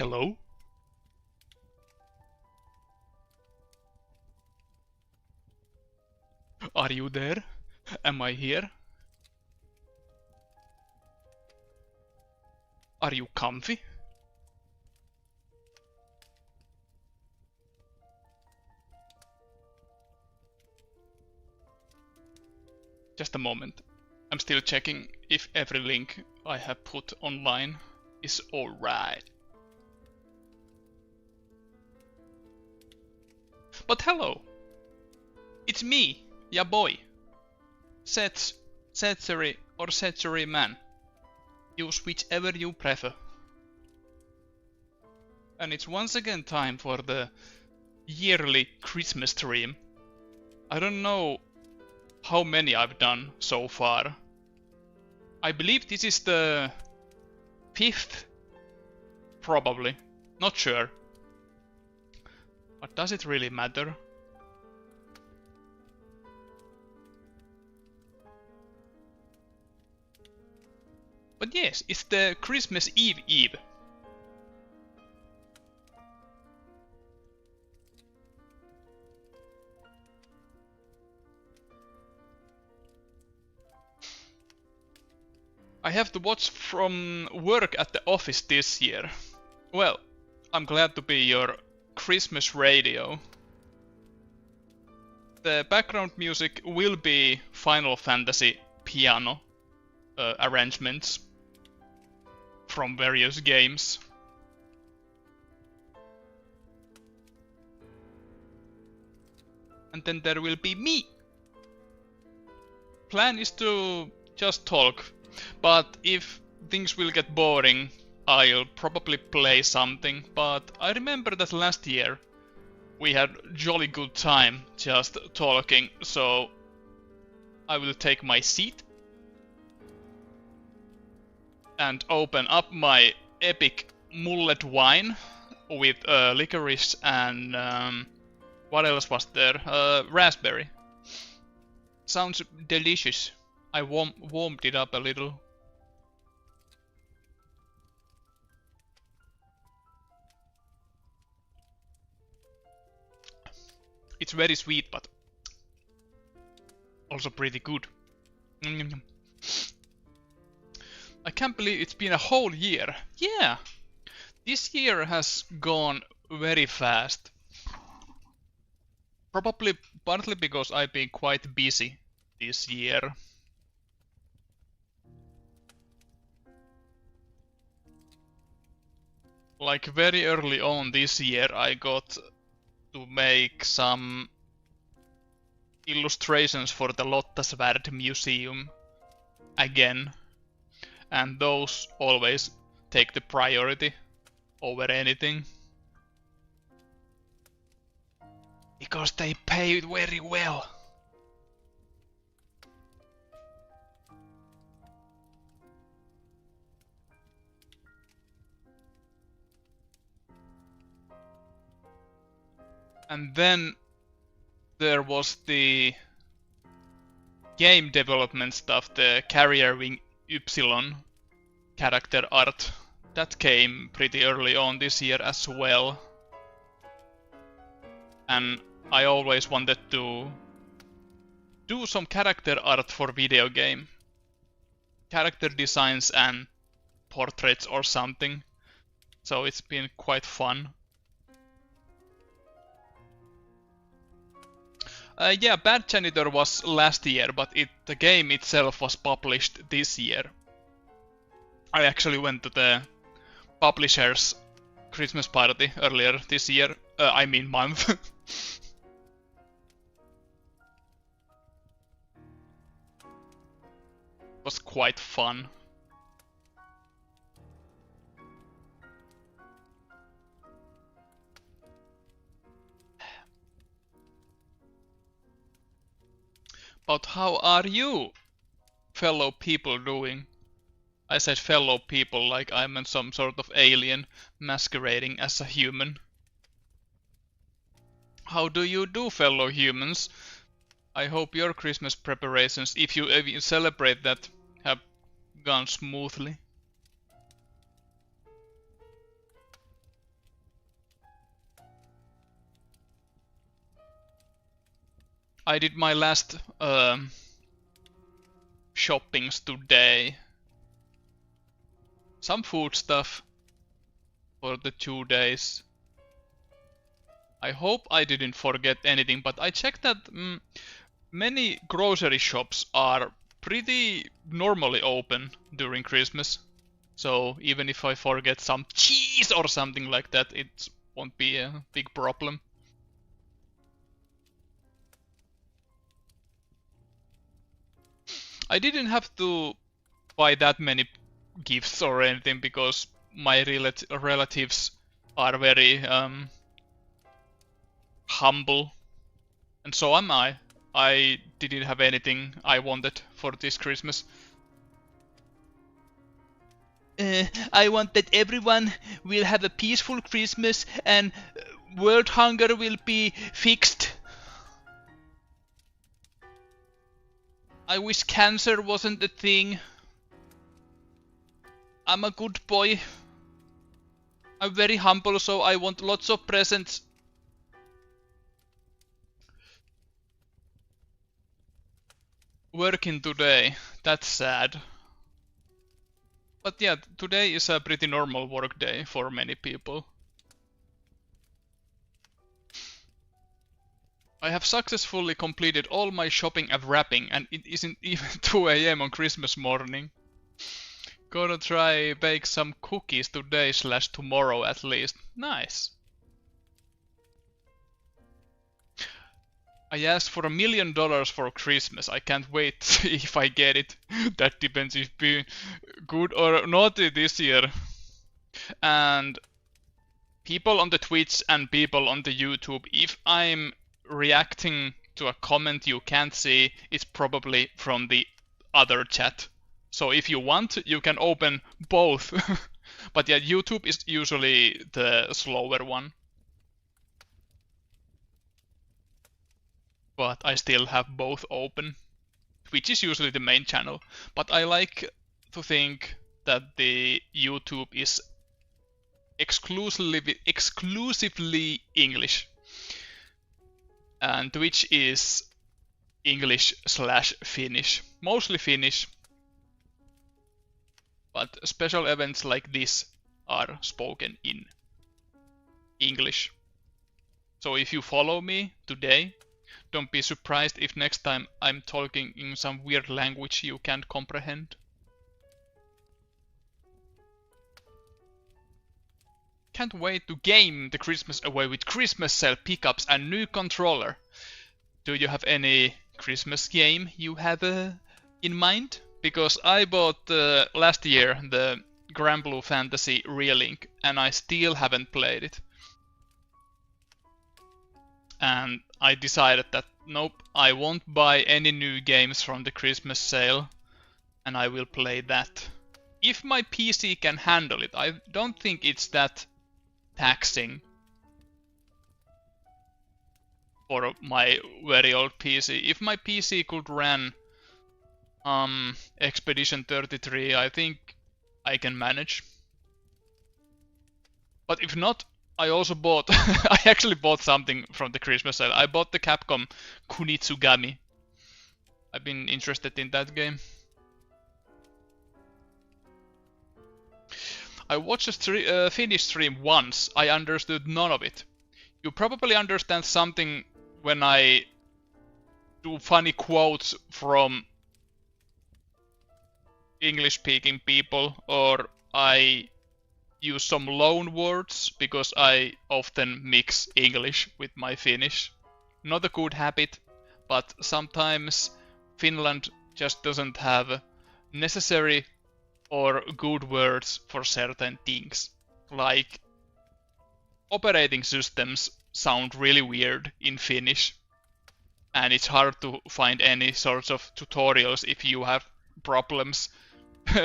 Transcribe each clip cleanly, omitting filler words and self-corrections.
Hello? Are you there? Am I here? Are you comfy? Just a moment. I'm still checking if every link I have put online is alright. But hello! It's me, ya boy. Setz, Setzeri or Setzeri man. Use whichever you prefer. And it's once again time for the yearly Christmas stream. I don't know how many I've done so far. I believe this is the 5th, probably. Not sure. But does it really matter? But yes, it's the Christmas Eve. I have to watch from work at the office this year. Well, I'm glad to be your Christmas radio. The background music will be Final Fantasy piano arrangements from various games. And then there will be me. Plan is to just talk, but if things will get boring, I'll probably play something. But I remember that last year we had jolly good time just talking, so I will take my seat and open up my epic mullet wine with licorice and what else was there? Raspberry. Sounds delicious. I warmed it up a little. It's very sweet, but also pretty good. I can't believe it's been a whole year. Yeah, this year has gone very fast. Probably partly because I've been quite busy this year. Like very early on this year I got to make some illustrations for the Lottasvärd Museum again. And those always take the priority over anything. Because they pay very well. And then there was the game development stuff, the Carrier Wing Ypsilon character art. That came pretty early on this year as well. And I always wanted to do some character art for video game. Character designs and portraits or something. So it's been quite fun. Yeah, Bad Janitor was last year, but the game itself was published this year. I actually went to the publisher's Christmas party earlier this year. I mean month. Was quite fun. But how are you, fellow people, doing? I said fellow people like I'm some sort of alien masquerading as a human. How do you do, fellow humans? I hope your Christmas preparations, if you even celebrate that, have gone smoothly. I did my last shoppings today. Some food stuff for the 2 days. I hope I didn't forget anything, but I checked that many grocery shops are pretty normally open during Christmas. So even if I forget some cheese or something like that, it won't be a big problem. I didn't have to buy that many gifts or anything because my relatives are very humble, and so am I. I didn't have anything I wanted for this Christmas. I want that everyone will have a peaceful Christmas and world hunger will be fixed. I wish cancer wasn't a thing. I'm a good boy. I'm very humble, so I want lots of presents. Working today, that's sad. But yeah, today is a pretty normal work day for many people. I have successfully completed all my shopping and wrapping, and it isn't even 2 AM on Christmas morning. Gonna try bake some cookies today / tomorrow at least. Nice. I asked for $1 million for Christmas. I can't wait if I get it. That depends if being good or naughty this year. And people on the Twitch and people on the YouTube, if I'm reacting to a comment you can't see, it's probably from the other chat. So if you want, you can open both. But yeah, YouTube is usually the slower one. But I still have both open, which is usually the main channel. But I like to think that the YouTube is exclusively English. And Twitch is English / Finnish. Mostly Finnish. But special events like this are spoken in English. So if you follow me today, don't be surprised if next time I'm talking in some weird language you can't comprehend. Can't wait to game the Christmas away with Christmas sale pickups and new controller. Do you have any Christmas game you have in mind? Because I bought last year the Granblue Fantasy Relink and I still haven't played it. And I decided that nope, I won't buy any new games from the Christmas sale, and I will play that. If my PC can handle it, I don't think it's that taxing for my very old PC. If my PC could run Expedition 33, I think I can manage. But if not, I also bought, I actually bought something from the Christmas sale. I bought the Capcom Kunitsugami. I've been interested in that game. I watched a Finnish stream once. I understood none of it. You probably understand something when I do funny quotes from English-speaking people, or I use some loan words because I often mix English with my Finnish. Not a good habit, but sometimes Finland just doesn't have necessary or good words for certain things. Like operating systems sound really weird in Finnish, and it's hard to find any sorts of tutorials if you have problems.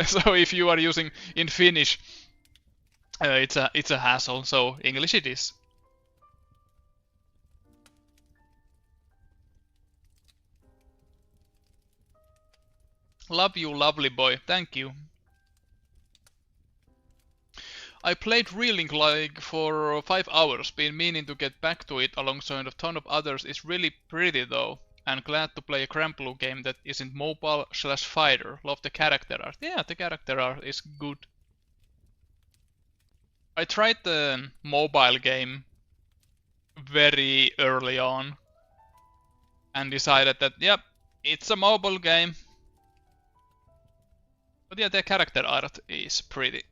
So if you are using in Finnish, it's a hassle, so English it is. Love you, lovely boy. Thank you. I played Relink like for 5 hours, been meaning to get back to it alongside a ton of others. It's really pretty though. and glad to play a Granblue game that isn't mobile/fighter. Love the character art. Yeah, the character art is good. I tried the mobile game very early on and decided that, yep, it's a mobile game. But yeah, the character art is pretty.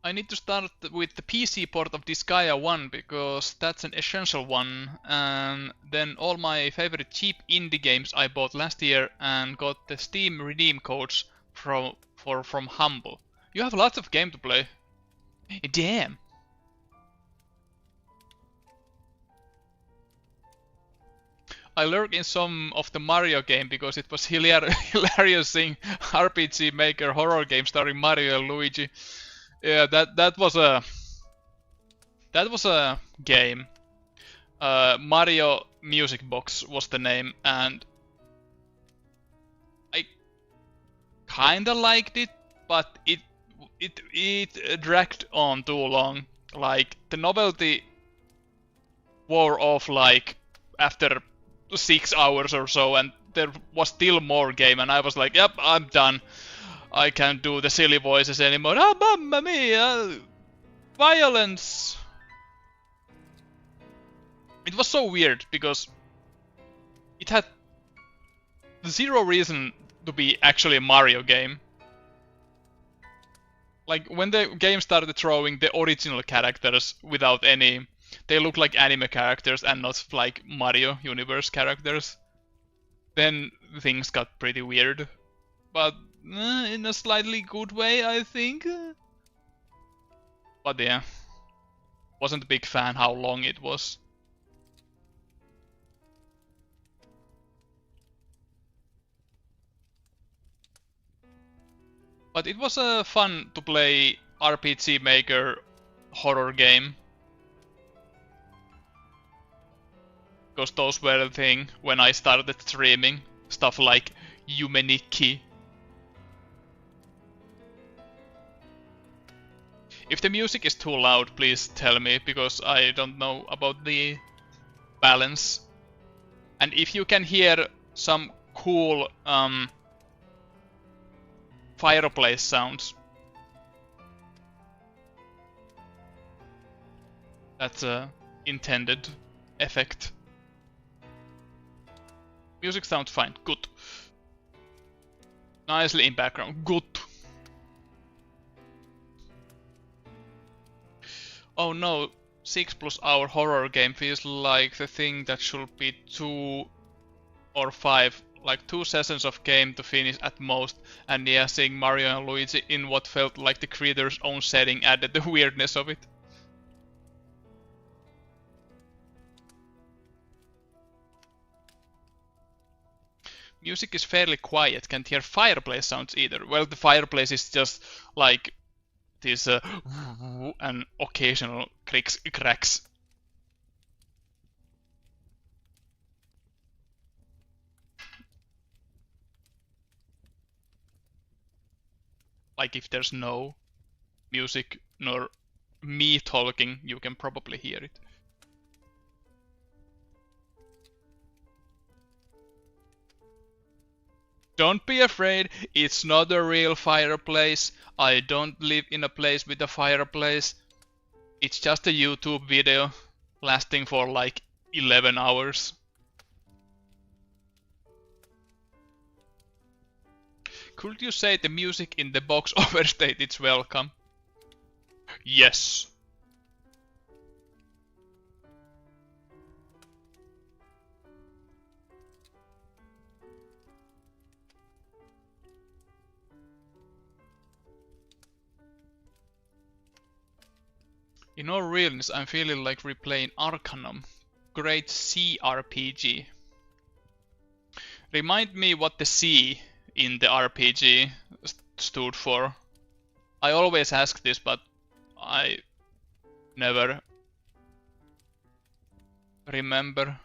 I need to start with the PC port of Disgaea 1 because that's an essential one, and then all my favorite cheap indie games I bought last year and got the Steam redeem codes from Humble. You have lots of game to play. Damn. I lurk in some of the Mario game because it was hilarious seeing RPG Maker horror game starring Mario and Luigi. Yeah, that was a game. Mario Music Box was the name, and I kinda liked it, but it dragged on too long. Like the novelty wore off like after 6 hours or so, and there was still more game, and I was like, yep, I'm done. I can't do the silly voices anymore. Ah, mamma mia! Violence! It was so weird because it had zero reason to be actually a Mario game. Like, when the game started throwing the original characters without any... They look like anime characters and not like Mario Universe characters. Then things got pretty weird. But in a slightly good way, I think. But yeah, wasn't a big fan how long it was. But it was fun to play RPG Maker horror game. Because those were the thing when I started streaming. Stuff like Yumeniki. If the music is too loud, please tell me, because I don't know about the balance. And if you can hear some cool fireplace sounds, that's a intended effect. Music sounds fine. Good. Nicely in background. Good. Oh no, 6+ hour horror game feels like the thing that should be 2 or 5, like 2 sessions of game to finish at most, and yeah, seeing Mario and Luigi in what felt like the creator's own setting added the weirdness of it. Music is fairly quiet, can't hear fireplace sounds either. Well, the fireplace is just like this and occasional cracks. Like if there's no music nor me talking, you can probably hear it. Don't be afraid, it's not a real fireplace. I don't live in a place with a fireplace. It's just a YouTube video lasting for like 11 hours. Could you say the music in the box overstayed its welcome? Yes. In all realness, I'm feeling like replaying Arcanum. Great C RPG. Remind me what the C in the RPG stood for. I always ask this, but I never remember.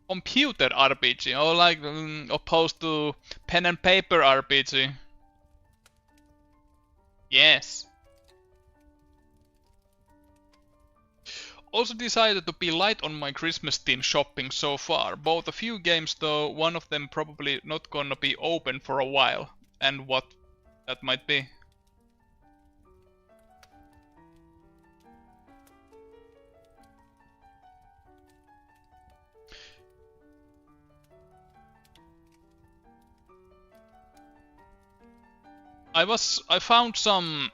Computer RPG, or like opposed to pen and paper RPG. Yes. also decided to be light on my Christmas theme shopping so far. Bought a few games though, one of them probably not gonna be open for a while. And what that might be. I found some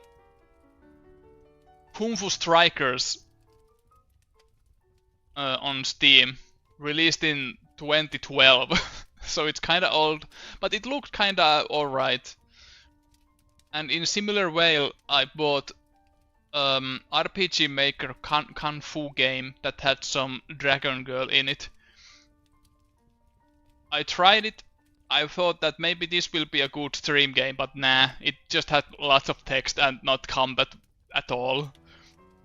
Kung Fu Strikers on Steam, released in 2012, so it's kinda old, but it looked kinda alright. And in a similar way, I bought RPG Maker Kung Fu game that had some Dragon Girl in it. I tried it. I thought that maybe this will be a good stream game, but nah, it just had lots of text and not combat at all.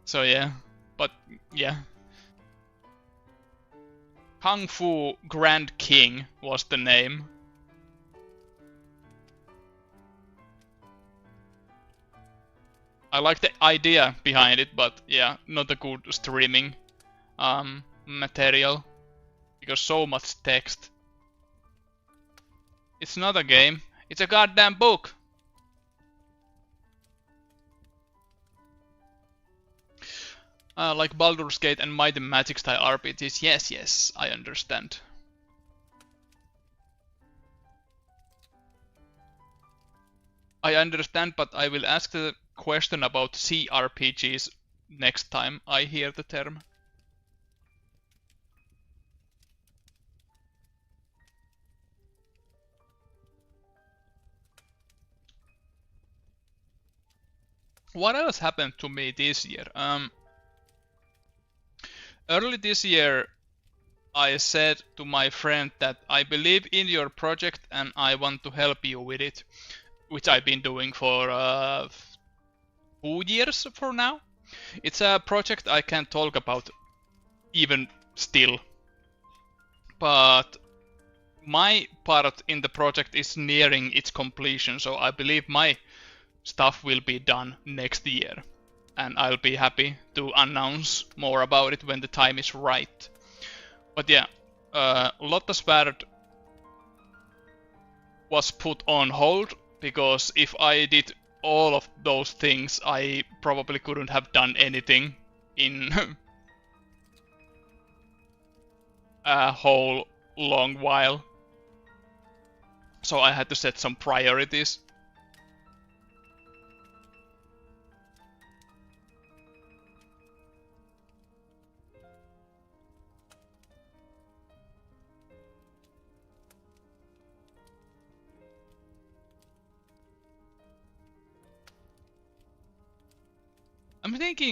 So yeah, but yeah. Kung Fu Grand King was the name. I like the idea behind it, but yeah, not a good streaming material. Because so much text. It's not a game, it's a goddamn book! Like Baldur's Gate and Might and Magic style RPGs, yes, I understand. I understand, but I will ask the question about CRPGs next time I hear the term. What else happened to me this year? Early this year, I said to my friend that I believe in your project and I want to help you with it, which I've been doing for 2 years for now. It's a project I can't talk about even still, but my part in the project is nearing its completion, so I believe my stuff will be done next year, and I'll be happy to announce more about it when the time is right. But yeah, Lotta's Svärd was put on hold, because if I did all of those things, I probably couldn't have done anything in a whole long while. So I had to set some priorities.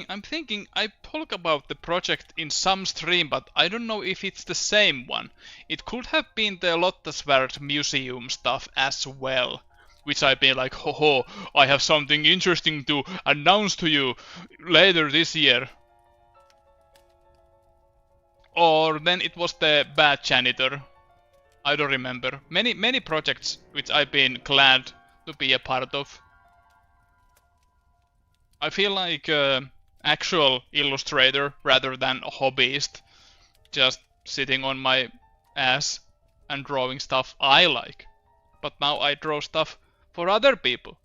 I'm thinking I talk about the project in some stream, but I don't know if it's the same one. It could have been the Lotta Svärd museum stuff as well, which I've been like, ho, I have something interesting to announce to you later this year. Or then it was the Bad Janitor. I don't remember. Many projects which I've been glad to be a part of. I feel like actual illustrator rather than a hobbyist, just sitting on my ass and drawing stuff I like. But now I draw stuff for other people.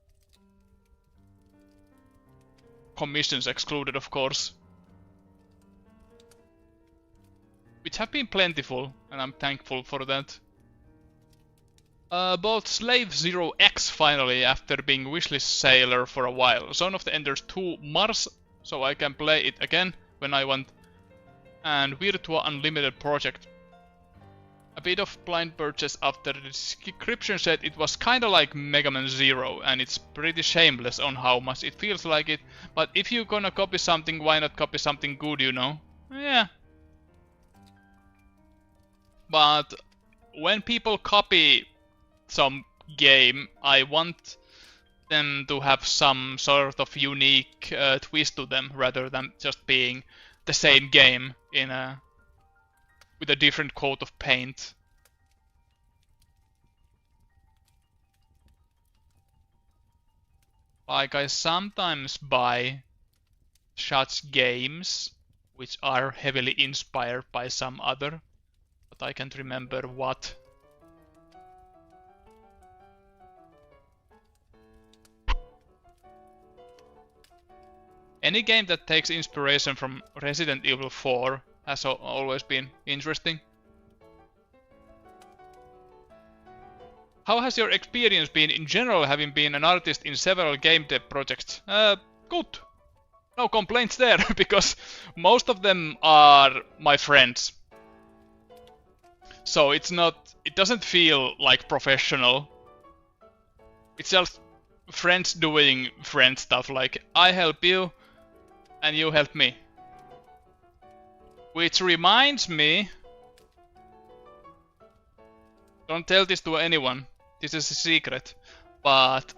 Commissions excluded, of course. Which have been plentiful, and I'm thankful for that. Bought Slave Zero X finally after being wishlist sailor for a while. Zone of the Enders 2 Mars, so I can play it again when I want. And Virtua Unlimited Project. A bit of blind purchase after the description said it was kinda like Mega Man Zero, and it's pretty shameless on how much it feels like it. But if you're gonna copy something, why not copy something good, you know? Yeah. But when people copy some game, I want them to have some sort of unique twist to them, rather than just being the same game in with a different coat of paint. Like I sometimes buy such games which are heavily inspired by some other, but I can't remember what. Any game that takes inspiration from Resident Evil 4 has always been interesting. How has your experience been in general, having been an artist in several game dev projects? Good. No complaints there, because most of them are my friends. So it doesn't feel like professional. It's just friends doing friend stuff, like I help you and you help me. Which reminds me, don't tell this to anyone, this is a secret, but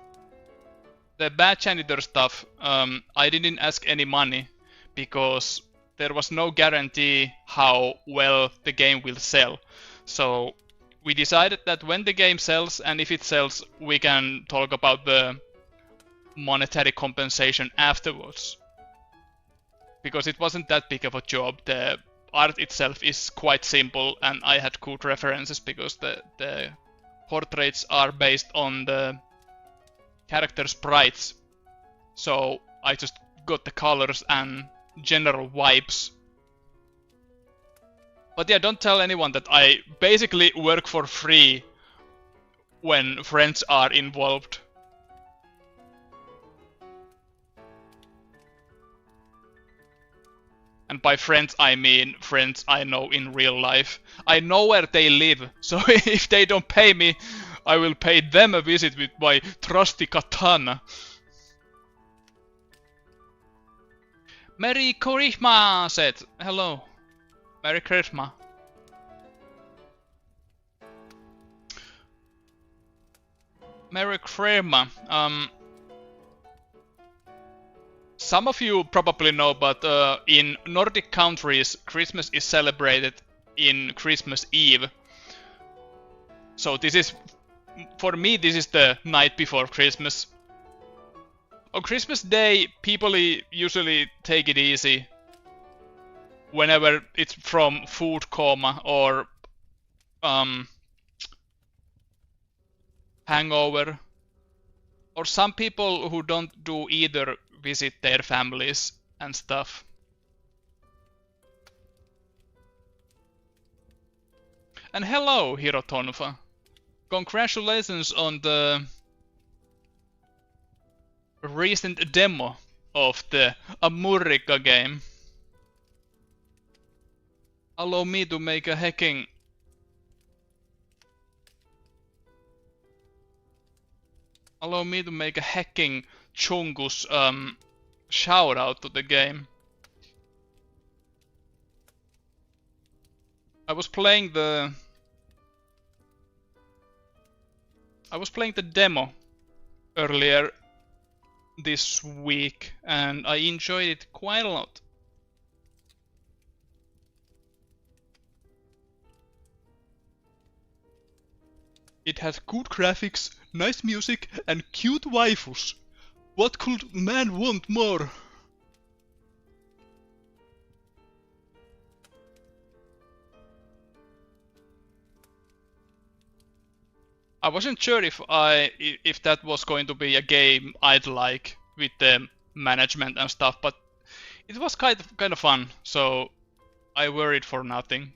the bad janitor stuff, I didn't ask any money because there was no guarantee how well the game will sell. So we decided that when the game sells, and if it sells, we can talk about the monetary compensation afterwards. Because it wasn't that big of a job. The art itself is quite simple, and I had good references because the portraits are based on the character sprites. So I just got the colors and general vibes. But yeah, don't tell anyone that I basically work for free when friends are involved. And by friends I mean friends I know in real life. I know where they live, so if they don't pay me, I will pay them a visit with my trusty katana. Merry Christmas, said hello. Merry Christmas. Merry Christmas. Some of you probably know, but in Nordic countries, Christmas is celebrated in Christmas Eve. So this is, for me, this is the night before Christmas. On Christmas Day, people usually take it easy. Whenever it's from food coma or hangover. Or some people who don't do either visit their families and stuff. And hello, Hirotonfa. Congratulations on the recent demo of the Amurica game. Allow me to make a hacking Chungus shout out to the game. I was playing the demo earlier this week and I enjoyed it quite a lot. It has good graphics, nice music and cute waifus. What could man want more? I wasn't sure if that was going to be a game I'd like with the management and stuff, but it was kind of fun, so I worried for nothing.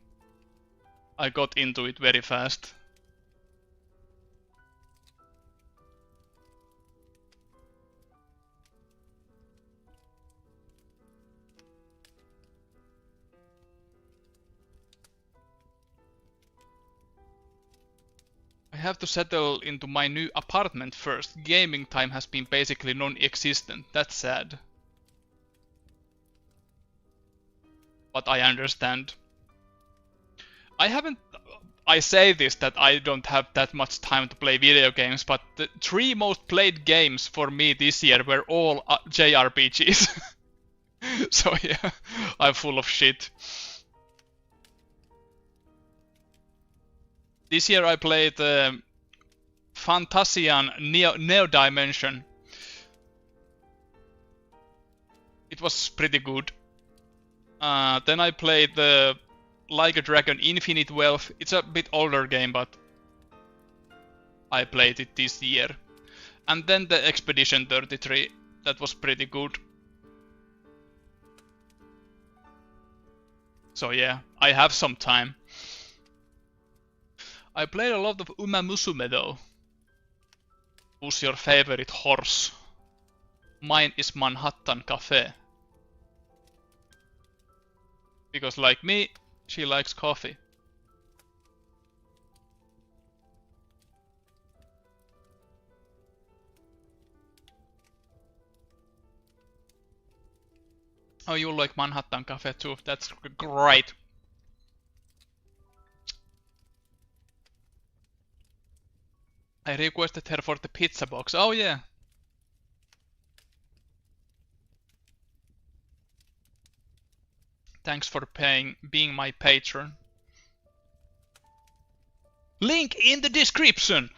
I got into it very fast. I have to settle into my new apartment first. Gaming time has been basically non-existent. That's sad. But I understand. I say this that I don't have that much time to play video games, but the 3 most played games for me this year were all JRPGs. So yeah, I'm full of shit. This year I played Fantasian Neo Dimension. It was pretty good. Then I played the Like a Dragon Infinite Wealth. It's a bit older game, but I played it this year. And then the Expedition 33. That was pretty good. So yeah, I have some time. I played a lot of Uma Musume though. Who's your favorite horse? Mine is Manhattan Cafe. Because like me, she likes coffee. Oh, you like Manhattan Cafe too? That's great. I requested her for the pizza box. Oh yeah. Thanks for being my patron. Link in the description!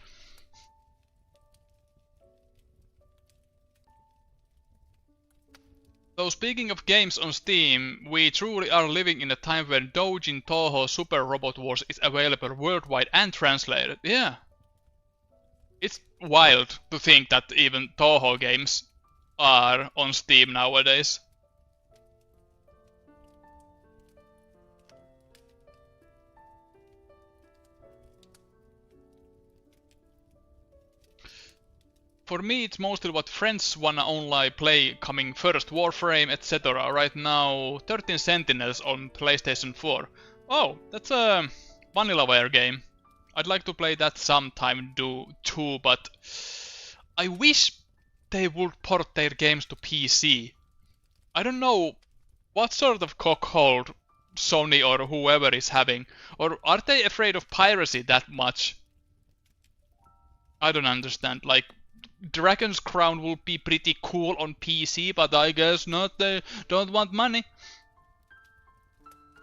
So speaking of games on Steam, we truly are living in a time when Doujin Toho Super Robot Wars is available worldwide and translated. Yeah. It's wild to think that even Toho games are on Steam nowadays. For me, it's mostly what friends wanna only play coming first, Warframe, etc. Right now, 13 Sentinels on PlayStation 4. Oh, that's a Vanillaware game. I'd like to play that sometime too, but I wish they would port their games to PC. I don't know what sort of cockhold Sony or whoever is having, or are they afraid of piracy that much? I don't understand, like, Dragon's Crown will be pretty cool on PC, but I guess not, they don't want money.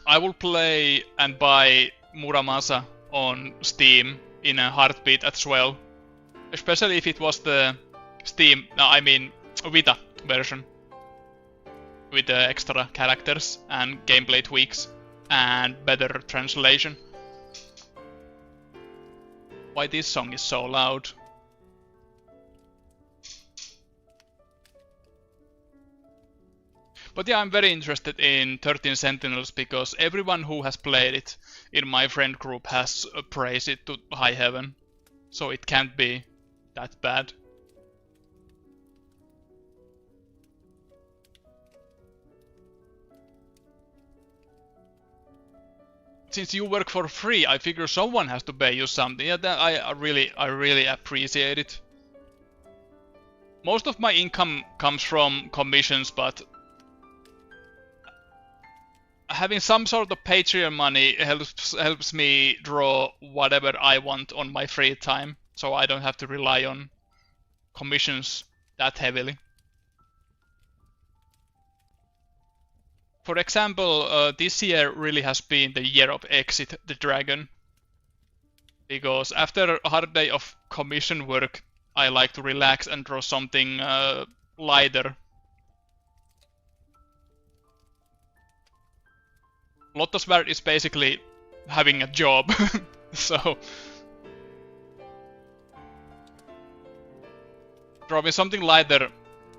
I will play and buy Muramasa on Steam in a heartbeat as well. Especially if it was the Steam, no, I mean Vita version. With the extra characters and gameplay tweaks and better translation. Why this song is so loud? But yeah, I'm very interested in 13 Sentinels because everyone who has played it in my friend group has praised it to high heaven. So it can't be that bad. Since you work for free, I figure someone has to pay you something. Yeah, that I really appreciate it. Most of my income comes from commissions, but having some sort of Patreon money helps me draw whatever I want on my free time, so I don't have to rely on commissions that heavily. For example, this year really has been the year of Exit the Dragon. Because after a hard day of commission work, I like to relax and draw something lighter. Lottosvärd is basically having a job, so drawing something lighter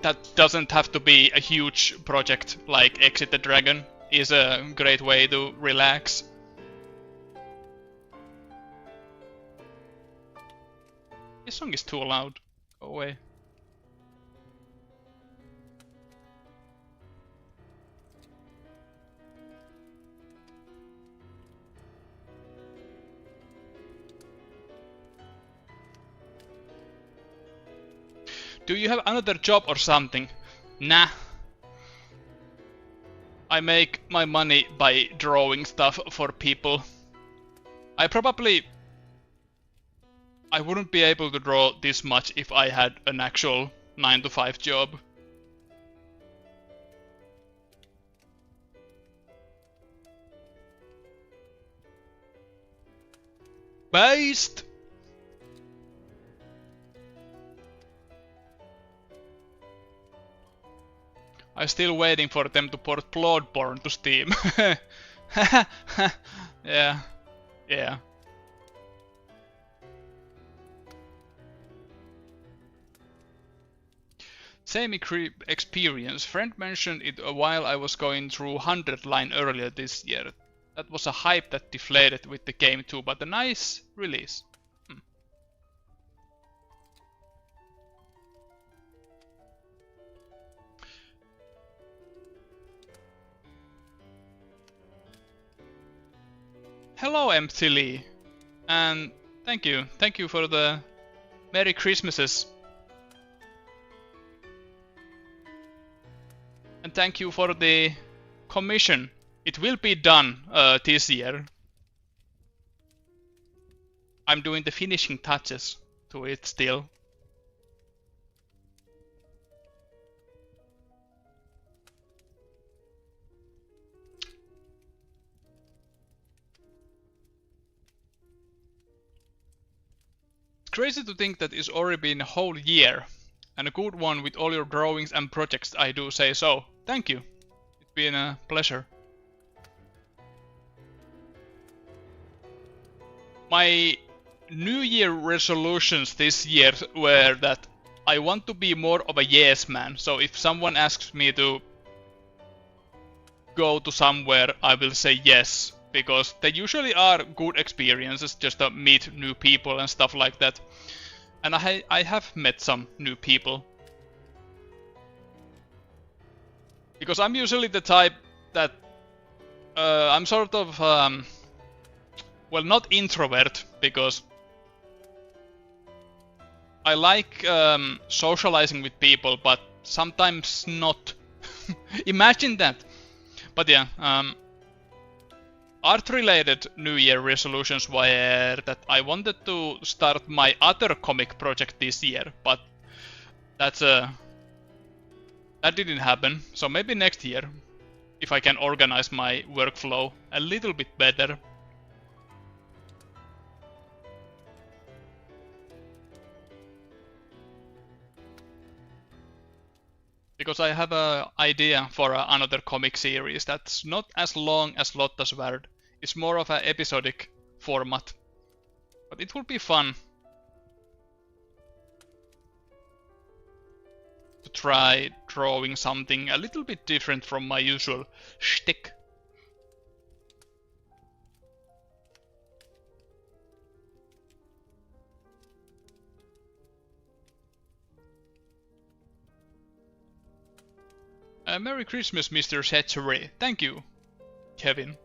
that doesn't have to be a huge project like Exit the Dragon is a great way to relax. This song is too loud. Go away. Do you have another job or something? Nah. I make my money by drawing stuff for people. I wouldn't be able to draw this much if I had an actual 9-to-5 job. Based! I'm still waiting for them to port Bloodborne to Steam. Yeah. Yeah. Same experience. Friend mentioned it while I was going through 100 line earlier this year. That was a hype that deflated with the game too, but a nice release. Hello, Empty Lee, and thank you for the Merry Christmases. And thank you for the commission. It will be done this year. I'm doing the finishing touches to it still. It's crazy to think that it's already been a whole year. And a good one with all your drawings and projects, I do say so. Thank you. It's been a pleasure. My New Year resolutions this year were that I want to be more of a yes man. So if someone asks me to go to somewhere, I will say yes. Because they usually are good experiences, just to meet new people and stuff like that. And I have met some new people. Because I'm usually the type that I'm sort of, well, not introvert, because I like socializing with people, but sometimes not. Imagine that. But yeah, art-related New Year resolutions were that I wanted to start my other comic project this year, but that didn't happen. So maybe next year, if I can organize my workflow a little bit better. Because I have an idea for another comic series that's not as long as Lotta's Word. It's more of an episodic format. But it will be fun to try drawing something a little bit different from my usual shtick. Merry Christmas, Mr. Setzeri. Thank you, Kevin.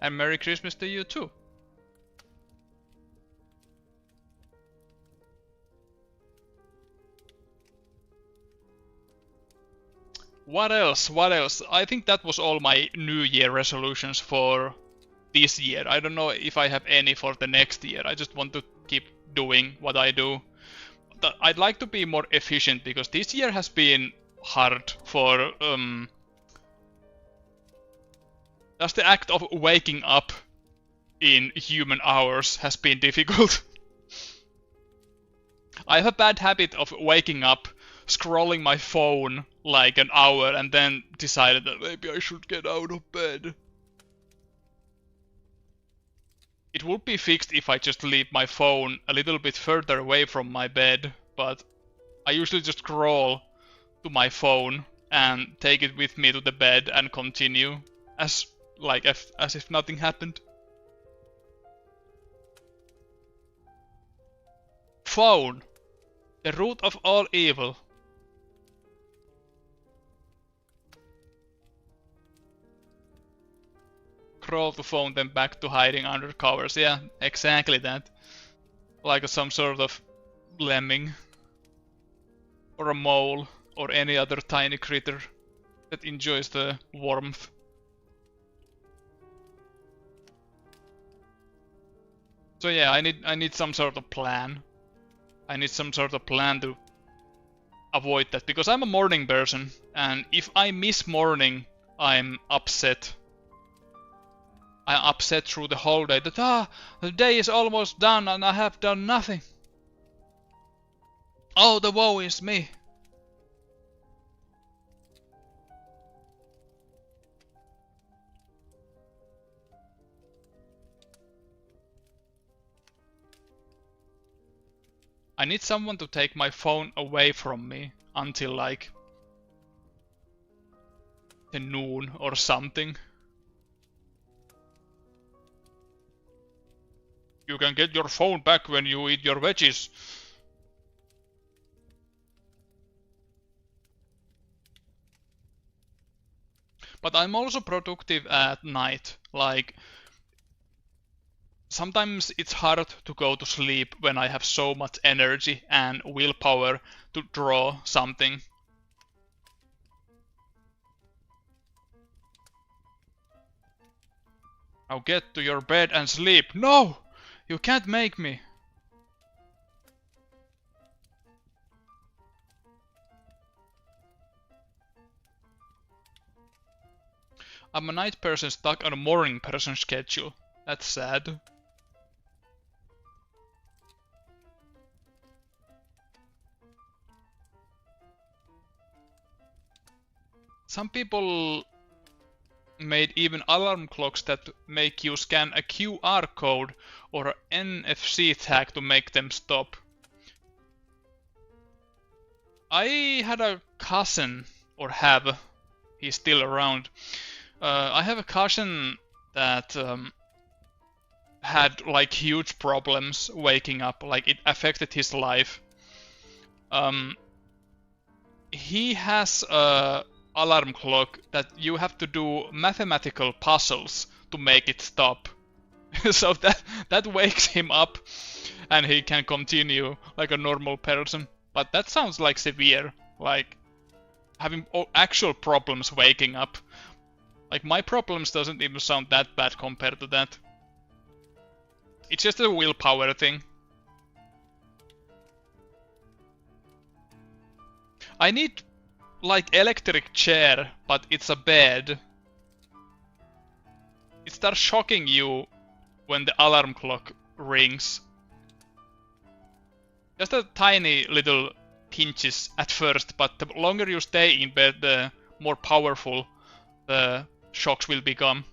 And Merry Christmas to you too. What else? What else? I think that was all my New Year resolutions for this year. I don't know if I have any for the next year. I just want to keep doing what I do. I'd like to be more efficient because this year has been hard for just the act of waking up in human hours has been difficult. I have a bad habit of waking up, scrolling my phone like an hour and then decided that maybe I should get out of bed. It would be fixed if I just leave my phone a little bit further away from my bed, but I usually just scroll to my phone and take it with me to the bed and continue as if nothing happened. Phone, the root of all evil. Crawl to phone, then back to hiding under covers. Yeah, exactly that. Like some sort of lemming or a mole or any other tiny critter that enjoys the warmth. So yeah, I need some sort of plan. I need some sort of plan to avoid that, because I'm a morning person, and if I miss morning, I'm upset. I'm upset through the whole day that the day is almost done and I have done nothing. Oh, the woe is me. I need someone to take my phone away from me until like the noon or something. You can get your phone back when you eat your veggies. But I'm also productive at night. Like, sometimes it's hard to go to sleep when I have so much energy and willpower to draw something. Now get to your bed and sleep. No! You can't make me. I'm a night person stuck on a morning person schedule. That's sad. Some people made even alarm clocks that make you scan a QR code or an NFC tag to make them stop. I had a cousin, or have, he's still around. I have a cousin that had like huge problems waking up, like it affected his life. He has a alarm clock that you have to do mathematical puzzles to make it stop. So that wakes him up and he can continue like a normal person. But that sounds like severe, like having actual problems waking up. Like my problems doesn't even sound that bad compared to that. It's just a willpower thing. I need like electric chair, but it's a bed. It starts shocking you when the alarm clock rings. Just a tiny little pinches at first, but the longer you stay in bed, the more powerful the shocks will become.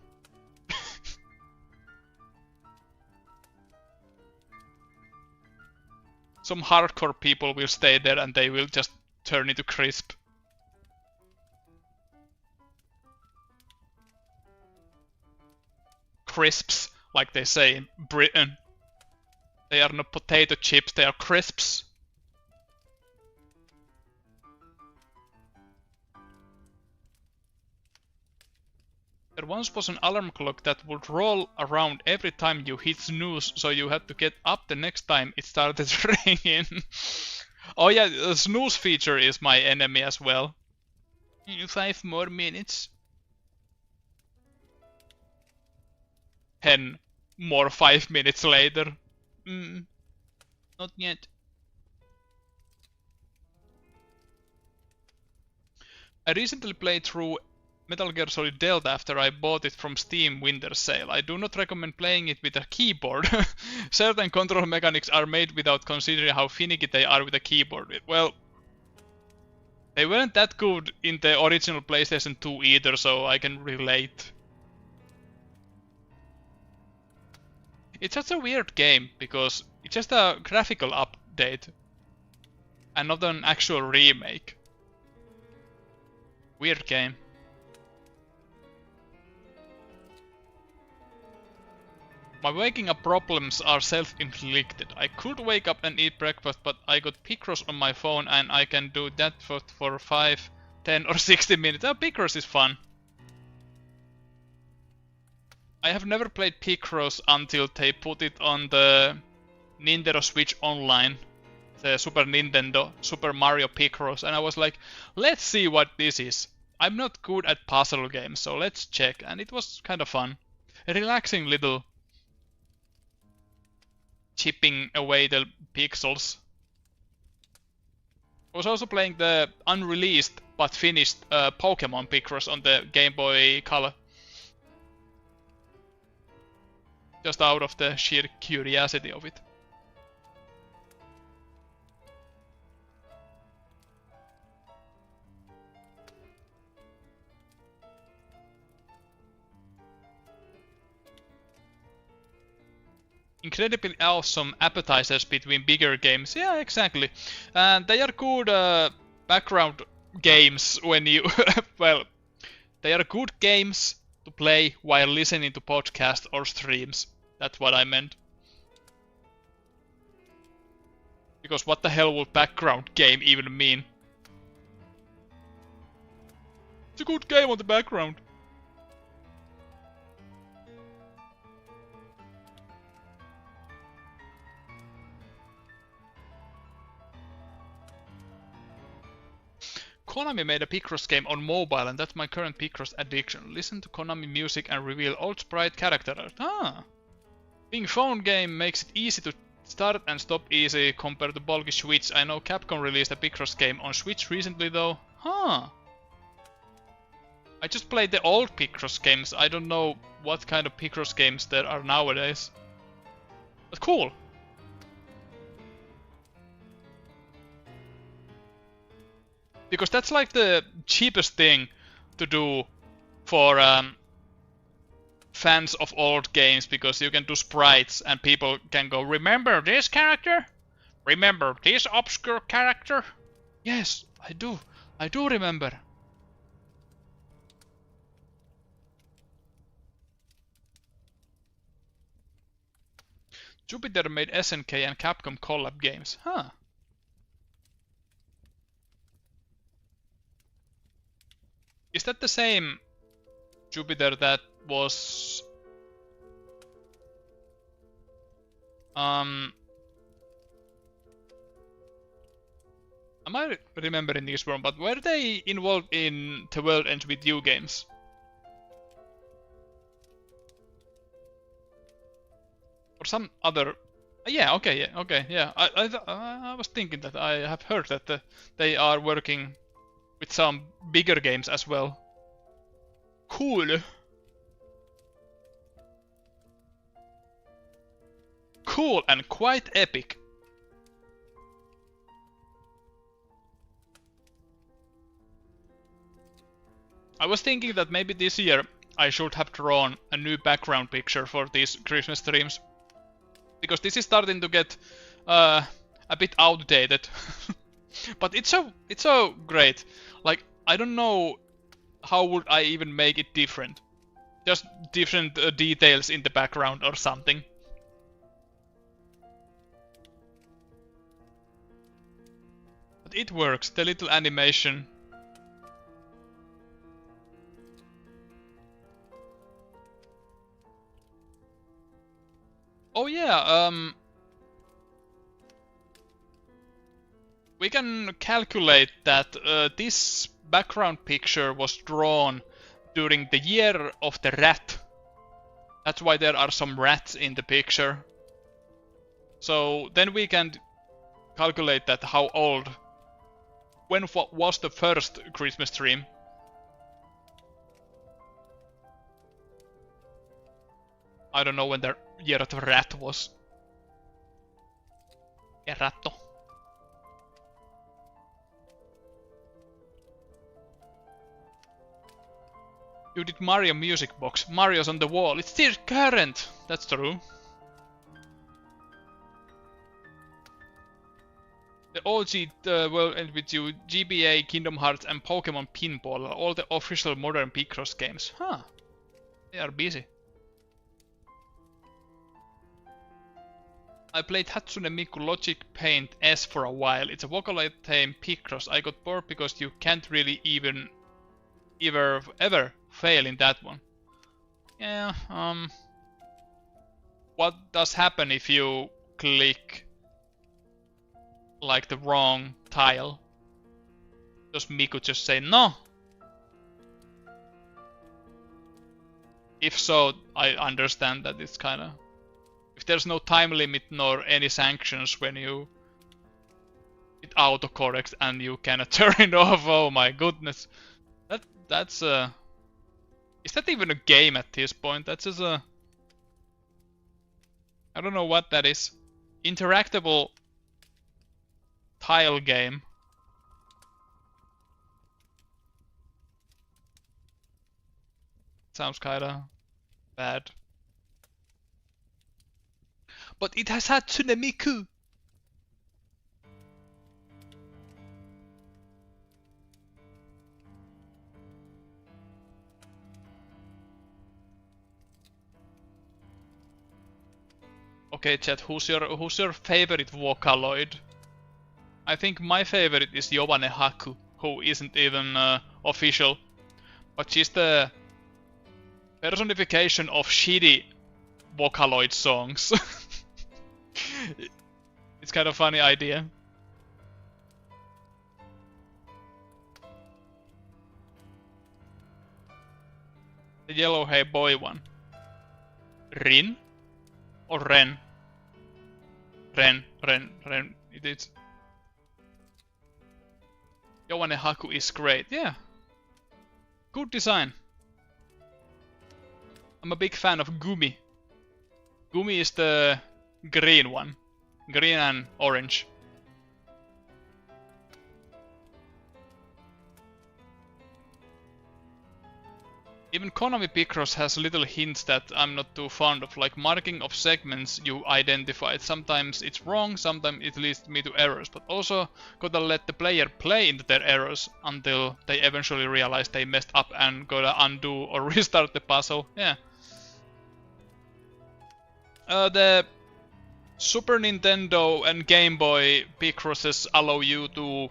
Some hardcore people will stay there and they will just turn into crisp. Crisps, like they say in Britain. They are not potato chips, they are crisps. There once was an alarm clock that would roll around every time you hit snooze, so you had to get up the next time it started ringing. Oh yeah, the snooze feature is my enemy as well. 5 more minutes. 10 more 5 minutes later. Not yet. I recently played through Metal Gear Solid Delta after I bought it from Steam Winter Sale. I do not recommend playing it with a keyboard. Certain control mechanics are made without considering how finicky they are with a keyboard. Well, they weren't that good in the original PlayStation 2 either, so I can relate. It's such a weird game, because it's just a graphical update and not an actual remake. Weird game. My waking up problems are self-inflicted. I could wake up and eat breakfast, but I got Picross on my phone and I can do that for 5, 10 or 60 minutes. Oh, Picross is fun. I have never played Picross until they put it on the Nintendo Switch Online. The Super Nintendo, Super Mario Picross, and I was like, let's see what this is. I'm not good at puzzle games, so let's check, and it was kind of fun. A relaxing little chipping away the pixels. I was also playing the unreleased but finished Pokemon Picross on the Game Boy Color. Just out of the sheer curiosity of it. incredibly awesome appetizers between bigger games. Yeah, exactly. And they are good background games when you... well, they are good games to play while listening to podcasts or streams. That's what I meant. Because what the hell would background game even mean? It's a good game on the background. Konami made a Picross game on mobile and that's my current Picross addiction. Listen to Konami music and reveal old sprite character art. Ah! Being phone game makes it easy to start and stop easy compared to bulky Switch. I know Capcom released a Picross game on Switch recently though. Huh! I just played the old Picross games. I don't know what kind of Picross games there are nowadays. But cool! Because that's like the cheapest thing to do for fans of old games, because you can do sprites and people can go, remember this character? Remember this obscure character? Yes, I do. I do remember. Jupiter made SNK and Capcom collab games. Huh. Is that the same Jupiter that was... Am I remembering this wrong, but were they involved in The World Ends With You games? Or some other... Yeah, okay, yeah. I was thinking that I have heard that they are working with some bigger games as well. Cool. Cool and quite epic. I was thinking that maybe this year I should have drawn a new background picture for these Christmas streams. Because this is starting to get a bit outdated. But it's so great. Like, I don't know how would I even make it different. Just different details in the background or something. But it works, the little animation. Oh yeah, we can calculate that this background picture was drawn during the year of the rat. That's why there are some rats in the picture. So then we can calculate that how old. When was the first Christmas stream? I don't know when the year of the rat was. Ratto. You did Mario Music Box. Mario's on the wall. It's still current. That's true. The OG World Ends With You, GBA, Kingdom Hearts and Pokemon Pinball are all the official modern Picross games. Huh. They are busy. I played Hatsune Miku Logic Paint S for a while. It's a Vocaloid theme Picross. I got bored because you can't really ever fail in that one. Yeah, what does happen if you click like the wrong tile? Does Miku just say no? If so, I understand that it's kinda... If there's no time limit nor any sanctions when you... It autocorrects and you cannot turn it off, oh my goodness. That's Is that even a game at this point? That's just a... I don't know what that is. Interactable tile game. Sounds kinda bad. But it has Hatsune Miku. Okay, chat, who's your favorite Vocaloid? I think my favorite is Yovane Haku, who isn't even official, but she's the personification of shitty Vocaloid songs. It's kind of a funny idea. The yellow hey boy one. Rin? Or Ren? Ren. It is. Yovane Haku is great, yeah. Good design. I'm a big fan of Gumi. Gumi is the green one. Green and orange. Even Konami Picross has little hints that I'm not too fond of, like marking of segments you identified. Sometimes it's wrong, sometimes it leads me to errors, but also gotta let the player play into their errors until they eventually realize they messed up and gotta undo or restart the puzzle. Yeah. The Super Nintendo and Game Boy Picrosses allow you to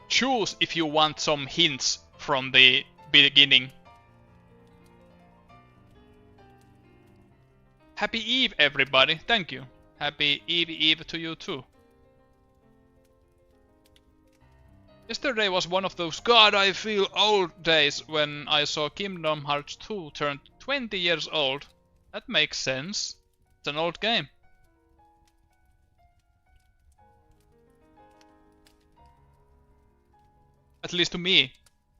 choose if you want some hints from the beginning. Happy Eve, everybody. Thank you. Happy Eve to you too. Yesterday was one of those God I feel old days when I saw Kingdom Hearts 2 turned 20 years old. That makes sense. It's an old game. At least to me,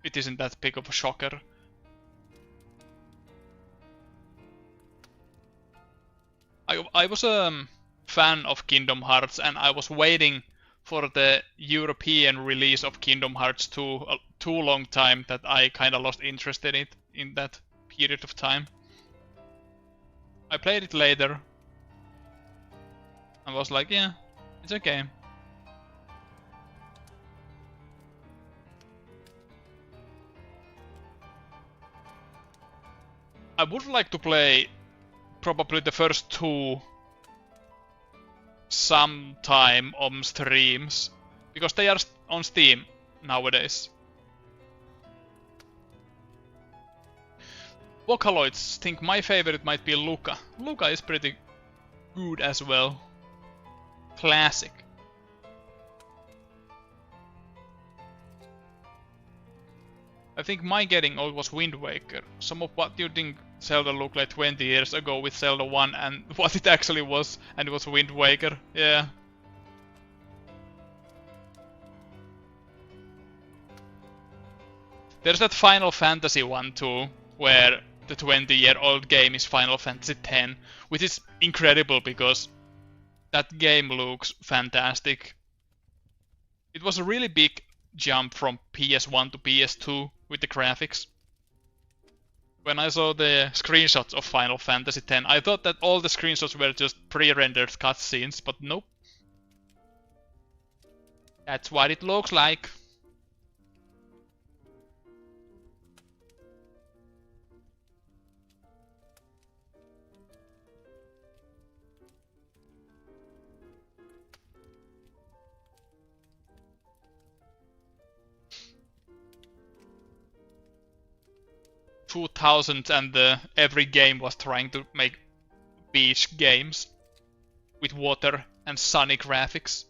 it isn't that big of a shocker. I was a fan of Kingdom Hearts and I was waiting for the European release of Kingdom Hearts 2 a too long time that I kinda lost interest in it in that period of time. I played it later. I was like, yeah, it's okay. I would like to play probably the first two sometime on streams, because they are on Steam nowadays. Vocaloids, think my favorite might be Luca. Luca is pretty good as well. Classic. I think my getting old was Wind Waker. Some of what you think Zelda looked like 20 years ago with Zelda 1 and what it actually was, and it was Wind Waker. Yeah. There's that Final Fantasy one too, where the 20-year-old game is Final Fantasy X, which is incredible because that game looks fantastic. It was a really big jump from PS1 to PS2 with the graphics. When I saw the screenshots of Final Fantasy X, I thought that all the screenshots were just pre-rendered cutscenes, but nope. That's what it looks like. ...2000 and every game was trying to make beach games with water and sunny graphics.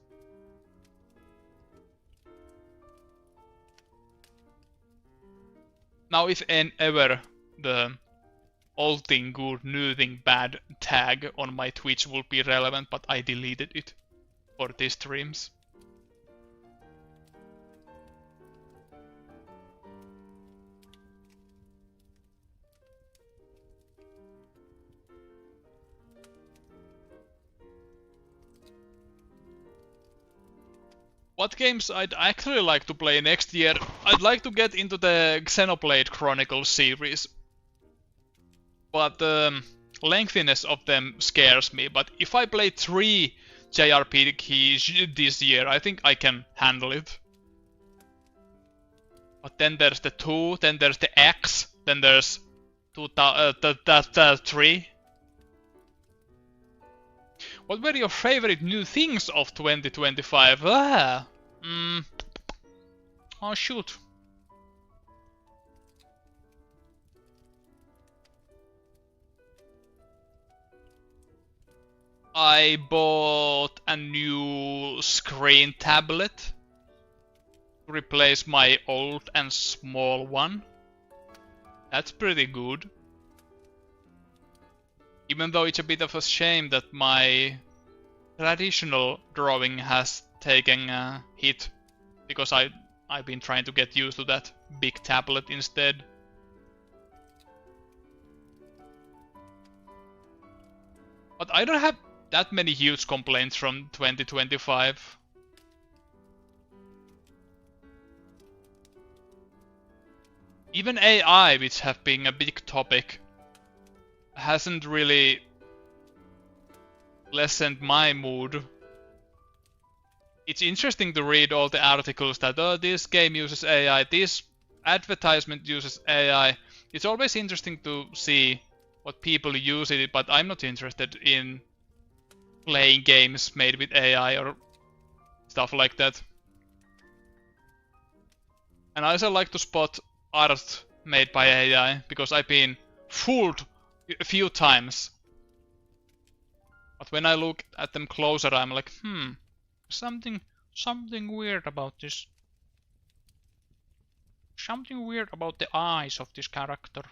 Now if ever the old thing good, new thing bad tag on my Twitch will be relevant, but I deleted it for these streams. What games I'd actually like to play next year? I'd like to get into the Xenoblade Chronicles series. But lengthiness of them scares me, but if I play 3 JRPGs this year, I think I can handle it. But then there's the 2, then there's the X, then there's 3. What were your favorite new things of 2025? Oh shoot. I bought a new screen tablet to replace my old and small one. That's pretty good. Even though it's a bit of a shame that my traditional drawing has taken a hit, because I've been trying to get used to that big tablet instead. But I don't have that many huge complaints from 2025. Even AI, which have been a big topic, hasn't really lessened my mood. It's interesting to read all the articles that, oh, this game uses AI, this advertisement uses AI. It's always interesting to see what people use it, but I'm not interested in playing games made with AI or stuff like that. And I also like to spot art made by AI, because I've been fooled a few times. But when I look at them closer, I'm like, something weird about this. Something weird about the eyes of this character.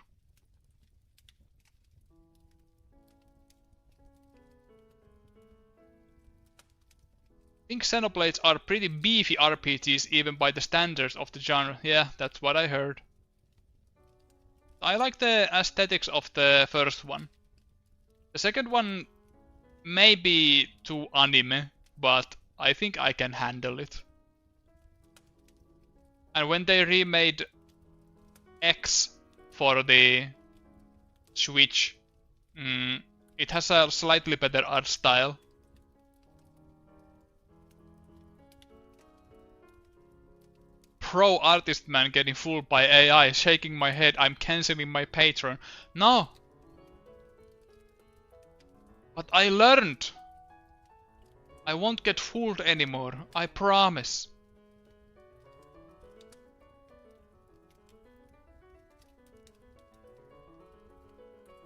I think Xenoblades are pretty beefy RPGs even by the standards of the genre. Yeah, that's what I heard. I like the aesthetics of the first one. The second one may be too anime, but I think I can handle it. And when they remade X for the Switch, it has a slightly better art style. Pro artist man getting fooled by AI, shaking my head, I'm cancelling my Patreon. No! But I learned! I won't get fooled anymore, I promise.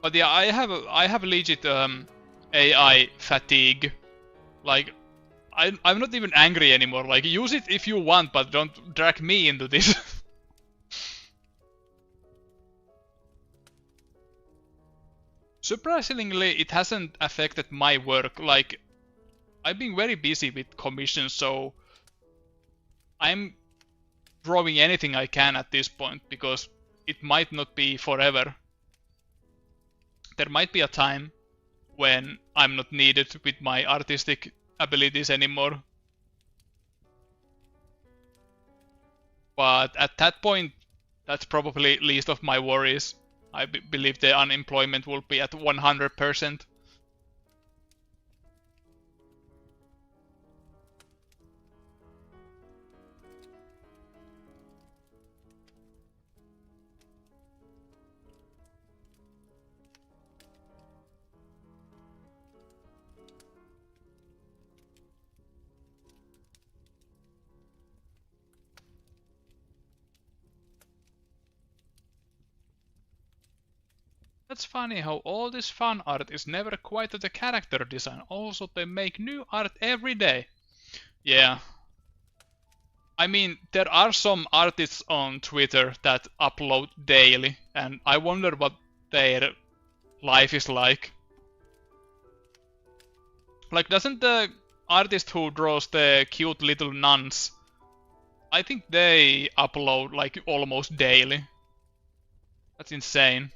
But yeah, I have legit AI fatigue. Like, I'm not even angry anymore. Like, use it if you want, but don't drag me into this. Surprisingly, it hasn't affected my work. Like, I've been very busy with commissions, so I'm drawing anything I can at this point, because it might not be forever. There might be a time when I'm not needed with my artistic abilities anymore. But at that point, that's probably least of my worries. I believe the unemployment will be at 100%. That's funny how all this fan art is never quite at the character design. Also, they make new art every day. Yeah. I mean, there are some artists on Twitter that upload daily, and I wonder what their life is like. Like, doesn't the artist who draws the cute little nuns, I think they upload like almost daily. That's insane.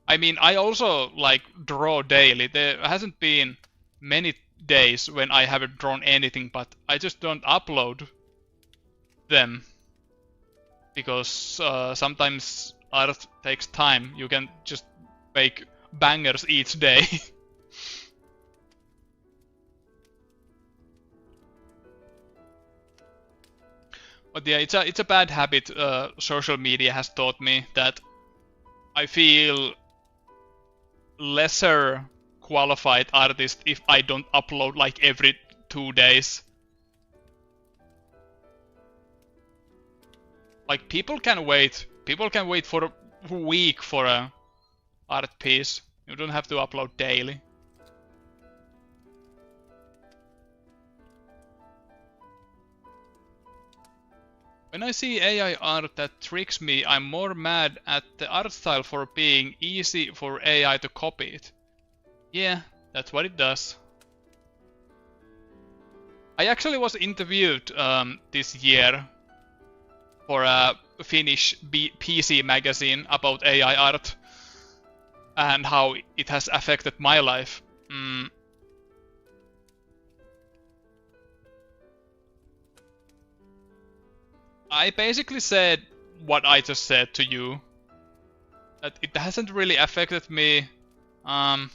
I mean, I also like draw daily. There hasn't been many days when I haven't drawn anything, but I just don't upload them. Because sometimes art takes time. You can just make bangers each day. But yeah, it's a bad habit social media has taught me, that I feel lesser qualified artist if I don't upload like every 2 days. Like people can wait for a week for a art piece. You don't have to upload daily. When I see AI art that tricks me, I'm more mad at the art style for being easy for AI to copy it. Yeah, that's what it does. I actually was interviewed this year for a Finnish PC magazine about AI art and how it has affected my life. I basically said what I just said to you. That it hasn't really affected me. And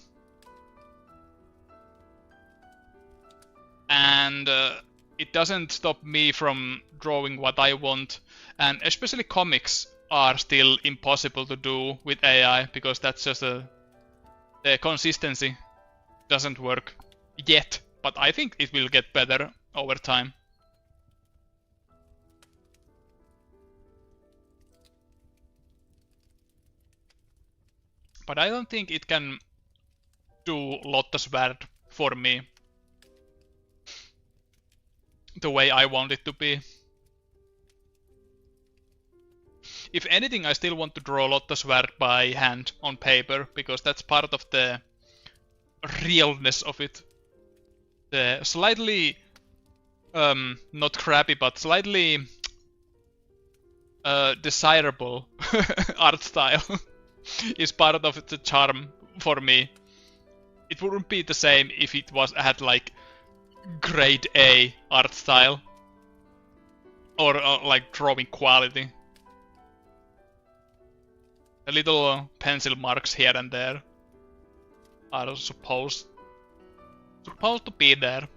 it doesn't stop me from drawing what I want. And especially comics are still impossible to do with AI, because that's just the consistency doesn't work yet. But I think it will get better over time. But I don't think it can do Lotta's Svärd for me the way I want it to be. If anything, I still want to draw Lotta's Svärd by hand on paper, because that's part of the realness of it. The slightly, not crappy, but slightly desirable art style is part of the charm for me. It wouldn't be the same if it had like grade A art style or like drawing quality. The little pencil marks here and there are supposed to be there.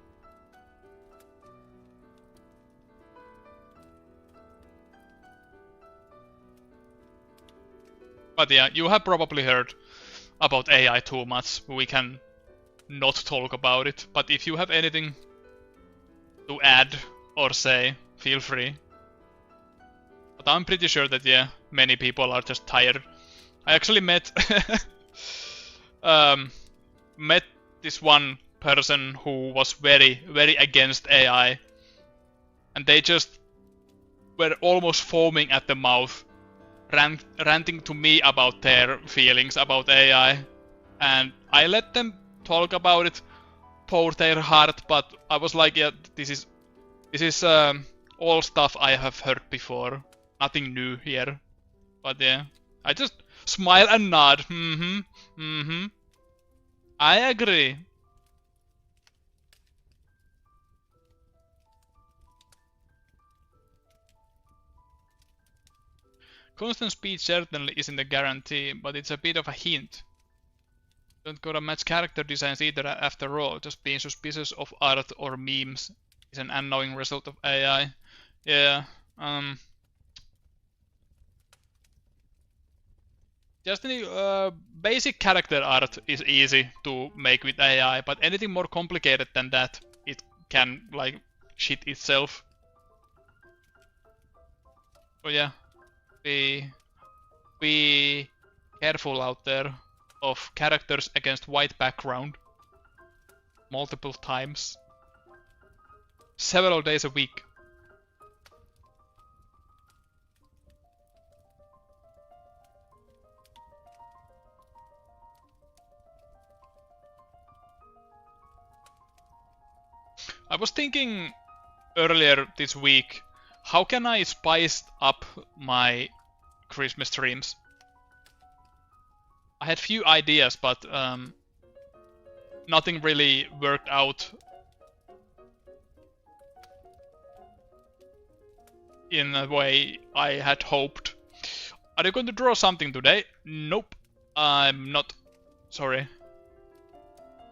But yeah, you have probably heard about AI too much. We can not talk about it. But if you have anything to add or say, feel free. But I'm pretty sure that, yeah, many people are just tired. I actually met met this one person who was very, very against AI. And they just were almost foaming at the mouth, ranting to me about their feelings about AI. And I let them talk about it, pour their heart, but I was like, yeah, this is all stuff I have heard before. Nothing new here. But yeah, I just smile and nod. I agree. Constant speed certainly isn't a guarantee, but it's a bit of a hint. Don't gotta match character designs either after all. Just being suspicious of art or memes is an annoying result of AI. Yeah, just the basic character art is easy to make with AI, but anything more complicated than that, it can like shit itself. So yeah, be careful out there of characters against white background multiple times, several days a week. I was thinking earlier this week, how can I spice up my Christmas streams? I had few ideas, but nothing really worked out in a way I had hoped. Are you going to draw something today? Nope. I'm not... Sorry.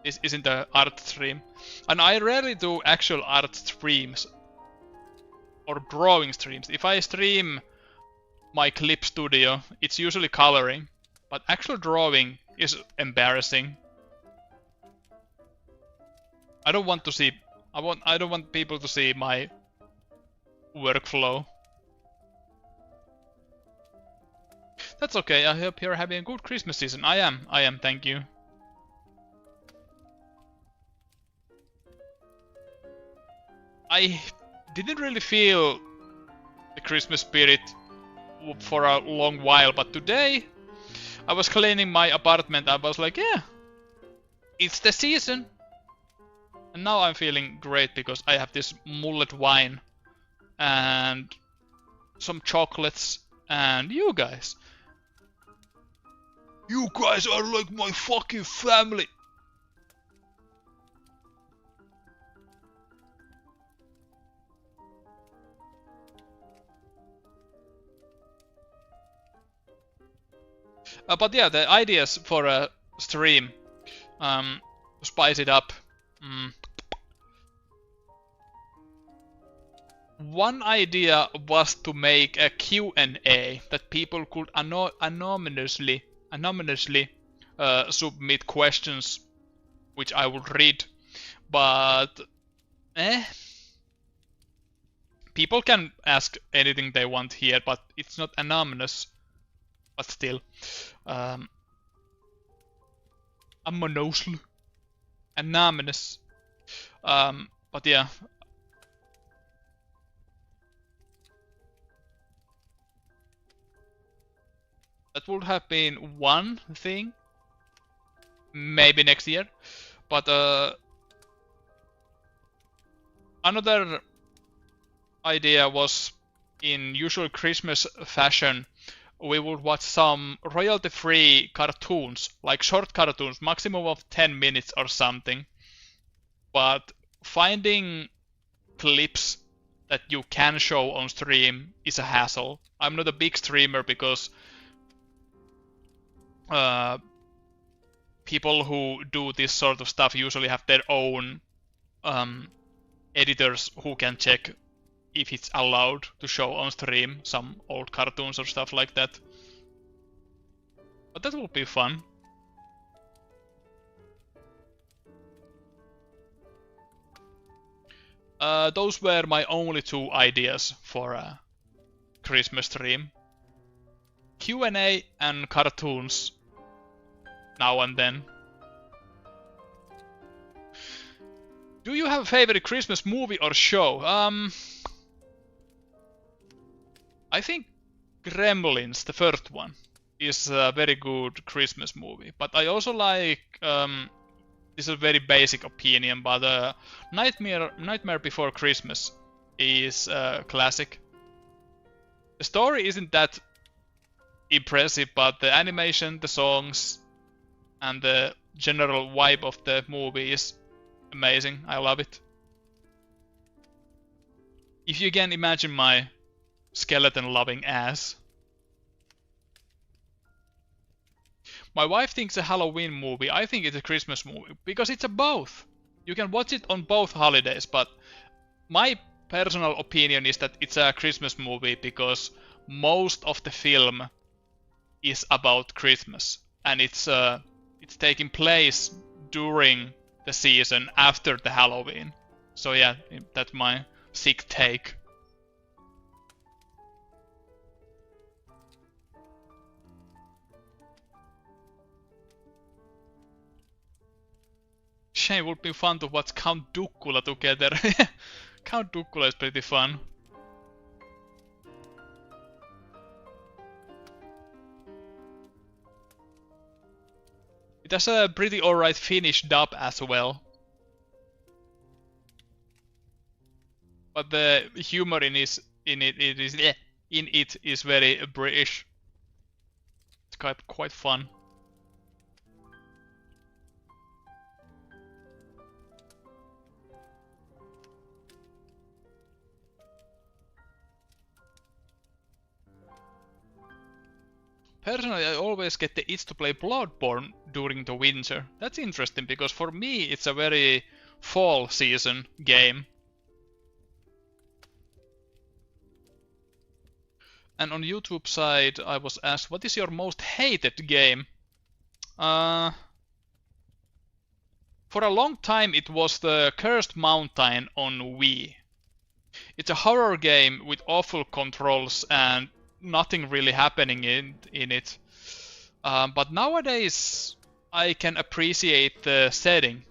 This isn't an art stream. And I rarely do actual art streams. Or drawing streams. If I stream my clip studio, it's usually coloring. But actual drawing is embarrassing. I don't want to see... I don't want people to see my workflow. That's okay, I hope you're having a good Christmas season. I am, thank you. I didn't really feel the Christmas spirit for a long while, but today I was cleaning my apartment. I was like, yeah, it's the season. And now I'm feeling great because I have this mullet wine and some chocolates and you guys. You guys are like my fucking family. But yeah, the ideas for a stream, to spice it up. One idea was to make a Q&A that people could anonymously submit questions, which I would read. But people can ask anything they want here, but it's not anonymous. But still, anonymous. But yeah. That would have been one thing. Maybe next year. But another idea was, in usual Christmas fashion, we would watch some royalty-free cartoons, like short cartoons, maximum of 10 minutes or something. But finding clips that you can show on stream is a hassle. I'm not a big streamer because people who do this sort of stuff usually have their own editors who can check if it's allowed to show on stream some old cartoons or stuff like that. But that would be fun. Those were my only two ideas for a Christmas stream. Q&A and cartoons now and then. Do you have a favorite Christmas movie or show? I think Gremlins, the first one, is a very good Christmas movie. But I also like, this is a very basic opinion, but Nightmare Before Christmas is a classic. The story isn't that impressive, but the animation, the songs, and the general vibe of the movie is amazing. I love it. If you can imagine my skeleton-loving ass. My wife thinks a Halloween movie. I think it's a Christmas movie, because it's a both. You can watch it on both holidays, but my personal opinion is that it's a Christmas movie because most of the film is about Christmas, and it's taking place during the season after the Halloween. So yeah, that's my sick take. Shame, would be fun to watch Count Dukkula together. Count Dukkula is pretty fun. It has a pretty alright Finnish dub as well. But the humor in it is very British. It's quite fun. Personally, I always get the itch to play Bloodborne during the winter. That's interesting, because for me it's a very fall season game. And on YouTube side, I was asked, what is your most hated game? For a long time it was the Cursed Mountain on Wii. It's a horror game with awful controls and nothing really happening in it. But nowadays I can appreciate the setting.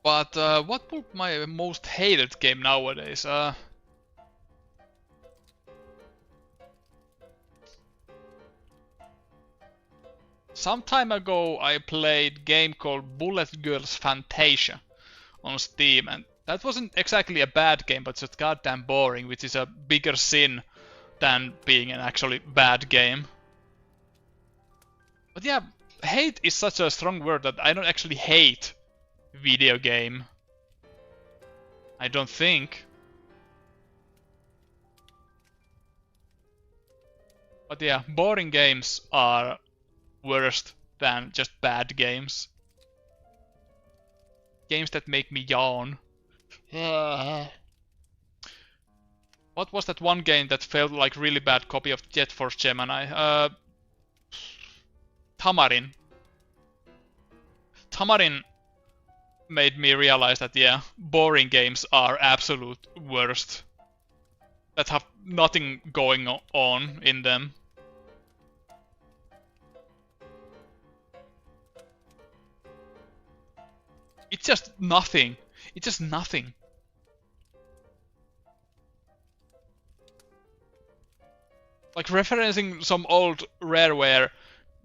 But what would my most hated game nowadays? Some time ago I played a game called Bullet Girls Fantasia on Steam, and that wasn't exactly a bad game, but just goddamn boring, which is a bigger sin than being an actually bad game. But yeah, hate is such a strong word that I don't actually hate video game. I don't think. But yeah, boring games are worse than just bad games. Games that make me yawn. What was that one game that felt like really bad copy of Jet Force Gemini? Tamarin. Tamarin made me realize that, yeah, boring games are absolute worst. That have nothing going on in them. It's just nothing. It's just nothing. Like, referencing some old Rareware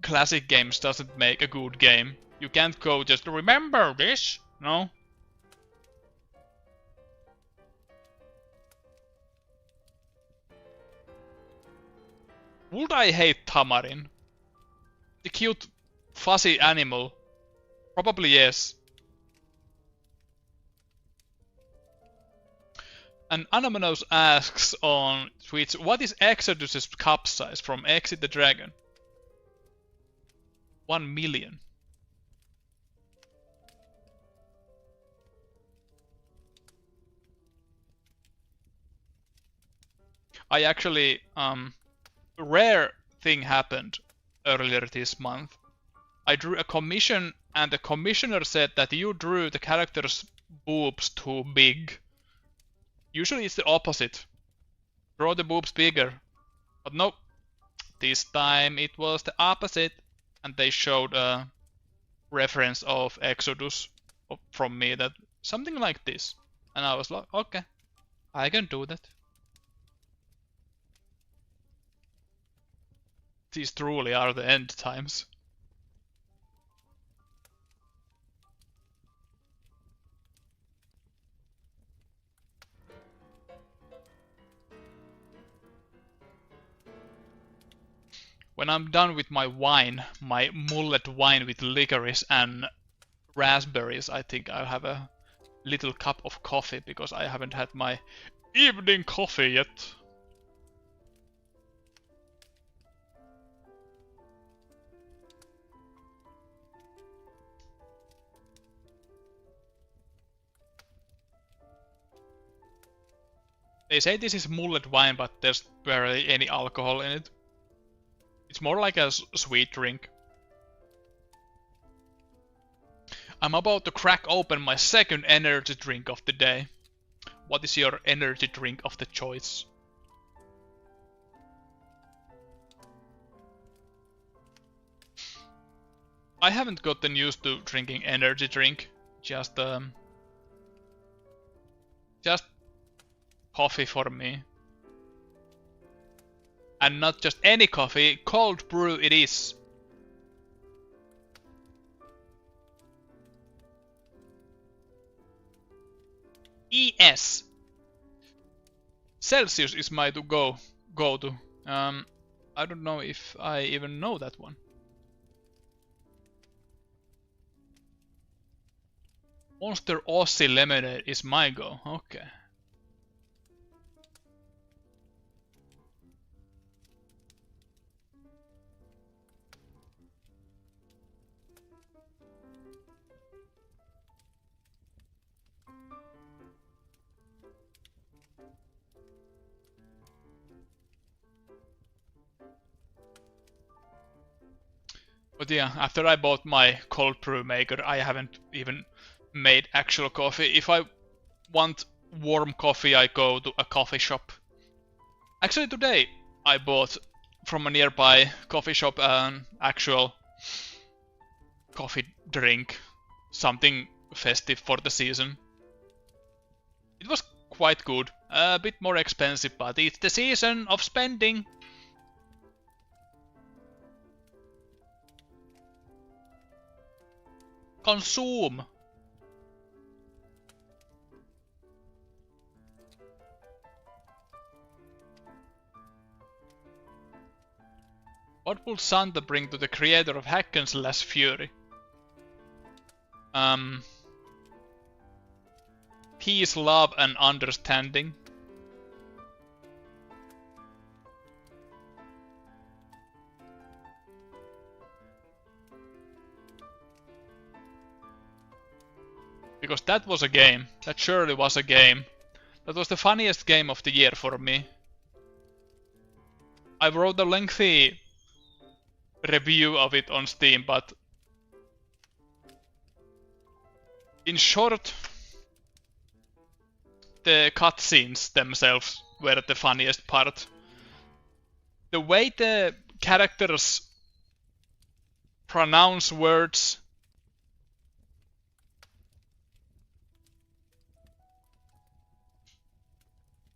classic games doesn't make a good game. You can't go just remember this, no? Would I hate Tamarin? The cute, fuzzy animal? Probably yes. And Anonymous asks on Twitch, what is Exodus's cup size from Exit the Dragon? 1 million. I actually, rare thing happened earlier this month. I drew a commission and the commissioner said that you drew the character's boobs too big. Usually it's the opposite. Draw the boobs bigger. But nope. This time it was the opposite. And they showed a reference of Exodus from me, that something like this. And I was like, okay, I can do that. These truly are the end times. When I'm done with my wine, my mullet wine with licorice and raspberries, I think I'll have a little cup of coffee, because I haven't had my evening coffee yet. They say this is mullet wine, but there's barely any alcohol in it. It's more like a sweet drink. I'm about to crack open my second energy drink of the day. What is your energy drink of the choice? I haven't gotten used to drinking energy drink. Just coffee for me. And not just any coffee, cold brew it is. ES. Celsius is my go to. I don't know if I even know that one. Monster Aussie Lemonade is my go. Okay. But yeah, after I bought my cold brew maker, I haven't even made actual coffee. If I want warm coffee, I go to a coffee shop. Actually today I bought from a nearby coffee shop an actual coffee drink. Something festive for the season. It was quite good. A bit more expensive, but it's the season of spending. Consume! What will Santa bring to the creator of Hack and Slash Fury? Peace, love and understanding. Because that was a game. That surely was a game. That was the funniest game of the year for me. I wrote a lengthy review of it on Steam, but in short, the cutscenes themselves were the funniest part. The way the characters pronounce words,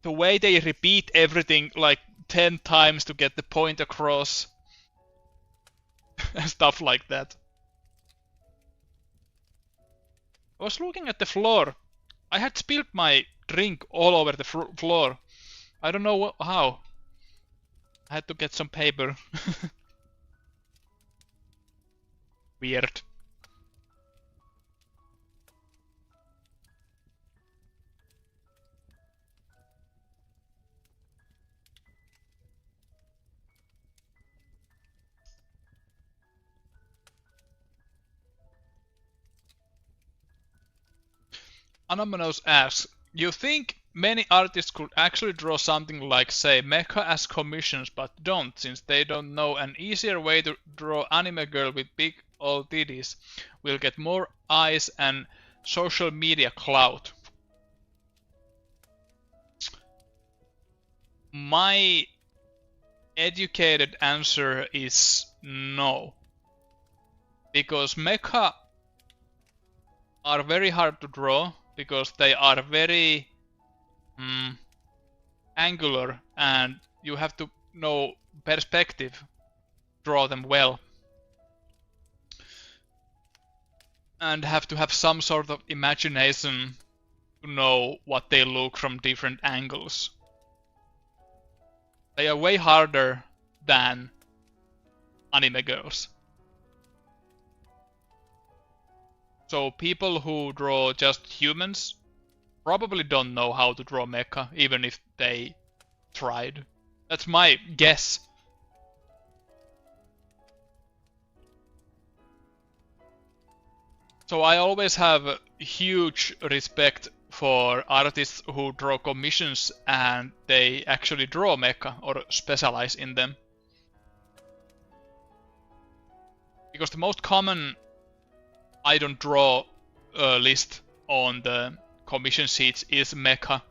the way they repeat everything like 10 times to get the point across, and stuff like that. I was looking at the floor. I had spilled my drink all over the floor. I don't know how. I had to get some paper. Weird. Anonymous asks, you think many artists could actually draw something like, say, mecha as commissions, but don't, since they don't know an easier way to draw anime girl with big old titties will get more eyes and social media clout? My educated answer is no. Because mecha are very hard to draw, because they are very angular and you have to know perspective, draw them well. And have to have some sort of imagination to know what they look from different angles. They are way harder than anime girls. So people who draw just humans probably don't know how to draw mecha, even if they tried. That's my guess. So I always have huge respect for artists who draw commissions and they actually draw mecha or specialize in them. Because the most common I don't draw list on the commission sheets is mecha.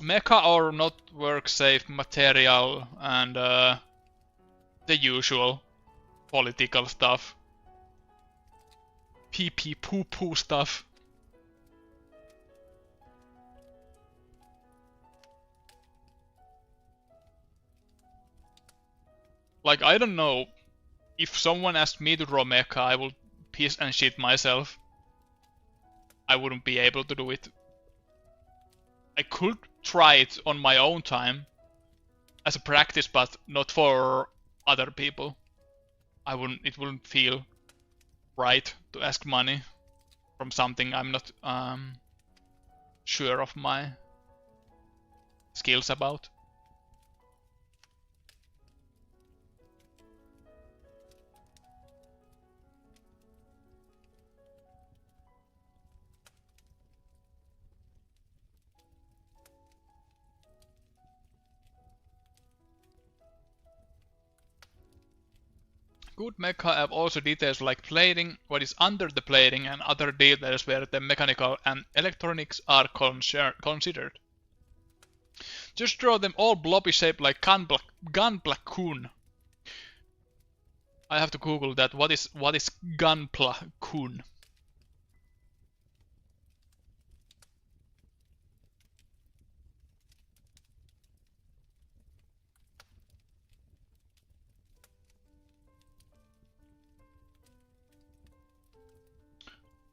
Mecha or not work safe material and the usual political stuff. PP poo poo stuff. Like, I don't know. If someone asked me to draw mecha, I would piss and shit myself. I wouldn't be able to do it. I could try it on my own time as a practice, but not for other people. It wouldn't feel right to ask money from something I'm not sure of my skills about. Good mecha have also details like plating, what is under the plating, and other details where the mechanical and electronics are considered. Just draw them all blobby shaped like gunpla-kun. I have to Google that. What is gunpla-kun?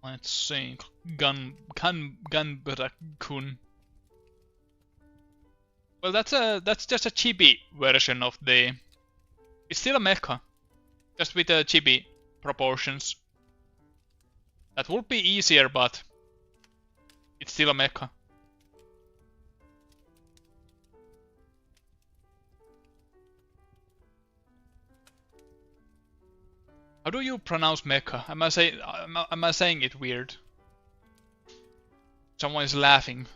Let's see. Gunpla-kun. Well, that's just a chibi version of the. It's still a mecha, just with the chibi proportions. That would be easier, but it's still a mecha. How do you pronounce mecha? Am I saying it weird? Someone is laughing.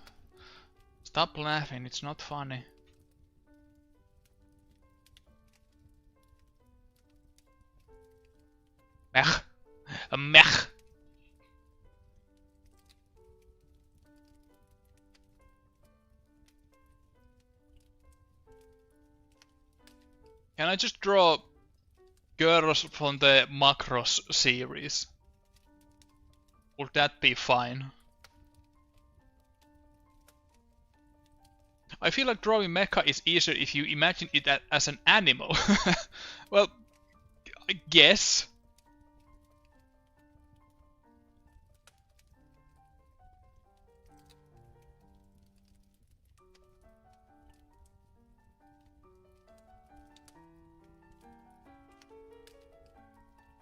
Stop laughing, it's not funny. Mech. A mech. Can I just draw girls from the Macross series? Would that be fine? I feel like drawing mecha is easier if you imagine it as an animal. Well, I guess.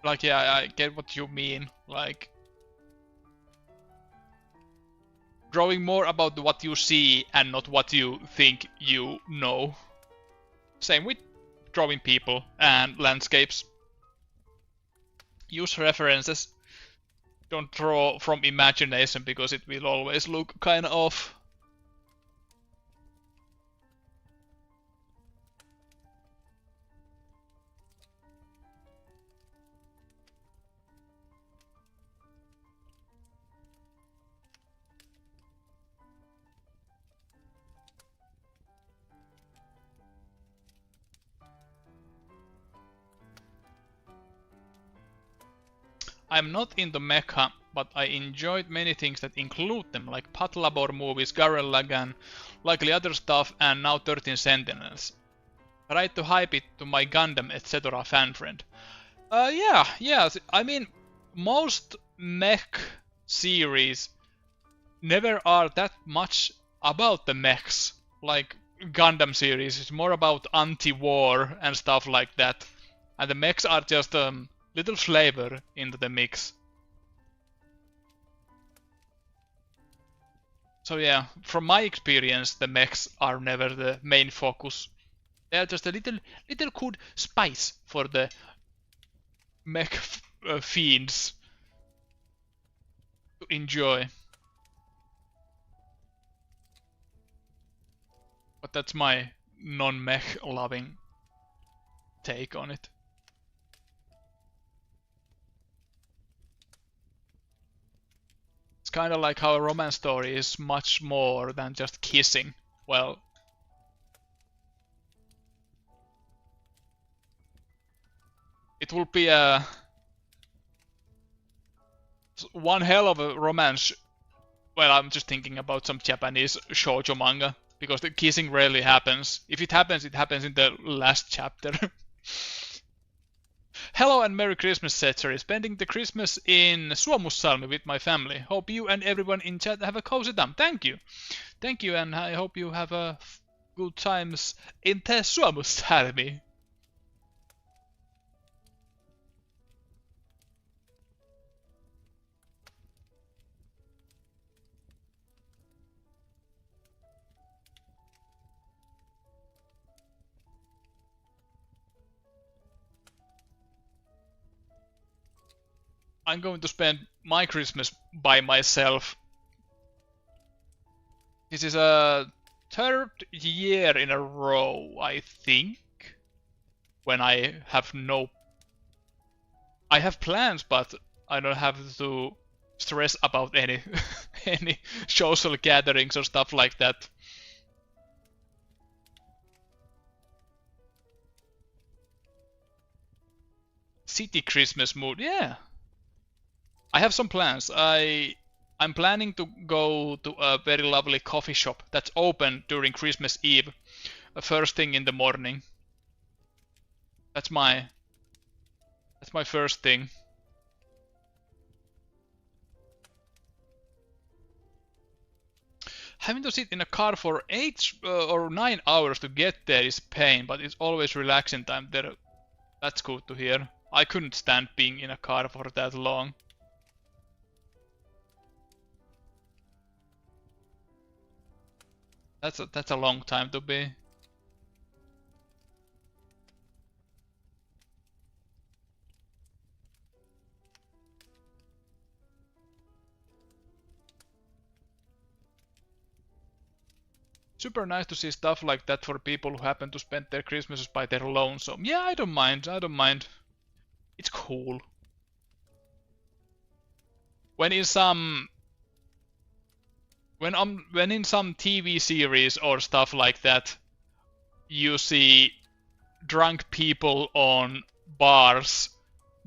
Like, yeah, I get what you mean. Like, drawing more about what you see and not what you think you know. Same with drawing people and landscapes. Use references. Don't draw from imagination because it will always look kind of off. I'm not into mecha, but I enjoyed many things that include them, like Patlabor movies, Gurren Lagann, likely other stuff, and now 13 Sentinels. Tried to hype it to my Gundam etc. fan friend. Yeah, I mean, most mech series never are that much about the mechs. Like Gundam series is more about anti-war and stuff like that. And the mechs are just little flavor into the mix. So yeah, from my experience, the mechs are never the main focus. They are just a little good spice for the mech fiends to enjoy. But that's my non-mech loving take on it. It's kind of like how a romance story is much more than just kissing. Well, it will be one hell of a romance. Well, I'm just thinking about some Japanese shoujo manga, because the kissing rarely happens. If it happens in the last chapter. Hello and Merry Christmas, Setzeri. Spending the Christmas in Suomussalmi with my family. Hope you and everyone in chat have a cozy time. Thank you. Thank you, and I hope you have good times in the Suomussalmi. I'm going to spend my Christmas by myself. This is a third year in a row, I think, when I have I have plans, but I don't have to stress about any any social gatherings or stuff like that. City Christmas mood, yeah. I have some plans. I'm planning to go to a very lovely coffee shop that's open during Christmas Eve, first thing in the morning. That's my first thing. Having to sit in a car for 8 or 9 hours to get there is pain, but it's always relaxing time there. That's good to hear. I couldn't stand being in a car for that long. That's a long time to be. Super nice to see stuff like that for people who happen to spend their Christmases by their lonesome. Yeah, I don't mind. I don't mind. It's cool. When in some TV series or stuff like that, you see drunk people on bars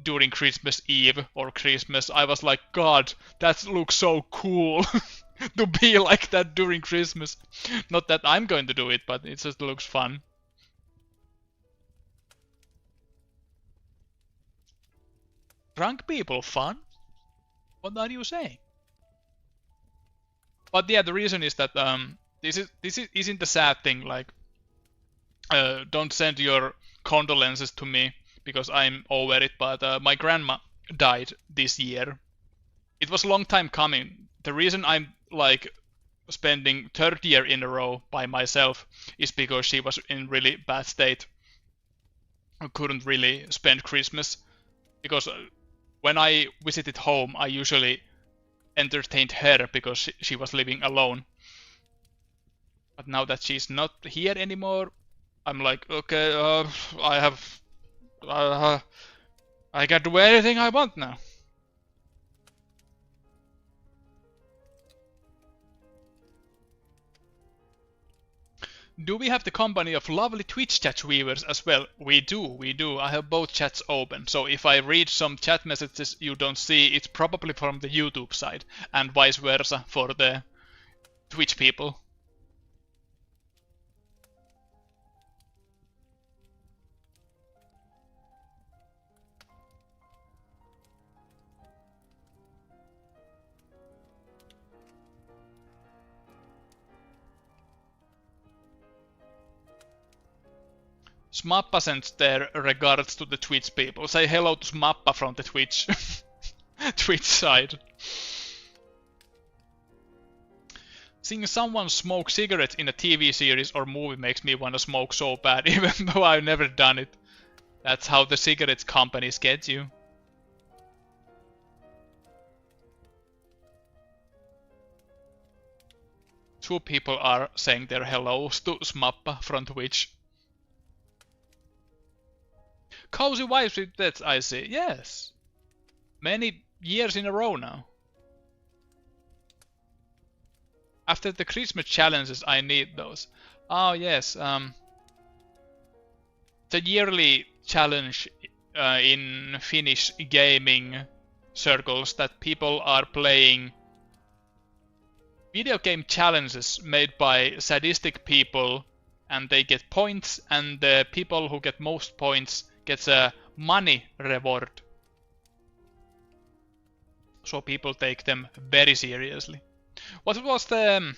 during Christmas Eve or Christmas, I was like, God, that looks so cool to be like that during Christmas. Not that I'm going to do it, but it just looks fun. Drunk people fun? What are you saying? But yeah, the reason is that this isn't a sad thing. Like, don't send your condolences to me because I'm over it. But my grandma died this year. It was a long time coming. The reason I'm like spending third year in a row by myself is because she was in really bad state. I couldn't really spend Christmas because when I visited home, I usually entertained her because she was living alone. But now that she's not here anymore, I'm like, okay, I can do anything I want now. Do we have the company of lovely Twitch chat viewers as well? We do. I have both chats open. So if I read some chat messages you don't see, it's probably from the YouTube side. And vice versa for the Twitch people. Smappa sends their regards to the Twitch people. Say hello to Smappa from the Twitch Twitch side. Seeing someone smoke cigarettes in a TV series or movie makes me want to smoke so bad, even though I've never done it. That's how the cigarettes companies get you. Two people are saying their hellos to Smappa from Twitch. Cozy vibes with that, I see. Yes. Many years in a row now. After the Christmas challenges, I need those. Oh, yes. The yearly challenge in Finnish gaming circles that people are playing video game challenges made by sadistic people, and they get points, and the people who get most points gets a money reward. So people take them very seriously. What was the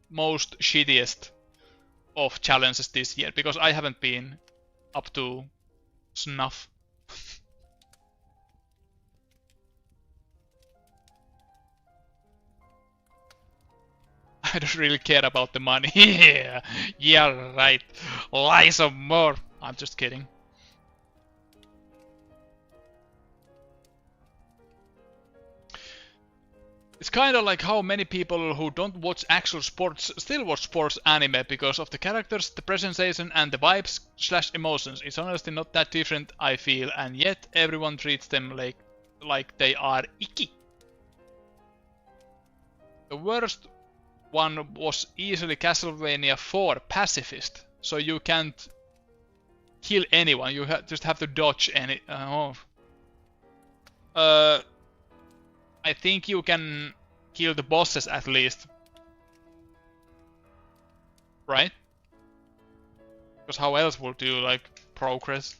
most shittiest of challenges this year? Because I haven't been up to snuff. I don't really care about the money. Yeah, right. Lie some more. I'm just kidding. It's kind of like how many people who don't watch actual sports still watch sports anime because of the characters, the presentation and the vibes / emotions. It's honestly not that different, I feel, and yet everyone treats them like they are icky. The worst one was easily Castlevania 4 Pacifist, so you can't kill anyone, you just have to dodge any... I think you can kill the bosses at least. Right? Because how else would you, like, progress?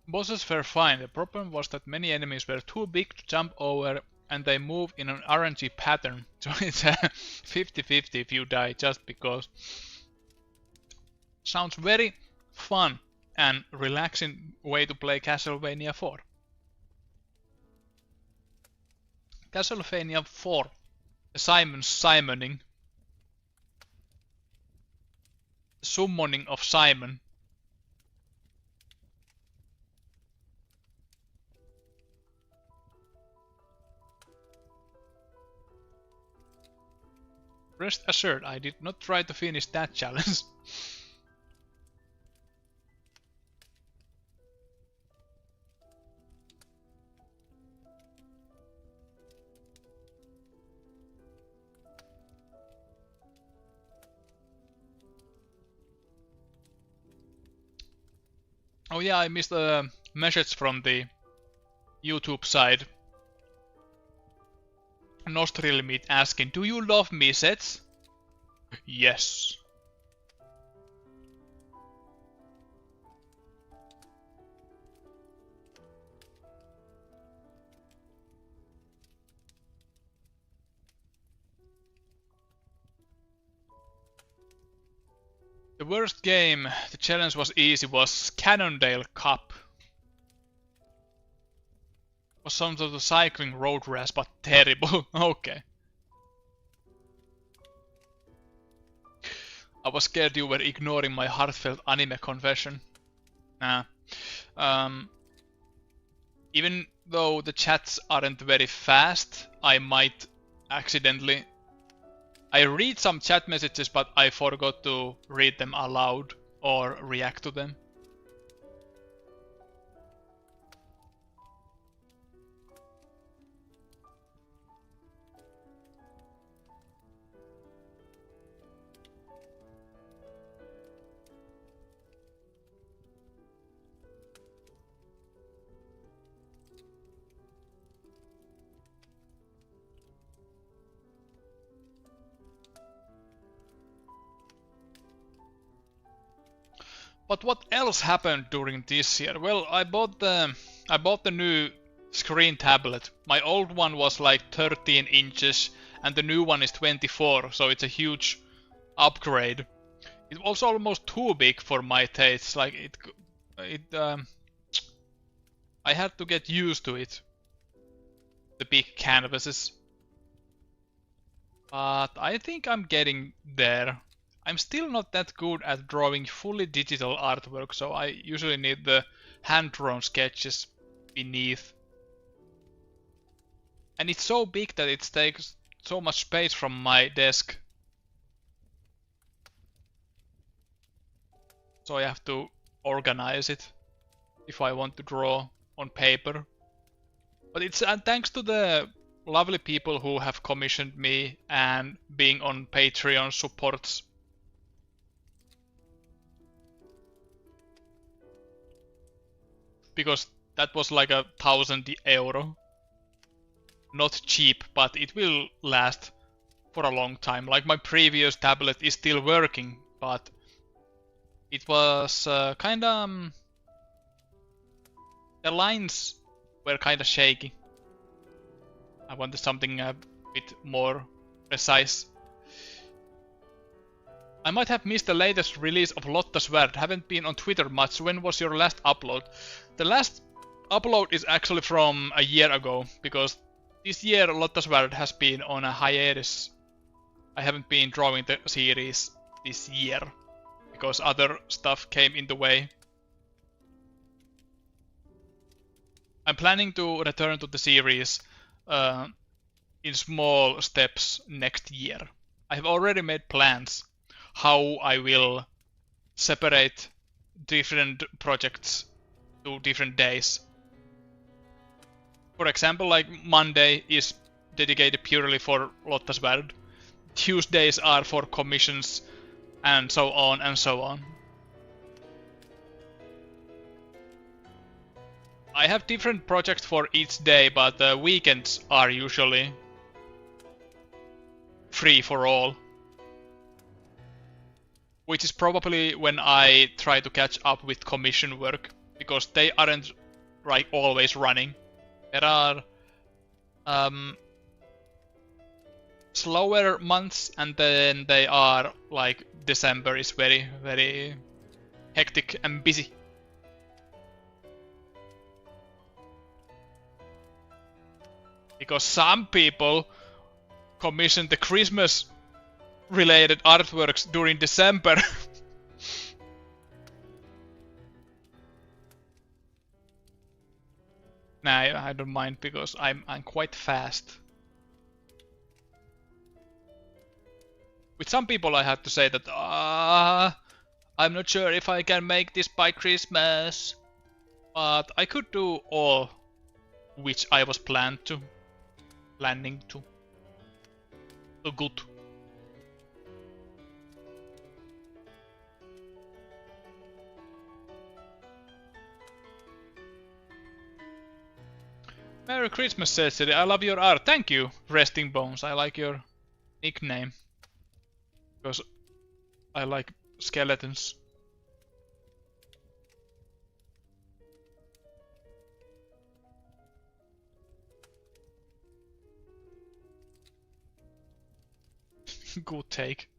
Bosses were fine, the problem was that many enemies were too big to jump over and they move in an RNG pattern, so it's a 50-50 if you die just because. Sounds very fun and relaxing way to play Castlevania 4. Castlevania 4, Simon's summoning. Summoning of Simon. Rest assured, I did not try to finish that challenge. Oh yeah, I missed a message from the YouTube side. Nostril Meat asking, do you love me, Setz? Yes. The worst game, the challenge was easy, was Cannondale Cup. Was some sort of cycling road race, but terrible. Okay. I was scared you were ignoring my heartfelt anime confession. Nah. Even though the chats aren't very fast, I might accidentally... I read some chat messages, but I forgot to read them aloud or react to them. But what else happened during this year? Well, I bought the new screen tablet. My old one was like 13 inches and the new one is 24, so it's a huge upgrade. It was almost too big for my tastes. Like I had to get used to it. The big canvases. But I think I'm getting there. I'm still not that good at drawing fully digital artwork, so I usually need the hand-drawn sketches beneath. And it's so big that it takes so much space from my desk. So I have to organize it if I want to draw on paper. But it's thanks to the lovely people who have commissioned me and being on Patreon supports. Because that was like €1,000. Not cheap, but it will last for a long time. Like my previous tablet is still working, but it was kinda... the lines were kinda shaky. I wanted something a bit more precise. I might have missed the latest release of Lotta Svärd. Haven't been on Twitter much. When was your last upload? The last upload is actually from a year ago, because this year Lotta Svärd has been on a hiatus. I haven't been drawing the series this year, because other stuff came in the way. I'm planning to return to the series in small steps next year. I have already made plans how I will separate different projects to different days. For example, like Monday is dedicated purely for Lotta Svärd. Tuesdays are for commissions, and so on and so on. I have different projects for each day, but the weekends are usually free for all. Which is probably when I try to catch up with commission work, because they aren't like always running. There are slower months, and then they are like December is very, very hectic and busy. Because some people commission the Christmas related artworks during December. Nah, I don't mind, because I'm quite fast. With some people I had to say that I'm not sure if I can make this by Christmas, but I could do all which I was planning to. So good. Merry Christmas, Setzeri. I love your art. Thank you, Resting Bones. I like your nickname. Because I like skeletons. Good take.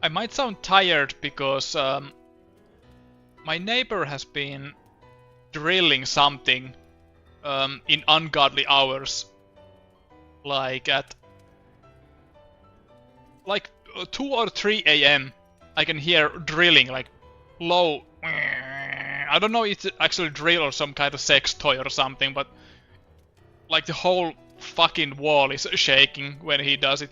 I might sound tired because my neighbor has been drilling something in ungodly hours, like at 2 or 3 a.m. I can hear drilling, like low. I don't know if it's actually drill or some kind of sex toy or something, but like the whole fucking wall is shaking when he does it.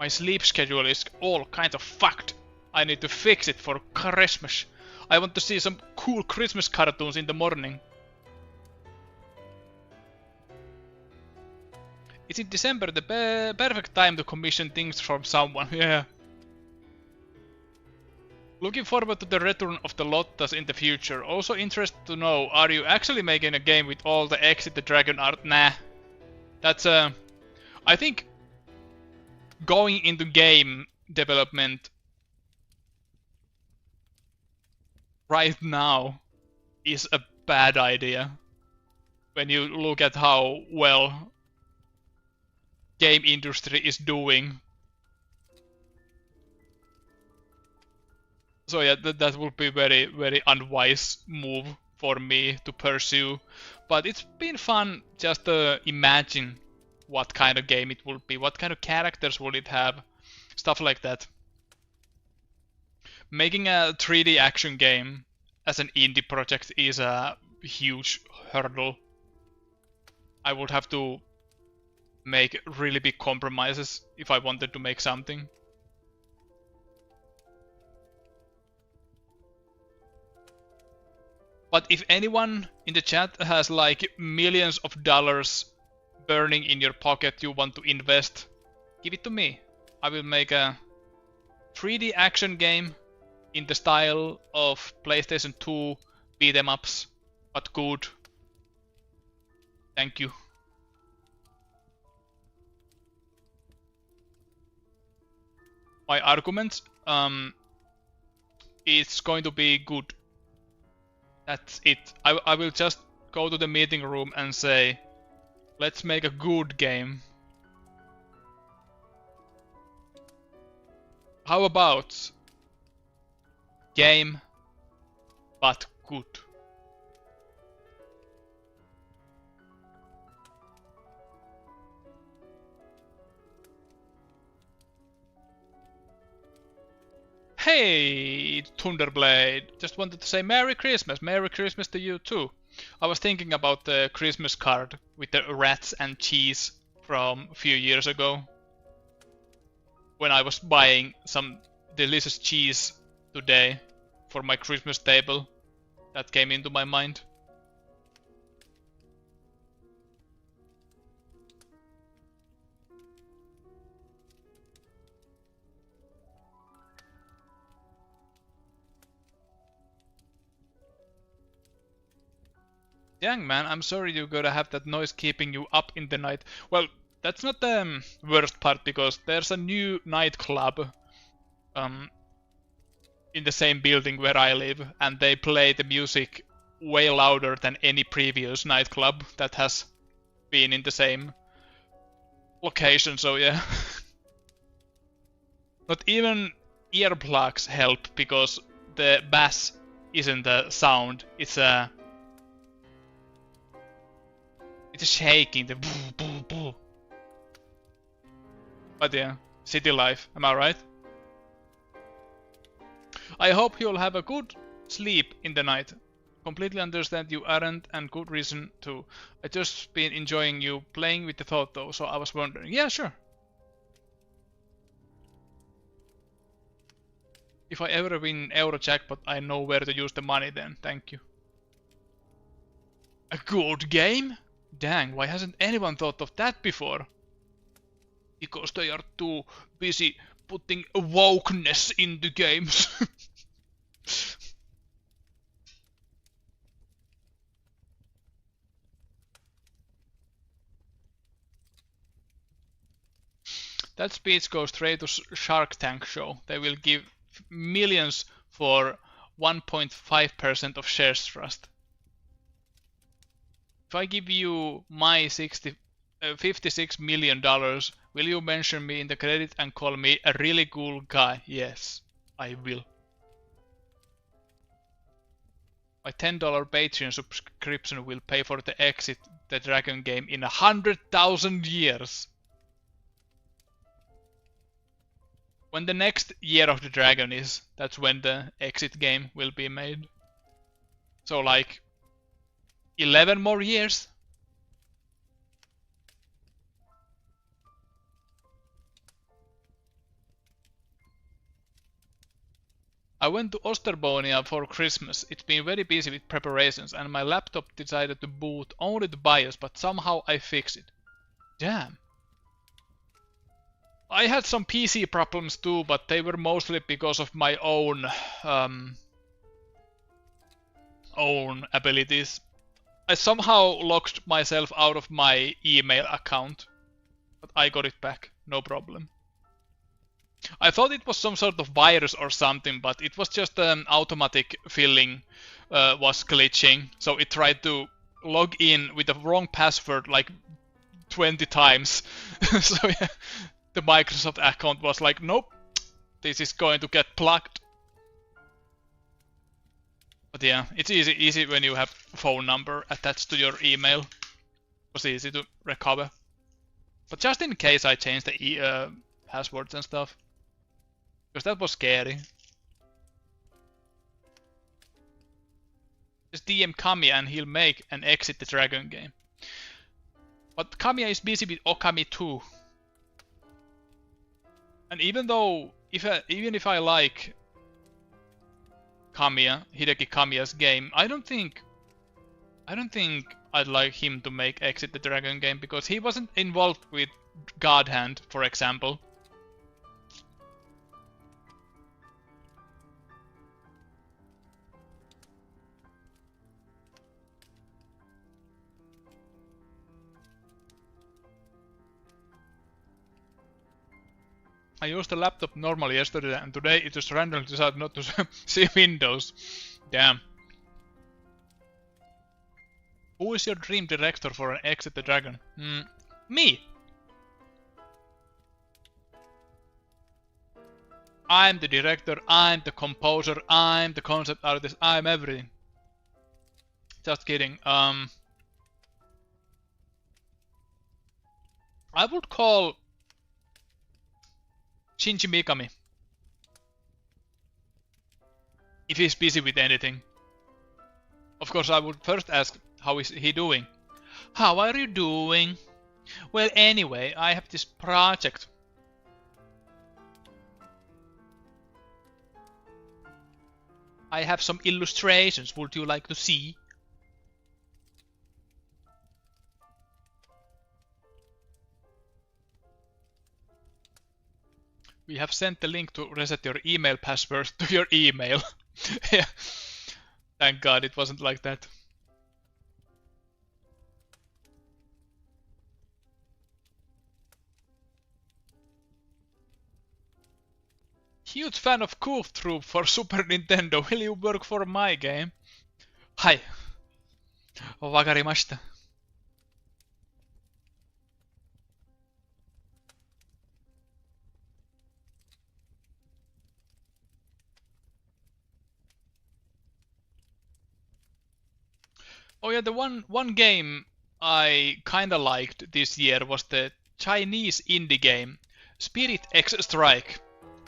My sleep schedule is all kind of fucked. I need to fix it for Christmas. I want to see some cool Christmas cartoons in the morning. It's in December, the perfect time to commission things from someone. Yeah. Looking forward to the return of the Lottas in the future. Also interested to know, are you actually making a game with all the Exit the Dragon art? Nah. That's I think going into game development right now is a bad idea. When you look at how well game industry is doing. So yeah, that would be very, very unwise move for me to pursue. But it's been fun just to imagine what kind of game it would be, what kind of characters would it have, stuff like that. Making a 3D action game as an indie project is a huge hurdle. I would have to make really big compromises if I wanted to make something. But if anyone in the chat has like millions of dollars burning in your pocket you want to invest, give it to me. I will make a 3D action game in the style of PlayStation 2 beat 'em ups, but good. Thank you. My argument, it's going to be good. That's it. I will just go to the meeting room and say, let's make a good game. How about game, but good? Hey, Thunderblade! Just wanted to say Merry Christmas! Merry Christmas to you too! I was thinking about the Christmas card with the rats and cheese from a few years ago. When I was buying some delicious cheese today for my Christmas table. That came into my mind. Dang man, I'm sorry you gotta have that noise keeping you up in the night. Well, that's not the worst part, because there's a new nightclub in the same building where I live, and they play the music way louder than any previous nightclub that has been in the same location, so yeah. Not even earplugs help, because the bass isn't a sound, it's a... It's shaking, the boo boo boo. But yeah, city life, am I right? I hope you'll have a good sleep in the night. Completely understand you aren't, and good reason too. I just been enjoying you playing with the thought though, so I was wondering. Yeah, sure. If I ever win Euro jackpot, I know where to use the money then. Thank you. A good game? Dang, why hasn't anyone thought of that before? Because they are too busy putting wokeness into games. That speech goes straight to Shark Tank show. They will give millions for 1.5% of shares trust. If I give you my $56 million, will you mention me in the credit and call me a really cool guy? Yes, I will. My $10 Patreon subscription will pay for the Exit the Dragon game in 100,000 years. When the next Year of the Dragon is, that's when the Exit game will be made. So like 11 more years. I went to Osterbonia for Christmas. It's been very busy with preparations, and my laptop decided to boot only the BIOS, but somehow I fixed it. Damn. I had some PC problems too, but they were mostly because of my own abilities. I somehow locked myself out of my email account, but I got it back, no problem. I thought it was some sort of virus or something, but it was just an automatic filling was glitching, so it tried to log in with the wrong password like 20 times. So yeah, the Microsoft account was like, nope, this is going to get plugged. But yeah, it's easy when you have phone number attached to your email. It was easy to recover. But just in case I changed the passwords and stuff. Because that was scary. Just DM Kamiya and he'll make an Exit the Dragon game. But Kamiya is busy with Okami too. And even though, even if I like Kamiya, Hideki Kamiya's game, I don't think I'd like him to make Exit the Dragon game, because he wasn't involved with God Hand, for example. I used the laptop normally yesterday and today it just randomly decided not to see Windows. Damn. Who is your dream director for an Exit the Dragon? Me! I'm the director, I'm the composer, I'm the concept artist, I'm everything. Just kidding. I would call Shinji Mikami. If he's busy with anything. Of course, I would first ask, how is he doing? How are you doing? Well, anyway, I have this project. I have some illustrations. Would you like to see? We have sent the link to reset your email password to your email. Yeah. Thank God it wasn't like that. Huge fan of Goof Troop for Super Nintendo. Will you work for my game? Hi. Wakarimashita. Oh yeah, the one game I kinda liked this year was the Chinese indie game Spirit X Strike,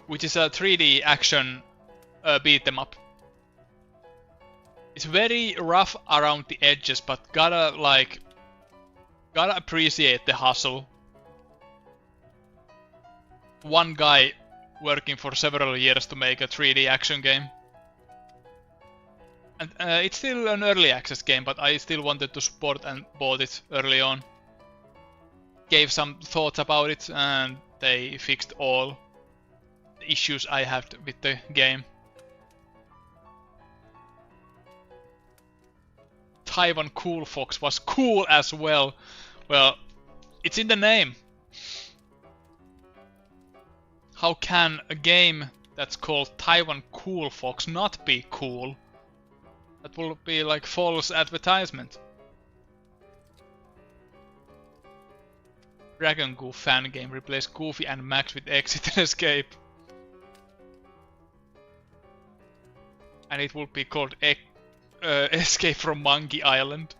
which is a 3D action beat 'em up. It's very rough around the edges, but gotta appreciate the hustle. One guy working for several years to make a 3D action game. And it's still an early access game, but I still wanted to support and bought it early on. Gave some thoughts about it and they fixed all the issues I had with the game. Taiwan Cool Fox was cool as well. Well, it's in the name. How can a game that's called Taiwan Cool Fox not be cool? That will be like false advertisement. Dragon Goof fan game. Replace Goofy and Max with Exit and Escape. And it will be called Escape from Monkey Island.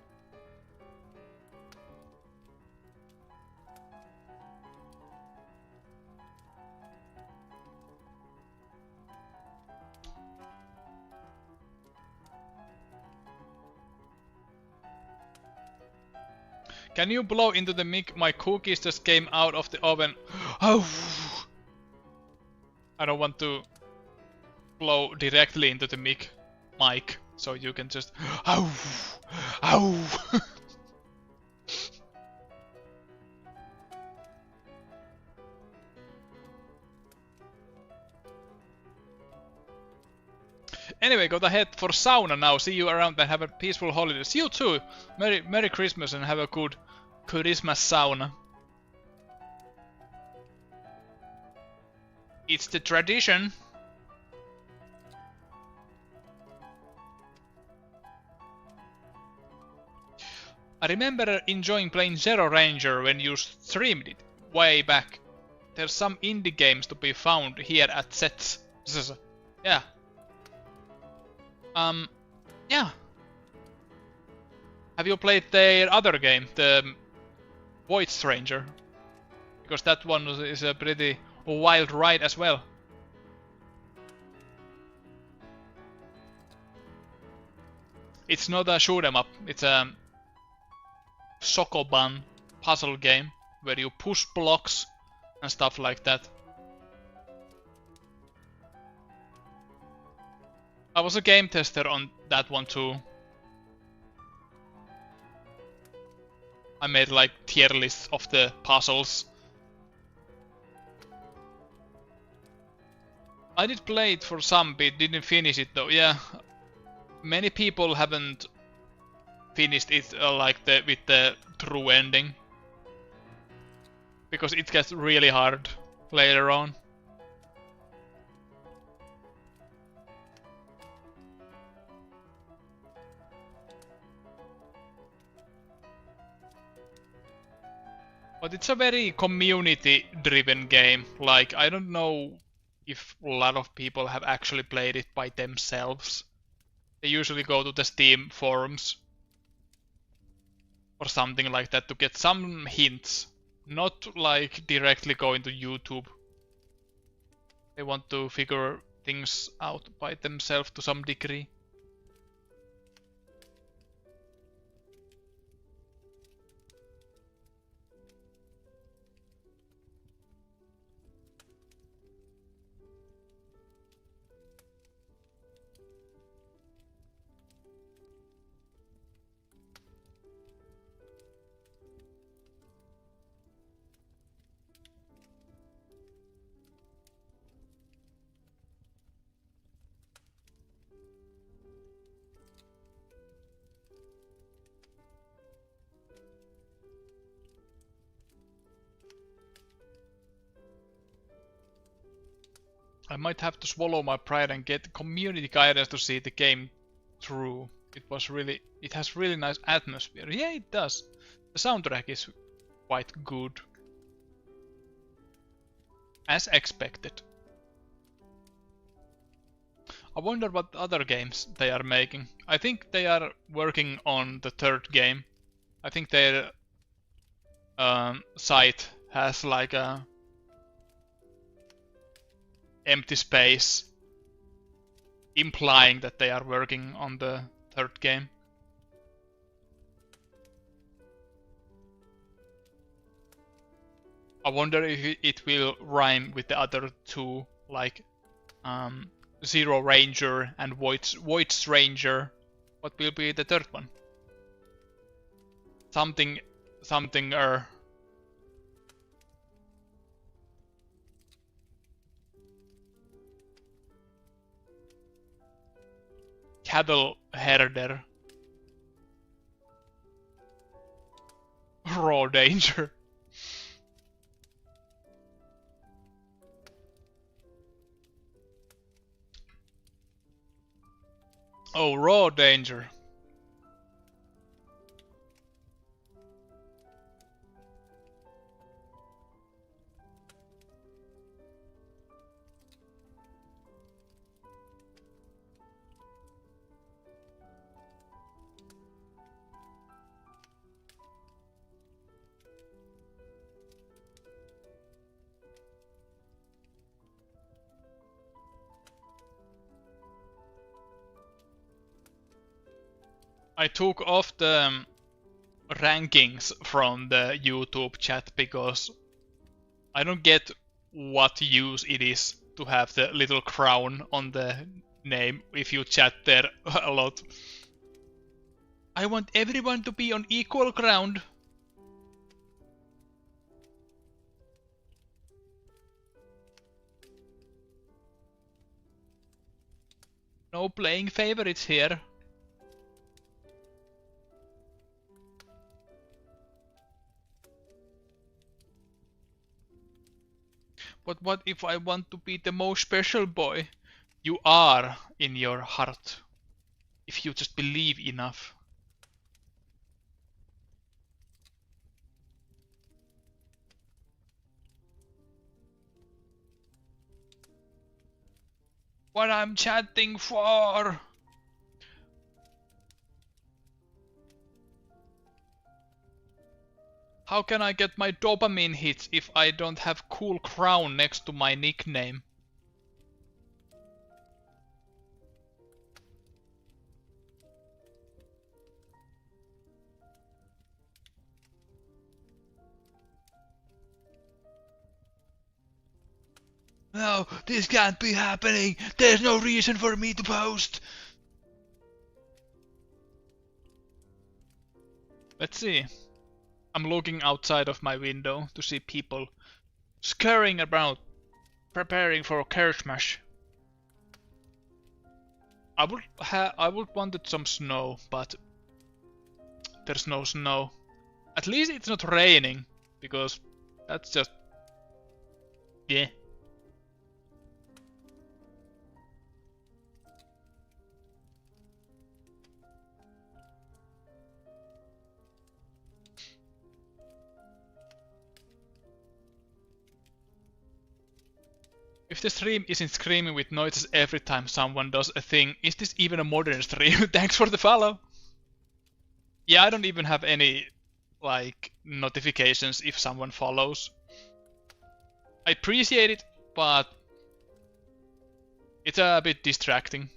Can you blow into the mic? My cookies just came out of the oven. Oh! I don't want to blow directly into the mic, so you can just... Ow! Ow! Anyway, gotta head for sauna now. See you around and have a peaceful holiday. See you too. Merry Christmas and have a good Christmas sauna. It's the tradition. I remember enjoying playing Zero Ranger when you streamed it way back. There's some indie games to be found here at Setz. Yeah. Yeah. Have you played their other game, the Void Stranger? Because that one is a pretty wild ride as well. It's not a shoot 'em up, it's a Sokoban puzzle game where you push blocks and stuff like that. I was a game tester on that one too. I made like tier lists of the puzzles. I did play it for some bit, didn't finish it though. Yeah, many people haven't finished it with the true ending, because it gets really hard later on. But it's a very community-driven game. Like, I don't know if a lot of people have actually played it by themselves. They usually go to the Steam forums or something like that to get some hints. Not like directly going to YouTube. They want to figure things out by themselves to some degree. I might have to swallow my pride and get community guidance to see the game through. It has really nice atmosphere. Yeah, it does. The soundtrack is quite good. As expected. I wonder what other games they are making. I think they are working on the third game. I think their site has like a empty space implying that they are working on the third game. I wonder if it will rhyme with the other two, like Zero Ranger and Void Stranger. What will be the third one? Something cattle herder. Raw danger. Oh, raw danger. I took off the rankings from the YouTube chat because I don't get what use it is to have the little crown on the name if you chat there a lot. I want everyone to be on equal ground. No playing favorites here. But what if I want to be the most special boy? You are in your heart. If you just believe enough. What I'm chatting for? How can I get my dopamine hits if I don't have cool crown next to my nickname? No, this can't be happening. There's no reason for me to post. Let's see. I'm looking outside of my window to see people scurrying about, preparing for Christmas. I would wanted some snow, but there's no snow. At least it's not raining, because that's just yeah. If the stream isn't screaming with noises every time someone does a thing, is this even a modern stream? Thanks for the follow! Yeah, I don't even have any, like, notifications if someone follows. I appreciate it, but it's a bit distracting.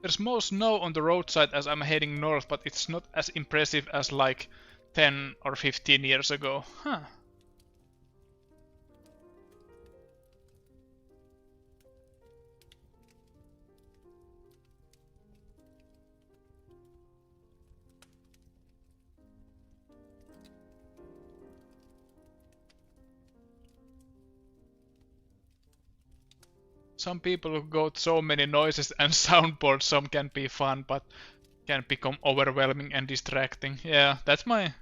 There's more snow on the roadside as I'm heading north, but it's not as impressive as like 10 or 15 years ago. Huh. Some people got so many noises and soundboards, some can be fun, but can become overwhelming and distracting. Yeah, that's my...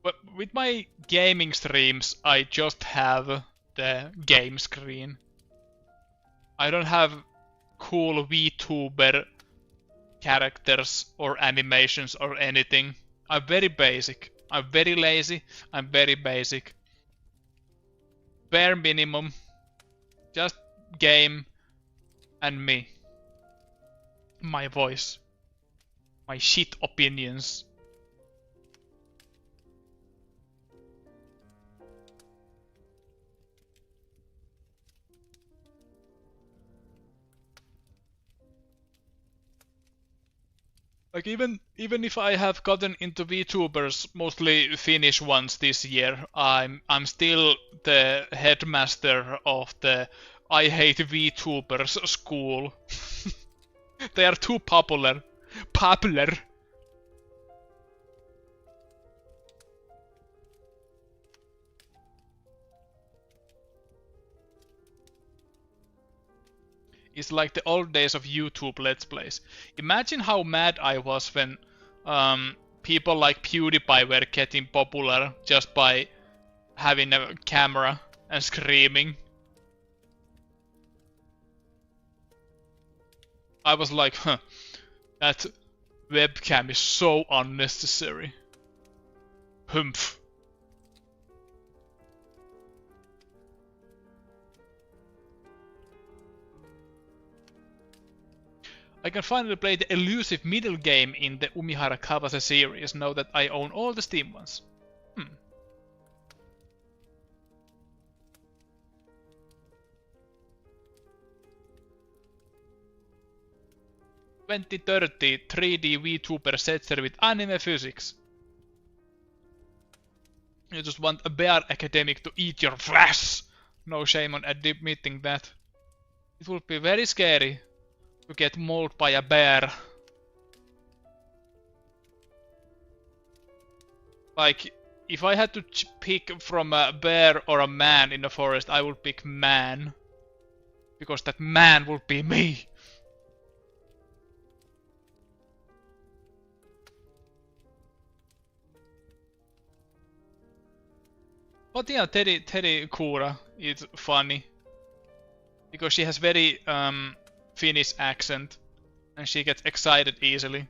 But with my gaming streams, I just have the game screen. I don't have cool VTuber characters or animations or anything. I'm very basic. I'm very lazy. I'm very basic. Bare minimum. Just game and me. My voice. My shit opinions. Like even if I have gotten into VTubers, mostly Finnish ones this year, I'm still the headmaster of the I hate VTubers school. They are too popular. It's like the old days of YouTube Let's Plays. Imagine how mad I was when people like PewDiePie were getting popular just by having a camera and screaming. I was like, huh, that webcam is so unnecessary. Humph. I can finally play the elusive middle game in the Umihara Kawase series now that I own all the Steam ones. 2030 3D VTuber Setzeri with anime physics. You just want a bear academic to eat your flesh. No shame on admitting that. It would be very scary to get mauled by a bear. Like, if I had to pick from a bear or a man in the forest, I would pick man. Because that man would be me. But yeah, Teddy Kura is funny. Because she has very Finnish accent. And she gets excited easily.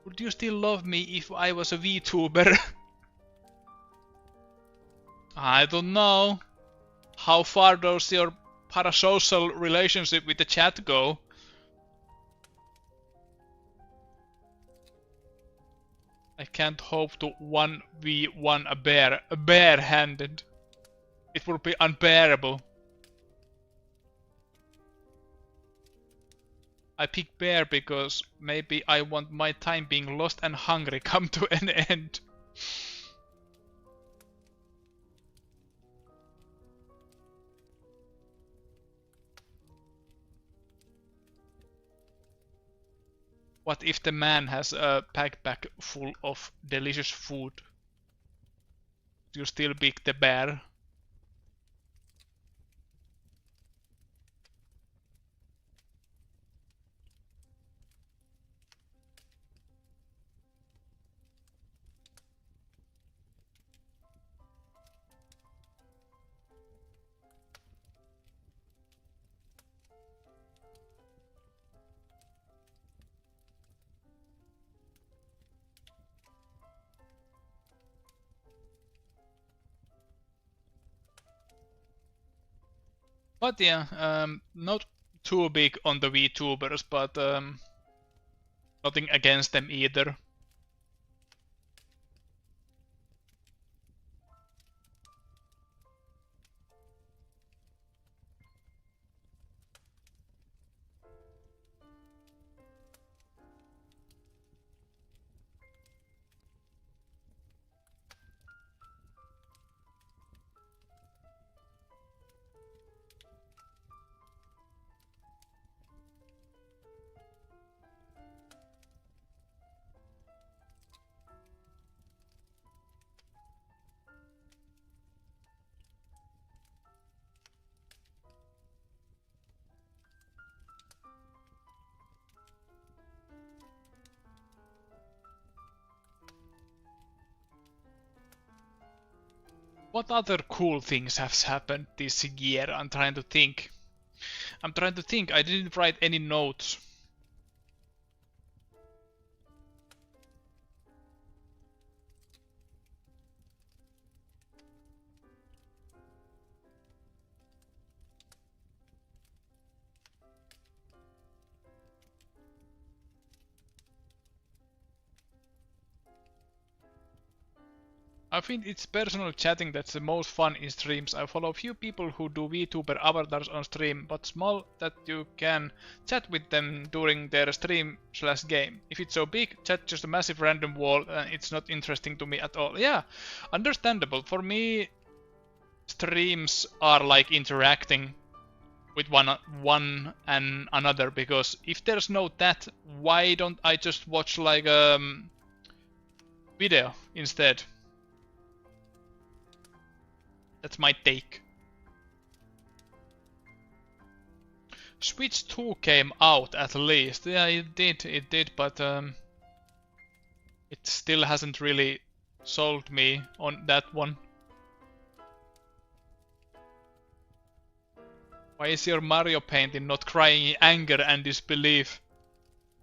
Would you still love me if I was a VTuber? I don't know. How far does your parasocial relationship with the chat go? I can't hope to 1v1 a bear, bare-handed. It would be unbearable. I pick bear because maybe I want my time being lost and hungry come to an end. What if the man has a backpack full of delicious food? Do you still pick the bear? But yeah, not too big on the VTubers, but nothing against them either. What other cool things have happened this year? I'm trying to think. I didn't write any notes. I think it's personal chatting that's the most fun in streams. I follow few people who do VTuber avatars on stream, but small that you can chat with them during their stream/game. If it's so big, chat just a massive random wall and it's not interesting to me at all. Yeah, understandable. For me, streams are like interacting with one and another, because if there's no that, why don't I just watch like video instead? That's my take. Switch 2 came out at least. Yeah, it did, but it still hasn't really sold me on that one. Why is your Mario painting not crying in anger and disbelief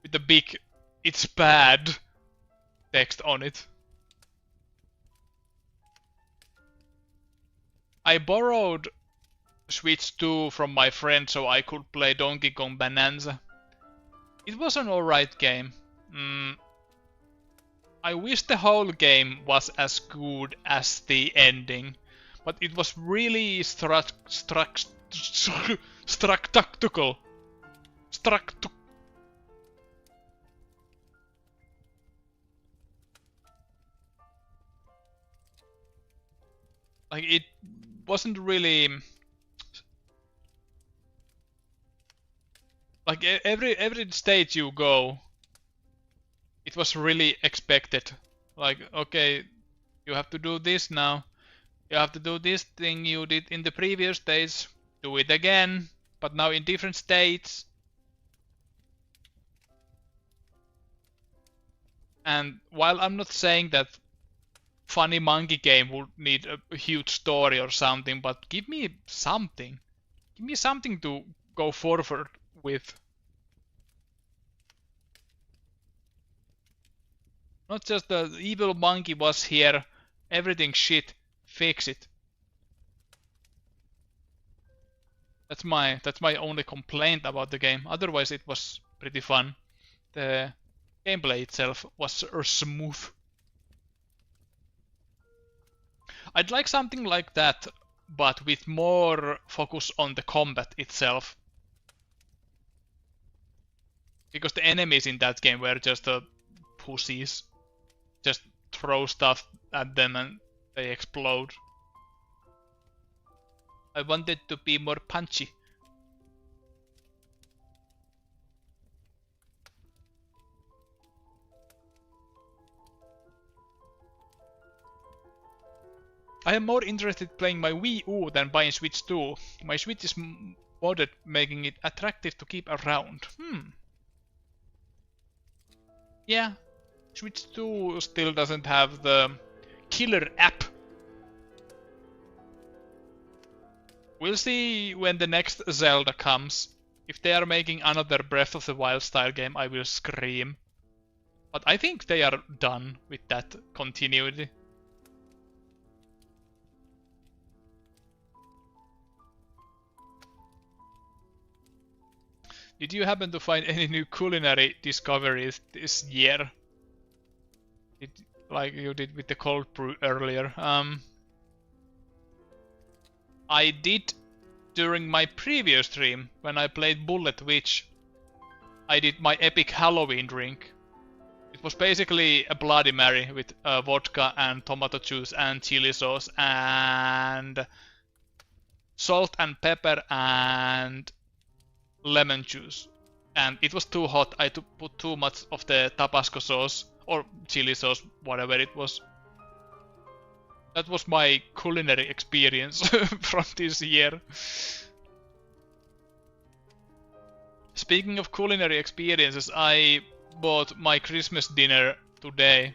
with the big "it's bad" text on it? I borrowed Switch 2 from my friend so I could play Donkey Kong Bonanza. It was an alright game. I wish the whole game was as good as the ending, but it was really tactical. Like, it wasn't really like every stage you go, it was really expected. Like, okay, you have to do this now. You have to do this thing you did in the previous stage. Do it again, but now in different states. And while I'm not saying that Funny Monkey game would need a huge story or something, but give me something. Give me something to go forward with. Not just the evil monkey was here, everything shit, fix it. That's my only complaint about the game. Otherwise it was pretty fun. The gameplay itself was smooth. I'd like something like that, but with more focus on the combat itself. Because the enemies in that game were just pussies. Just throw stuff at them and they explode. I wanted to be more punchy. I am more interested playing my Wii U than buying Switch 2. My Switch is modded, making it attractive to keep around. Yeah, Switch 2 still doesn't have the killer app. We'll see when the next Zelda comes. If they are making another Breath of the Wild style game, I will scream. But I think they are done with that continuity. Did you happen to find any new culinary discoveries this year? Like you did with the cold brew earlier. I did during my previous stream when I played Bullet Witch. I did my epic Halloween drink. It was basically a Bloody Mary with vodka and tomato juice and chili sauce and salt and pepper and lemon juice. And it was too hot. I put too much of the Tabasco sauce or chili sauce, whatever it was. That was my culinary experience from this year. Speaking of culinary experiences, I bought my Christmas dinner today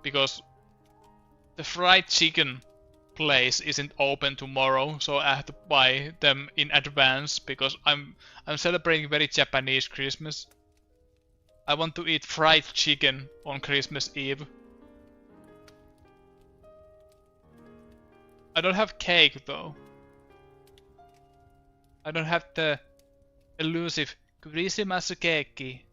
because the fried chicken place isn't open tomorrow, so I have to buy them in advance because I'm celebrating very Japanese Christmas. I want to eat fried chicken on Christmas Eve. I don't have cake though. I don't have the elusive Christmas cake.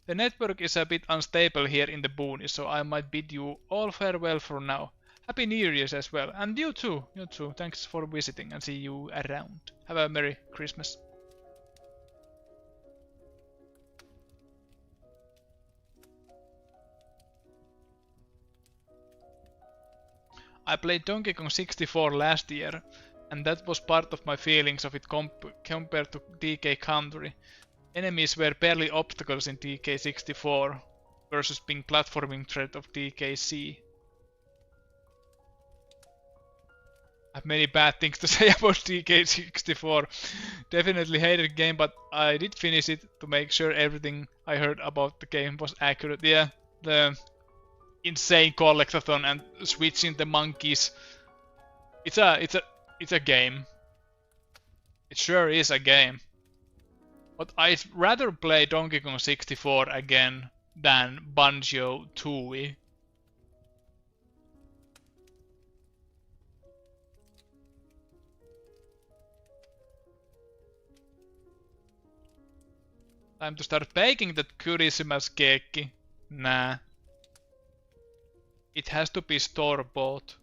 The network is a bit unstable here in the boonies, so I might bid you all farewell for now. Happy New Year's as well, and you too. Thanks for visiting and see you around. Have a Merry Christmas. I played Donkey Kong 64 last year, and that was part of my feelings of it compared to DK Country. Enemies were barely obstacles in DK64 versus being platforming threat of DKC. I have many bad things to say about DK64. Definitely hated the game, but I did finish it to make sure everything I heard about the game was accurate. Yeah, the insane collectathon and switching the monkeys. It's a game. It sure is a game. But I'd rather play Donkey Kong 64 again than Banjo-Tooie. Time to start baking that Christmas cake. Nah. It has to be store-bought.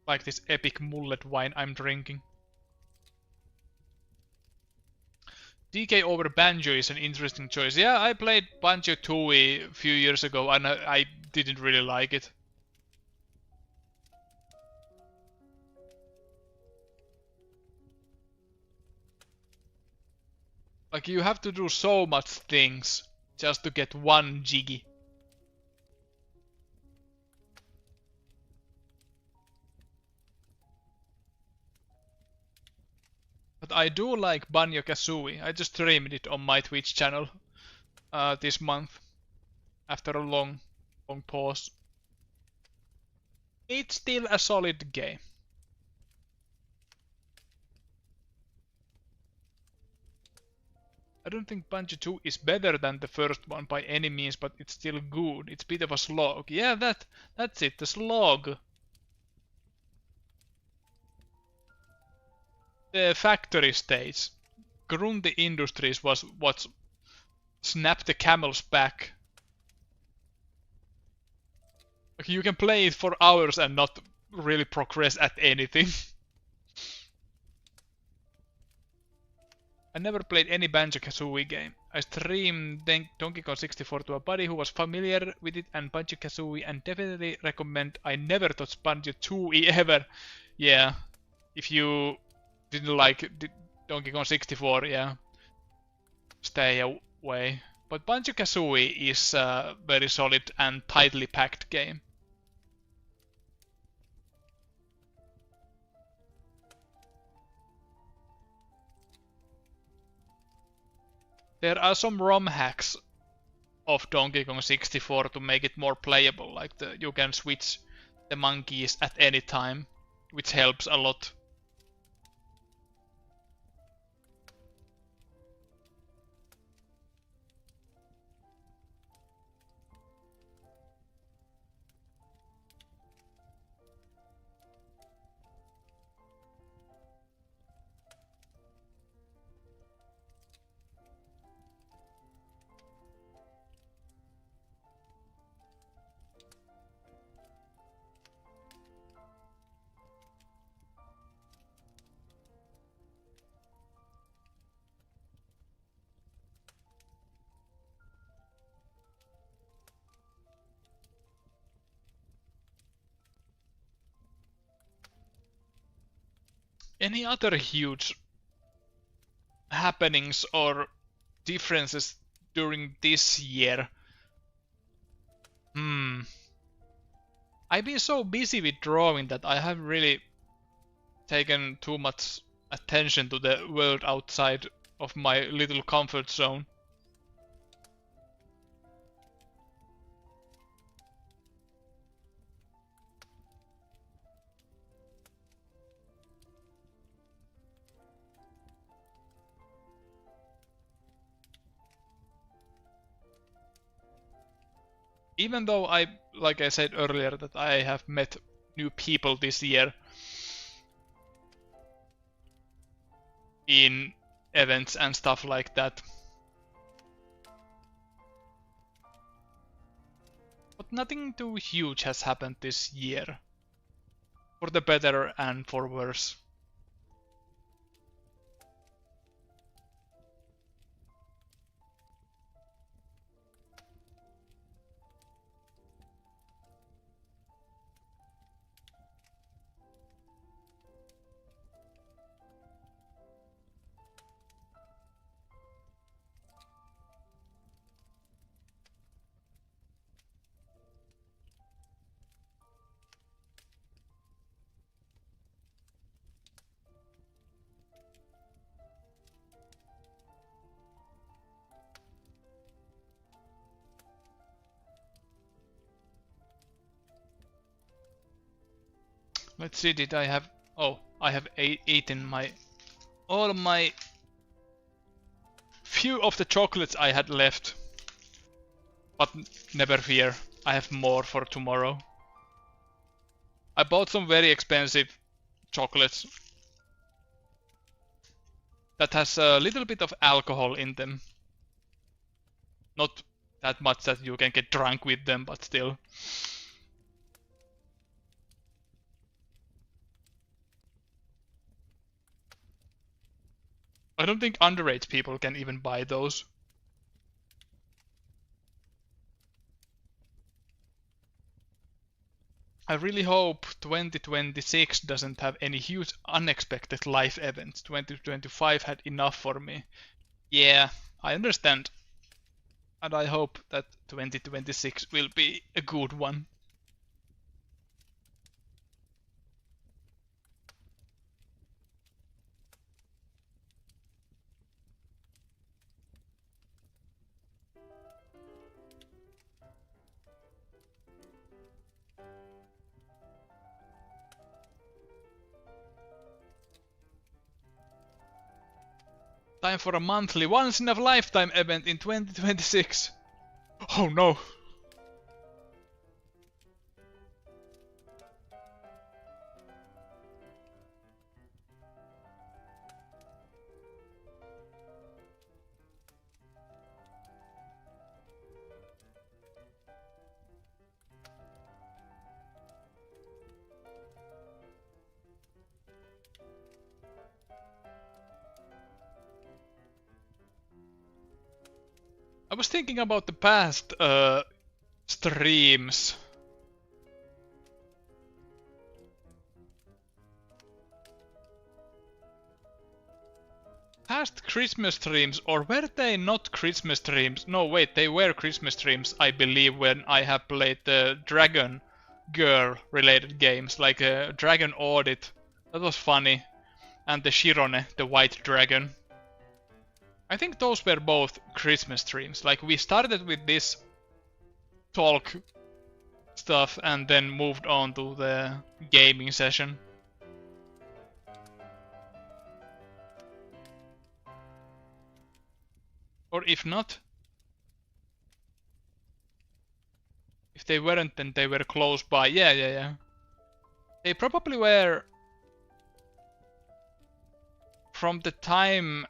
Like this epic mullet wine I'm drinking. DK over Banjo is an interesting choice. Yeah, I played Banjo-Tooie a few years ago and I didn't really like it. Like, you have to do so much things just to get one jiggy. But I do like Banjo-Kazooie. I just streamed it on my Twitch channel this month after a long pause. It's still a solid game. I don't think Banjo 2 is better than the first one by any means, but it's still good. It's a bit of a slog. Yeah, that's it, the slog. The factory stage. Grunty Industries was what snapped the camel's back. Like, you can play it for hours and not really progress at anything. I never played any Banjo-Kazooie game. I streamed Donkey Kong 64 to a buddy who was familiar with it and Banjo-Kazooie, and definitely recommend. I never touched Banjo-Tooie ever. Yeah, if you didn't like Donkey Kong 64, yeah, stay away. But Banjo-Kazooie is a very solid and tightly packed game. There are some ROM hacks of Donkey Kong 64 to make it more playable, like you can switch the monkeys at any time, which helps a lot. any other huge happenings or differences during this year? I've been so busy with drawing that I haven't really taken too much attention to the world outside of my little comfort zone. Even though like I said earlier, that I have met new people this year in events and stuff like that. But nothing too huge has happened this year. For the better and for worse. Let's see, did I have... Oh, I have eaten all my... few of the chocolates I had left. But never fear, I have more for tomorrow. I bought some very expensive chocolates that has a little bit of alcohol in them. Not that much that you can get drunk with them, but still. I don't think underage people can even buy those. I really hope 2026 doesn't have any huge unexpected life events. 2025 had enough for me. Yeah, I understand. And I hope that 2026 will be a good one. Time for a monthly once-in-a-lifetime event in 2026. Oh no! I was thinking about the past streams. Past Christmas streams, or were they not Christmas streams? No, wait, they were Christmas streams, I believe, when I have played the Dragon Girl related games, like Dragon Audit. That was funny. And the Shirone, the white dragon. I think those were both Christmas streams. Like, we started with this talk stuff and then moved on to the gaming session. Or if not, if they weren't, then they were close by. Yeah. They probably were from the time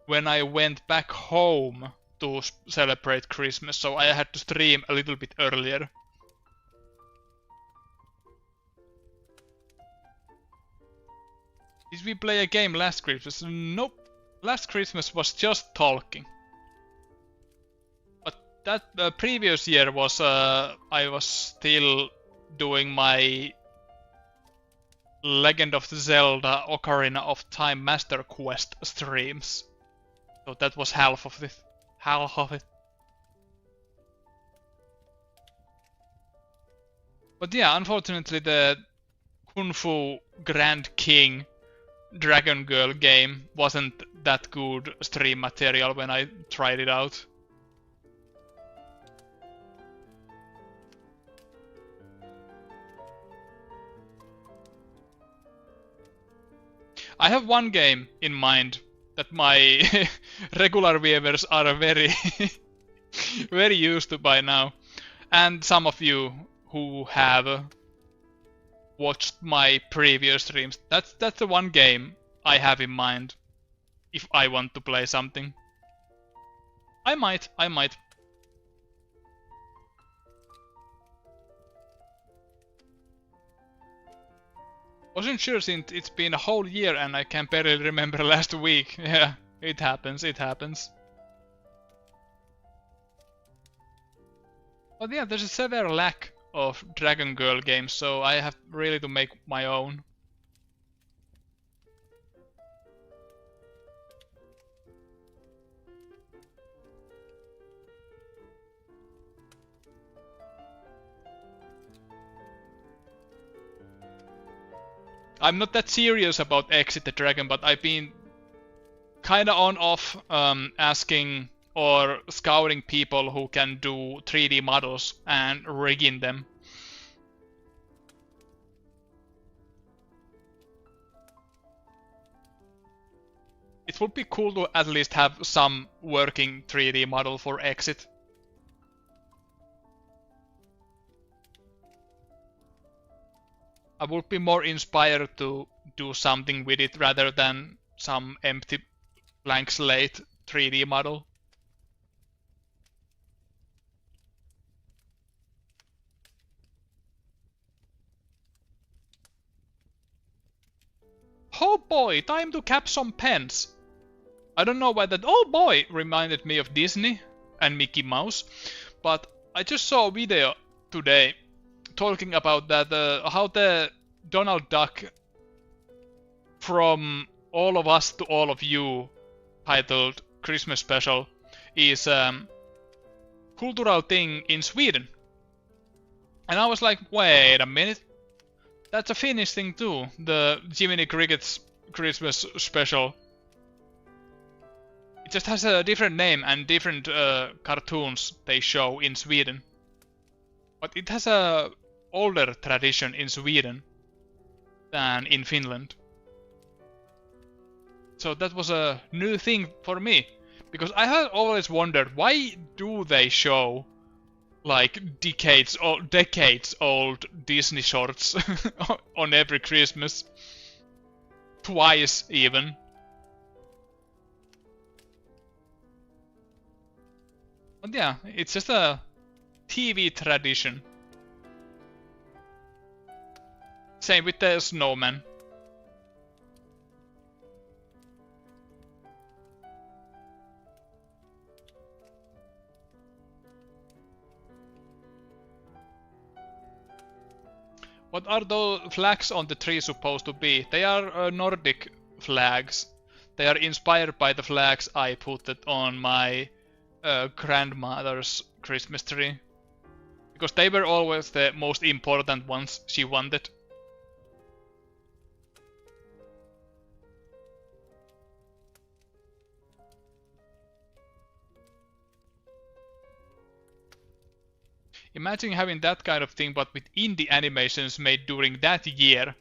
when I went back home to celebrate Christmas, so I had to stream a little bit earlier. Did we play a game last Christmas? Nope. Last Christmas was just talking. But that previous year was I was still doing my Legend of Zelda Ocarina of Time Master Quest streams. So that was half of it. Half of it. But yeah, unfortunately the Kung Fu Grand King Dragon Girl game wasn't that good stream material when I tried it out. I have one game in mind that my regular viewers are very very used to by now, and some of you who have watched my previous streams. That's the one game I have in mind if I want to play something. I might. Wasn't sure since it's been a whole year and I can barely remember last week. Yeah, it happens. But yeah, there's a severe lack of Dragon Girl games, so I have really to make my own. I'm not that serious about Exit the Dragon, but I've been kinda on-off asking or scouting people who can do 3D models and rigging them. It would be cool to at least have some working 3D model for Exit. I would be more inspired to do something with it rather than some empty blank slate 3D model. Oh boy, time to cap some pens. I don't know why that oh boy reminded me of Disney and Mickey Mouse, but I just saw a video today talking about that how the Donald Duck From All of Us to All of You titled Christmas Special is cultural thing in Sweden. And I was like, wait a minute, that's a Finnish thing too, the Jiminy Cricket's Christmas Special. It just has a different name and different cartoons they show in Sweden. But it has a older tradition in Sweden than in Finland. So that was a new thing for me, because I had always wondered, why do they show like decades old Disney shorts on every Christmas? Twice even. But yeah, it's just a TV tradition. Same with the snowman. What are those flags on the tree supposed to be? They are Nordic flags. They are inspired by the flags I put on my grandmother's Christmas tree. Because they were always the most important ones she wanted. Imagine having that kind of thing, but with indie animations made during that year.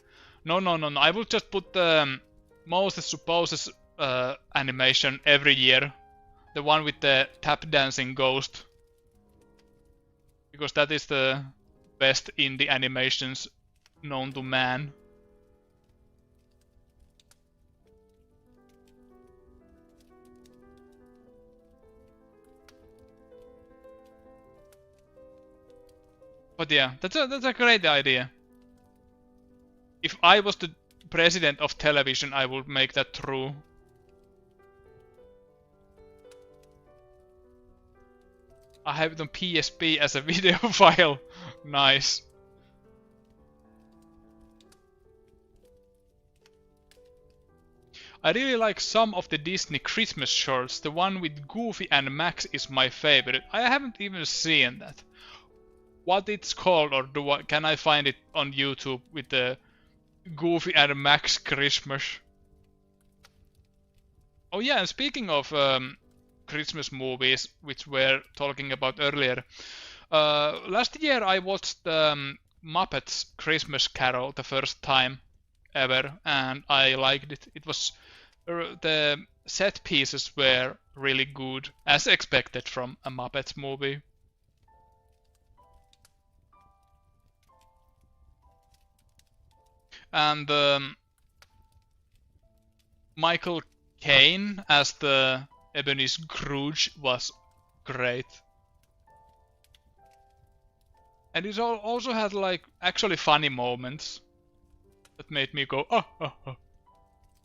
No. I will just put the most supposed animation every year. The one with the tap dancing ghost. Because that is the best indie animations known to man. But yeah, that's a great idea. If I was the president of television, I would make that true. I have it on PSP as a video file. Nice. I really like some of the Disney Christmas shorts. The one with Goofy and Max is my favorite. I haven't even seen that. What it's called, or can I find it on YouTube with the Goofy and Max Christmas? Oh yeah, and speaking of Christmas movies, which we're talking about earlier, last year I watched Muppets Christmas Carol the first time ever, and I liked it. It was the set pieces were really good, as expected from a Muppets movie. And Michael Caine as the Ebony Scrooge was great. And it also had like actually funny moments that made me go, oh, oh, oh,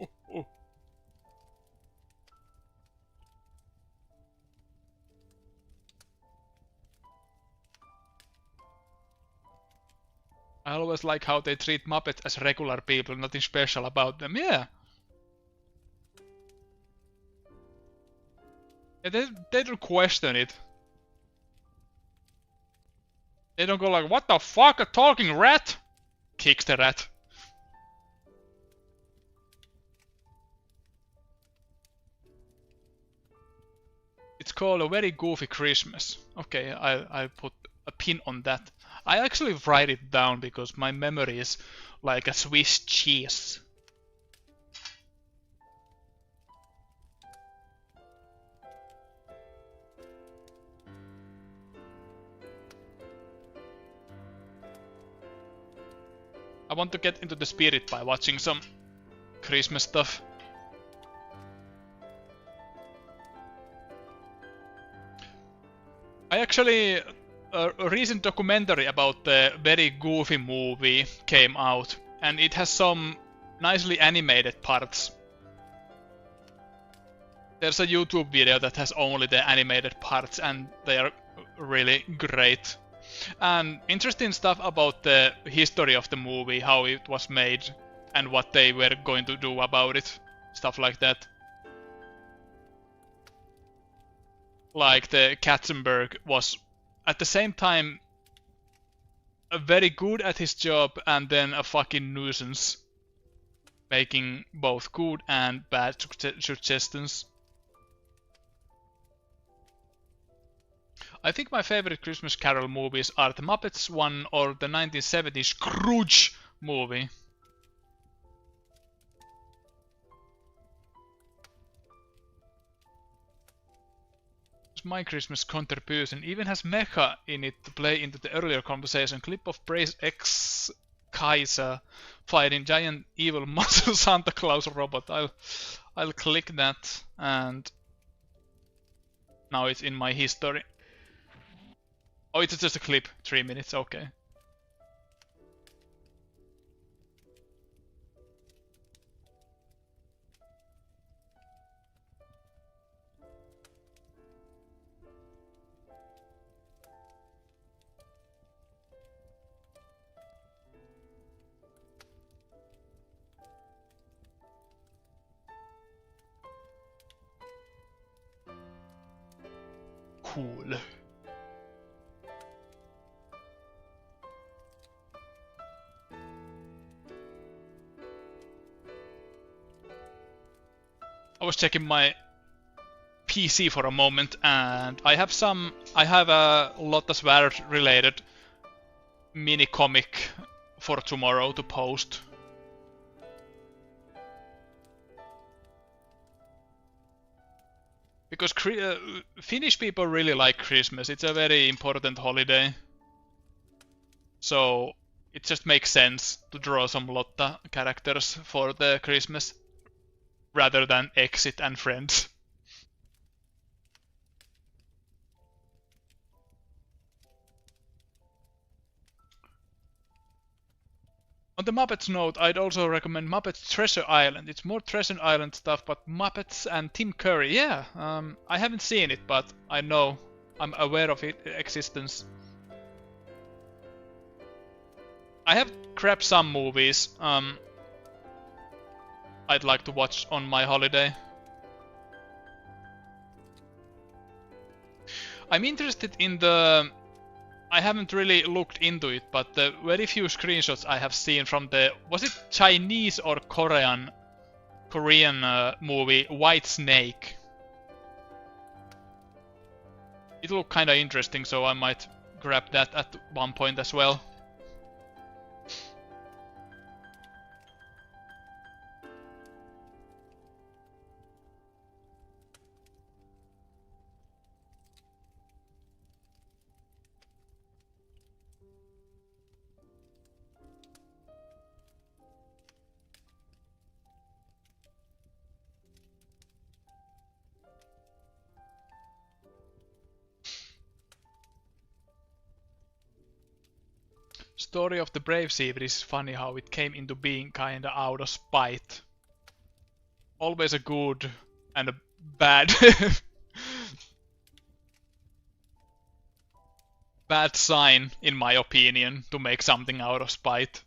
oh, oh. I always like how they treat Muppets as regular people, nothing special about them. Yeah. They don't question it. They don't go like, what the fuck, a talking rat? Kicks the rat. It's called A Very Goofy Christmas. Okay, I put a pin on that. I actually write it down because my memory is like a Swiss cheese. I want to get into the spirit by watching some Christmas stuff. I actually, a recent documentary about the Very Goofy movie came out, and it has some nicely animated parts. There's a YouTube video that has only the animated parts, and they are really great. And interesting stuff about the history of the movie, how it was made, and what they were going to do about it. Stuff like that. Like the Katzenberg was at the same time very good at his job and then a fucking nuisance, making both good and bad suggestions. I think my favorite Christmas Carol movies are the Muppets one or the 1970s Scrooge movie. My Christmas contribution even has mecha in it to play into the earlier conversation. Clip of Brace X Kaiser fighting giant evil muscle Santa Claus robot. I'll click that, and now it's in my history. Oh, it's just a clip, 3 minutes, okay. Cool. I was checking my PC for a moment, and I have a Lotta Svärd related mini comic for tomorrow to post. Because Finnish people really like Christmas. It's a very important holiday. So it just makes sense to draw some Lotta characters for the Christmas rather than Exit and Friends. On the Muppets note, I'd also recommend Muppets Treasure Island. It's more Treasure Island stuff, but Muppets and Tim Curry. Yeah, I haven't seen it, but I know, I'm aware of its existence. I have grabbed some movies. I'd like to watch on my holiday. I'm interested in the... I haven't really looked into it, but the very few screenshots I have seen from the... Was it Chinese or Korean movie White Snake? It looked kinda interesting, so I might grab that at one point as well. Story of the Brave Seaver is funny how it came into being kinda out of spite. Always a good and a bad bad sign, in my opinion, to make something out of spite.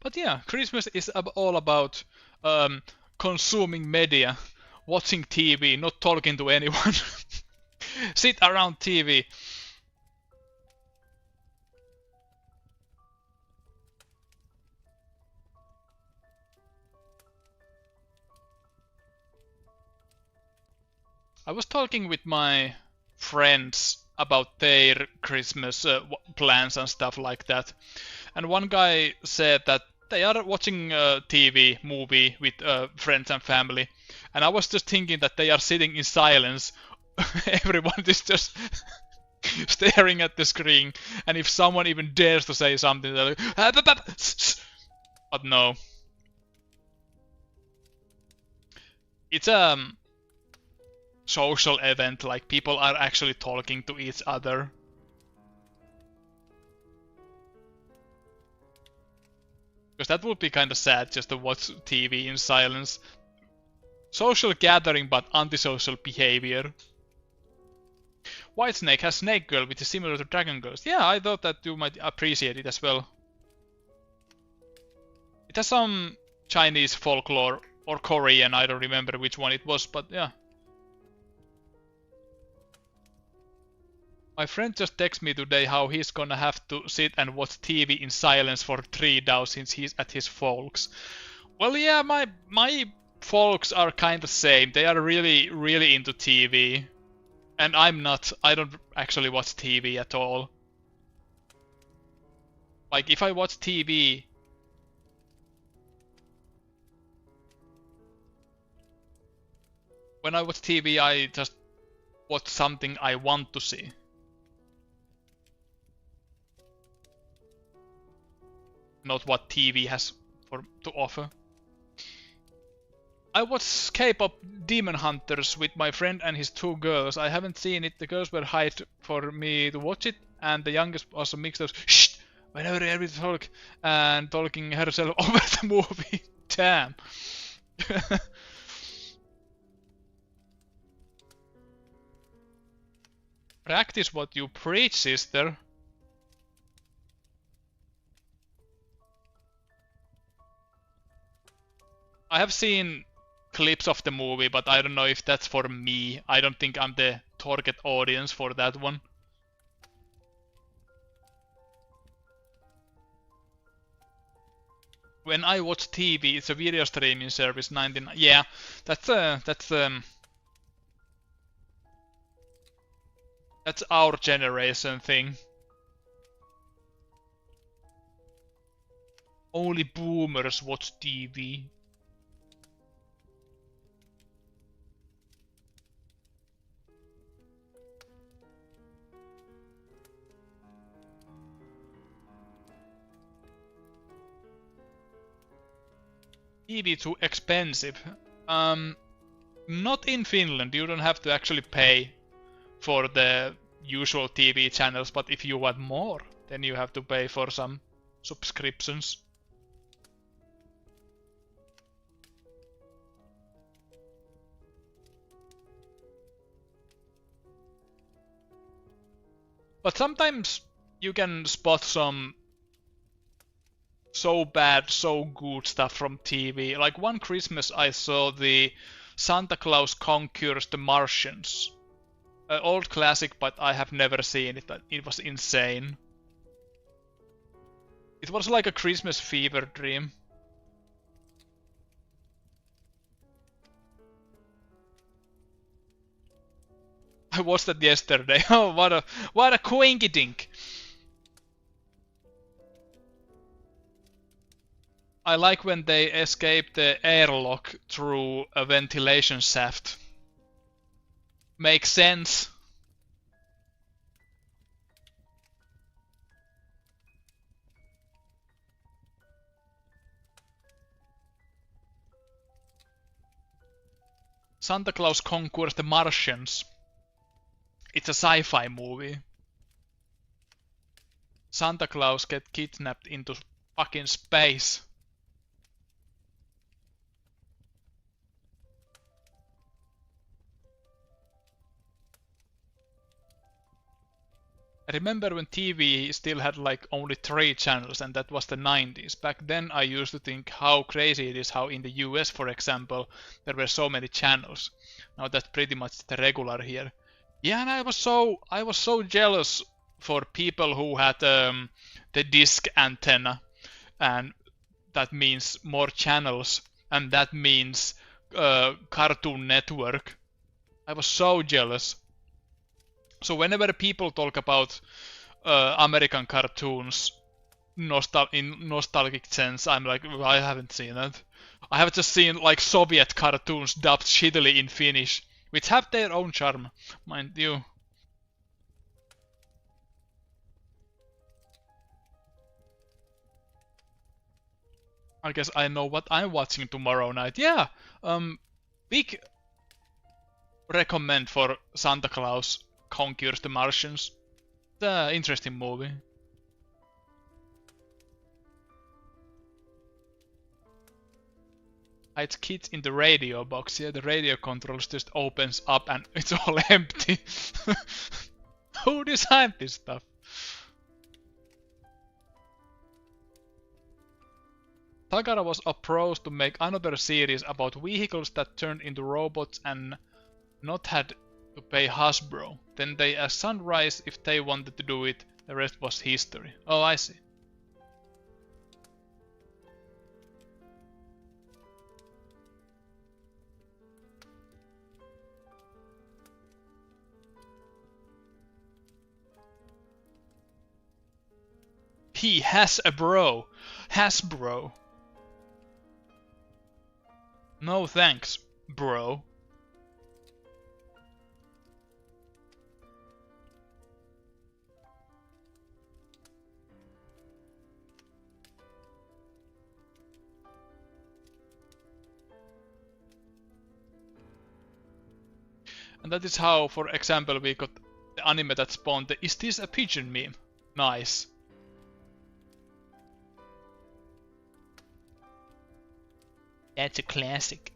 But yeah, Christmas is all about consuming media, watching TV, not talking to anyone. Sit around TV. I was talking with my friends about their Christmas plans and stuff like that. And one guy said that they are watching a TV movie with friends and family. And I was just thinking that they are sitting in silence. Everyone is just staring at the screen. And if someone even dares to say something, they're like, but no. It's a social event, like people are actually talking to each other. Because that would be kind of sad just to watch TV in silence. Social gathering but antisocial behavior. Whitesnake has Snake Girl, which is similar to Dragon Girls. Yeah, I thought that you might appreciate it as well. It has some Chinese folklore, or Korean, I don't remember which one it was, but yeah. My friend just texted me today how he's gonna have to sit and watch TV in silence for 3 days since he's at his folks. Well, yeah, my folks are kinda same. They are really into TV. And I'm not. I don't actually watch TV at all. Like, if I watch TV... When I watch TV, I just watch something I want to see. Not what TV has to offer. I watched K-pop Demon Hunters with my friend and his 2 girls. I haven't seen it. The girls were hyped for me to watch it, and the youngest also mixed up shh whenever every talk and talking herself over the movie. Damn. Practice what you preach, sister. I have seen clips of the movie, but I don't know if that's for me. I don't think I'm the target audience for that one. When I watch TV, it's a video streaming service, 99. Yeah, that's our generation thing. Only boomers watch TV. TV too expensive. Not in Finland. You don't have to actually pay for the usual TV channels, but if you want more, then you have to pay for some subscriptions. But sometimes you can spot some so bad, so good stuff from TV. Like one Christmas I saw the Santa Claus Conquers the Martians. An old classic, but I have never seen it. It was insane. It was like a Christmas fever dream. I watched that yesterday. Oh, what a coinkydink. I like when they escape the airlock through a ventilation shaft. Makes sense. Santa Claus Conquers the Martians. It's a sci-fi movie. Santa Claus gets kidnapped into fucking space. I remember when TV still had like only 3 channels, and that was the 90s. Back then I used to think how crazy it is how in the US, for example, there were so many channels. Now that's pretty much the regular here. Yeah, and I was so jealous for people who had the disc antenna, and that means more channels, and that means Cartoon Network. I was so jealous. So whenever people talk about American cartoons in nostalgic sense, I'm like, well, I haven't seen it. I have just seen like Soviet cartoons dubbed shittily in Finnish, which have their own charm, mind you. I guess I know what I'm watching tomorrow night. Yeah, big recommend for Santa Claus Conquers the Martians. The interesting movie. Hides kids in the radio box. Yeah, the radio controls just opens up and it's all empty. Who designed this stuff? Takara was approached to make another series about vehicles that turned into robots and not had to pay Hasbro. Then they asked Sunrise if they wanted to do it. The rest was history. Oh, I see. He has a bro. Hasbro. No thanks, bro. And that is how, for example, we got the anime that spawned the "Is this a pigeon" meme. Nice. That's a classic.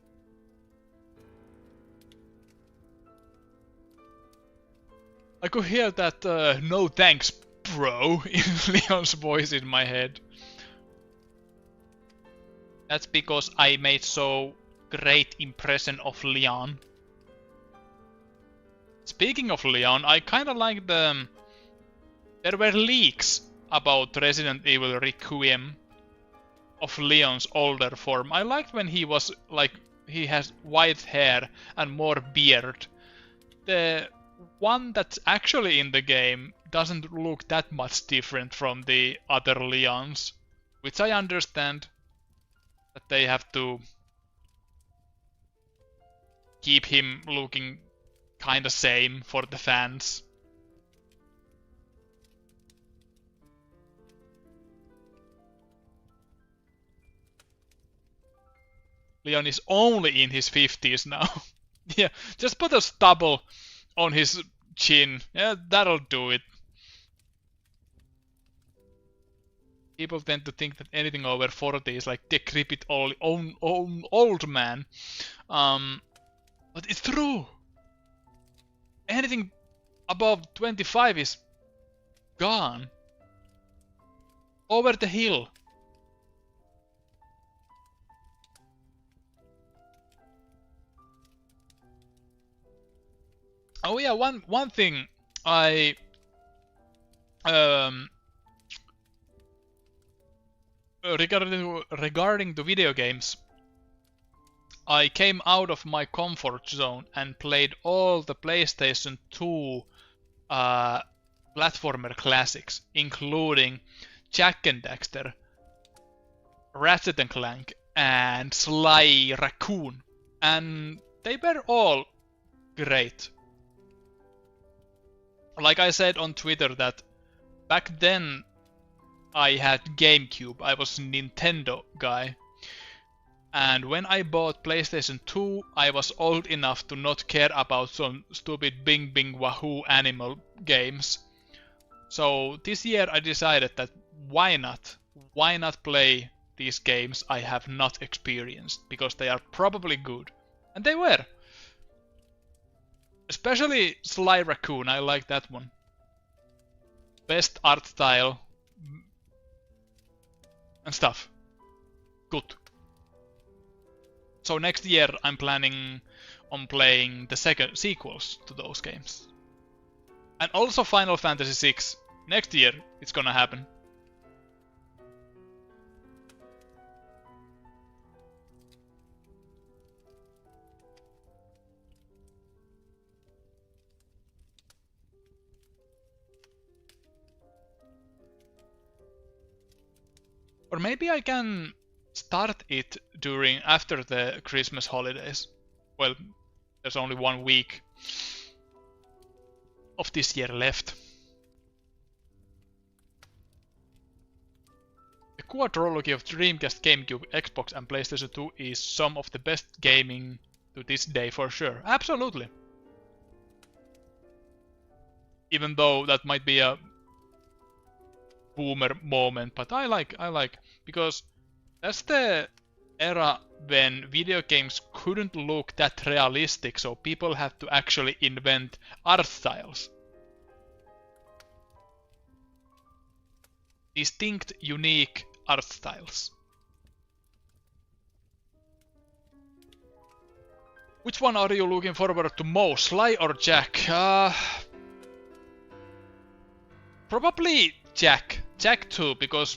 I could hear that no thanks, bro, in Leon's voice in my head. That's because I made so great impression of Leon. Speaking of Leon, I kinda like the... There were leaks about Resident Evil Requiem of Leon's older form. I liked when he was like... He has white hair and more beard. The one that's actually in the game doesn't look that much different from the other Leons. Which I understand. That they have to keep him looking kinda same for the fans. Leon is only in his 50s now. Yeah, just put a stubble on his chin. Yeah, that'll do it. People tend to think that anything over 40 is like decrepit old man. But it's true. Anything above 25 is gone. Over the hill. Oh yeah, one thing I regarding the video games, I came out of my comfort zone and played all the PlayStation 2 platformer classics, including Jak and Daxter, Ratchet and Clank, and Sly Raccoon, and they were all great. Like I said on Twitter that back then I had GameCube, I was a Nintendo guy. And when I bought PlayStation 2, I was old enough to not care about some stupid Bing Bing Wahoo animal games. So this year I decided that why not? Why not play these games I have not experienced? Because they are probably good. And they were. Especially Sly Raccoon, I like that one. Best art style and stuff. Good. So next year I'm planning on playing the second sequels to those games. And also Final Fantasy VI. Next year it's gonna happen. Or maybe I can start it after the Christmas holidays. Well, there's only 1 week of this year left. The quadrilogy of Dreamcast, GameCube, Xbox and PlayStation 2 is some of the best gaming to this day for sure. Absolutely. Even though that might be a boomer moment, but I like because that's the era when video games couldn't look that realistic, so people had to actually invent art styles. Distinct, unique art styles. Which one are you looking forward to most, Sly or Jak? Probably Jak. Jak 2, because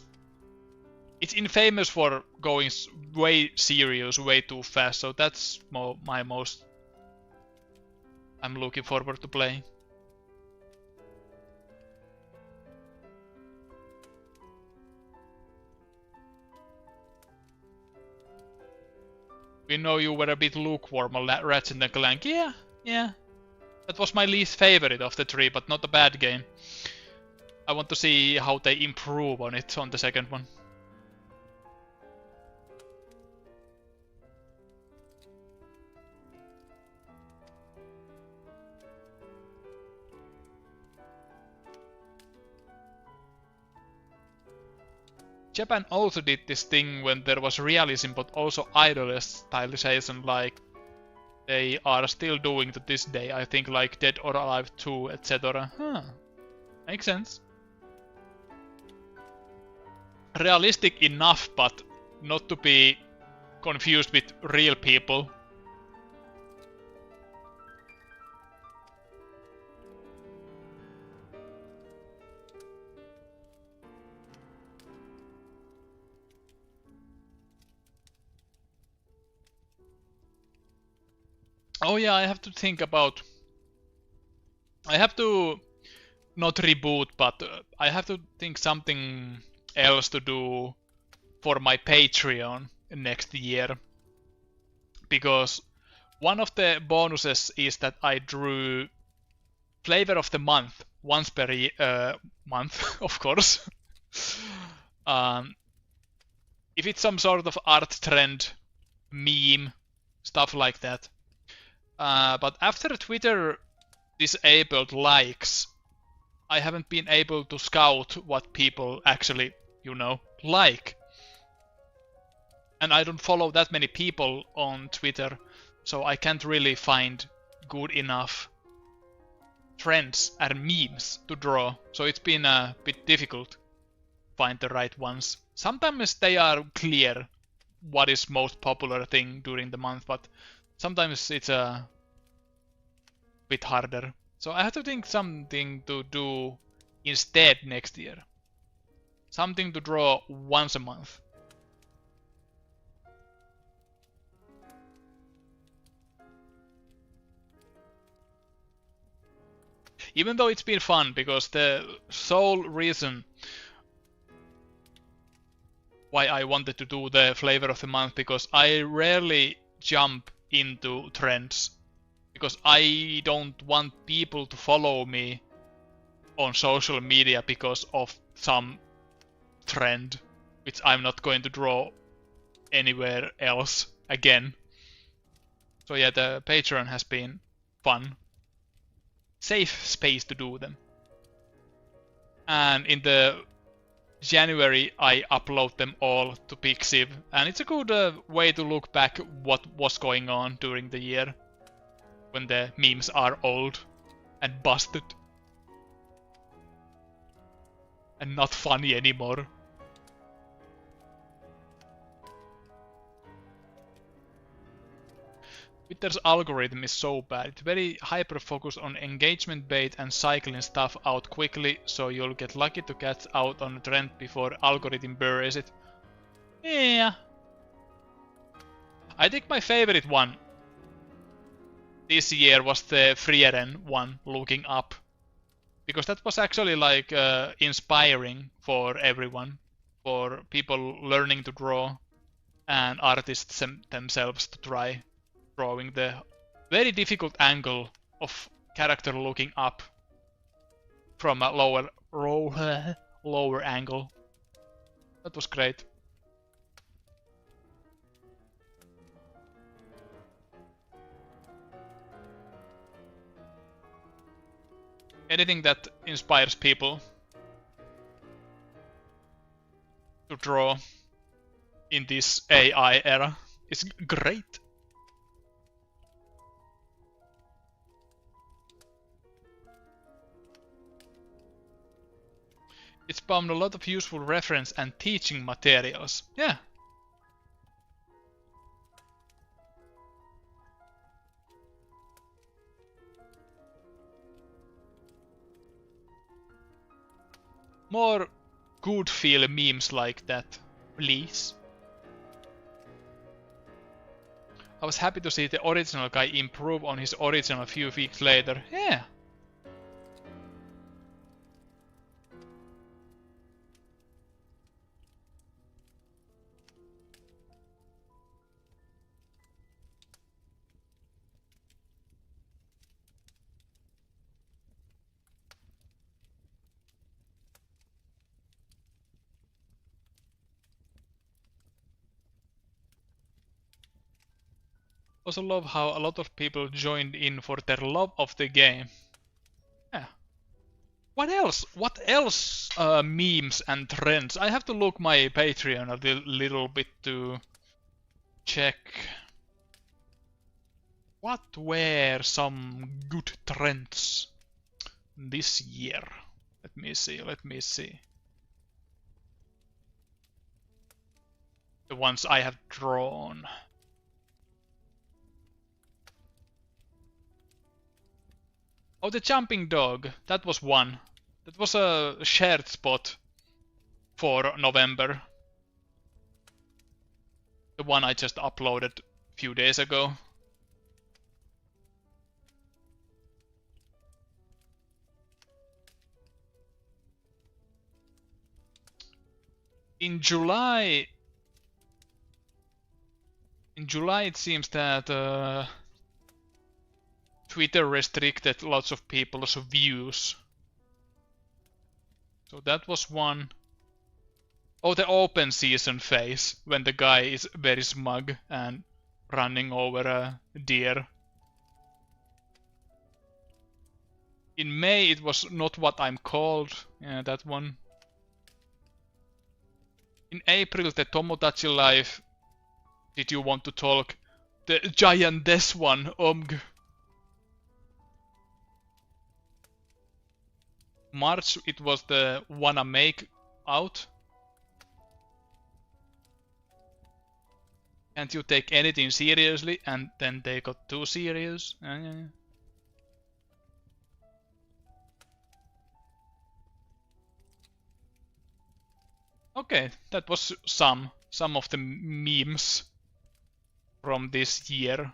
it's infamous for going way serious, way too fast, so that's my most I'm looking forward to playing. We know you were a bit lukewarm on Ratchet and Clank. Yeah. That was my least favorite of the 3, but not a bad game. I want to see how they improve on it on the second one. Japan also did this thing when there was realism but also idolist stylization, like they are still doing to this day. I think like Dead or Alive 2, etc. Makes sense. Realistic enough, but not to be confused with real people. Oh yeah, I have to think about... I have to not reboot, but I have to think something else to do for my Patreon next year. Because one of the bonuses is that I drew Flavor of the Month once per month, of course. If it's some sort of art trend meme, stuff like that. But after Twitter disabled likes, I haven't been able to scout what people actually, like. And I don't follow that many people on Twitter, so I can't really find good enough trends and memes to draw. So it's been a bit difficult to find the right ones. Sometimes they are clear what is most popular thing during the month, but sometimes it's a bit harder. So I have to think something to do instead next year. Something to draw once a month. Even though it's been fun, because the sole reason why I wanted to do the flavor of the month, because I rarely jump into trends, because I don't want people to follow me on social media because of some trend, which I'm not going to draw anywhere else again. So yeah, the Patreon has been fun. Safe space to do them. And in the January I upload them all to Pixiv, and it's a good way to look back what was going on during the year when the memes are old and busted and not funny anymore. Twitter's algorithm is so bad. It's very hyper-focused on engagement bait and cycling stuff out quickly, so you'll get lucky to catch out on a trend before algorithm buries it. Yeah. I think my favorite one this year was the Frieren one, looking up. Because that was actually like inspiring for everyone. For people learning to draw and artists themselves to try drawing the very difficult angle of character looking up from a lower angle. That was great. Anything that inspires people to draw in this AI era is great. It spawned a lot of useful reference and teaching materials. Yeah. More good feel memes like that, please. I was happy to see the original guy improve on his original a few weeks later. Yeah. Also love how a lot of people joined in for their love of the game. Yeah. What else? What else memes and trends? I have to look my Patreon a little bit to check. What were some good trends this year? Let me see. The ones I have drawn. Oh, the jumping dog. That was one. That was a shared spot for November. The one I just uploaded a few days ago. In July it seems that Twitter restricted lots of people's views. So that was one. Oh, the open season phase, when the guy is very smug and running over a deer. In May it was Not What I'm Called, yeah, that one. In April the Tomodachi Life, Did You Want to Talk? The Giantess one, March it was the Wanna Make Out. Can't You Take Anything Seriously? And then they got too serious. Okay, that was some of the memes from this year.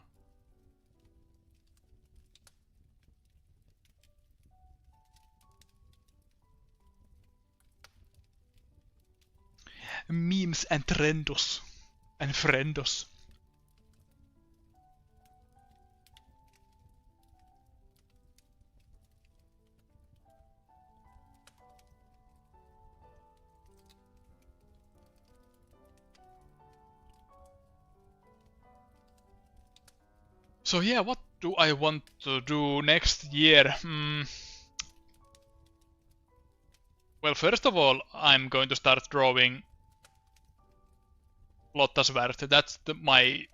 Memes and trendos and friendos. So yeah, what do I want to do next year? Well, first of all, I'm going to start drawing Lottasvärd. That's my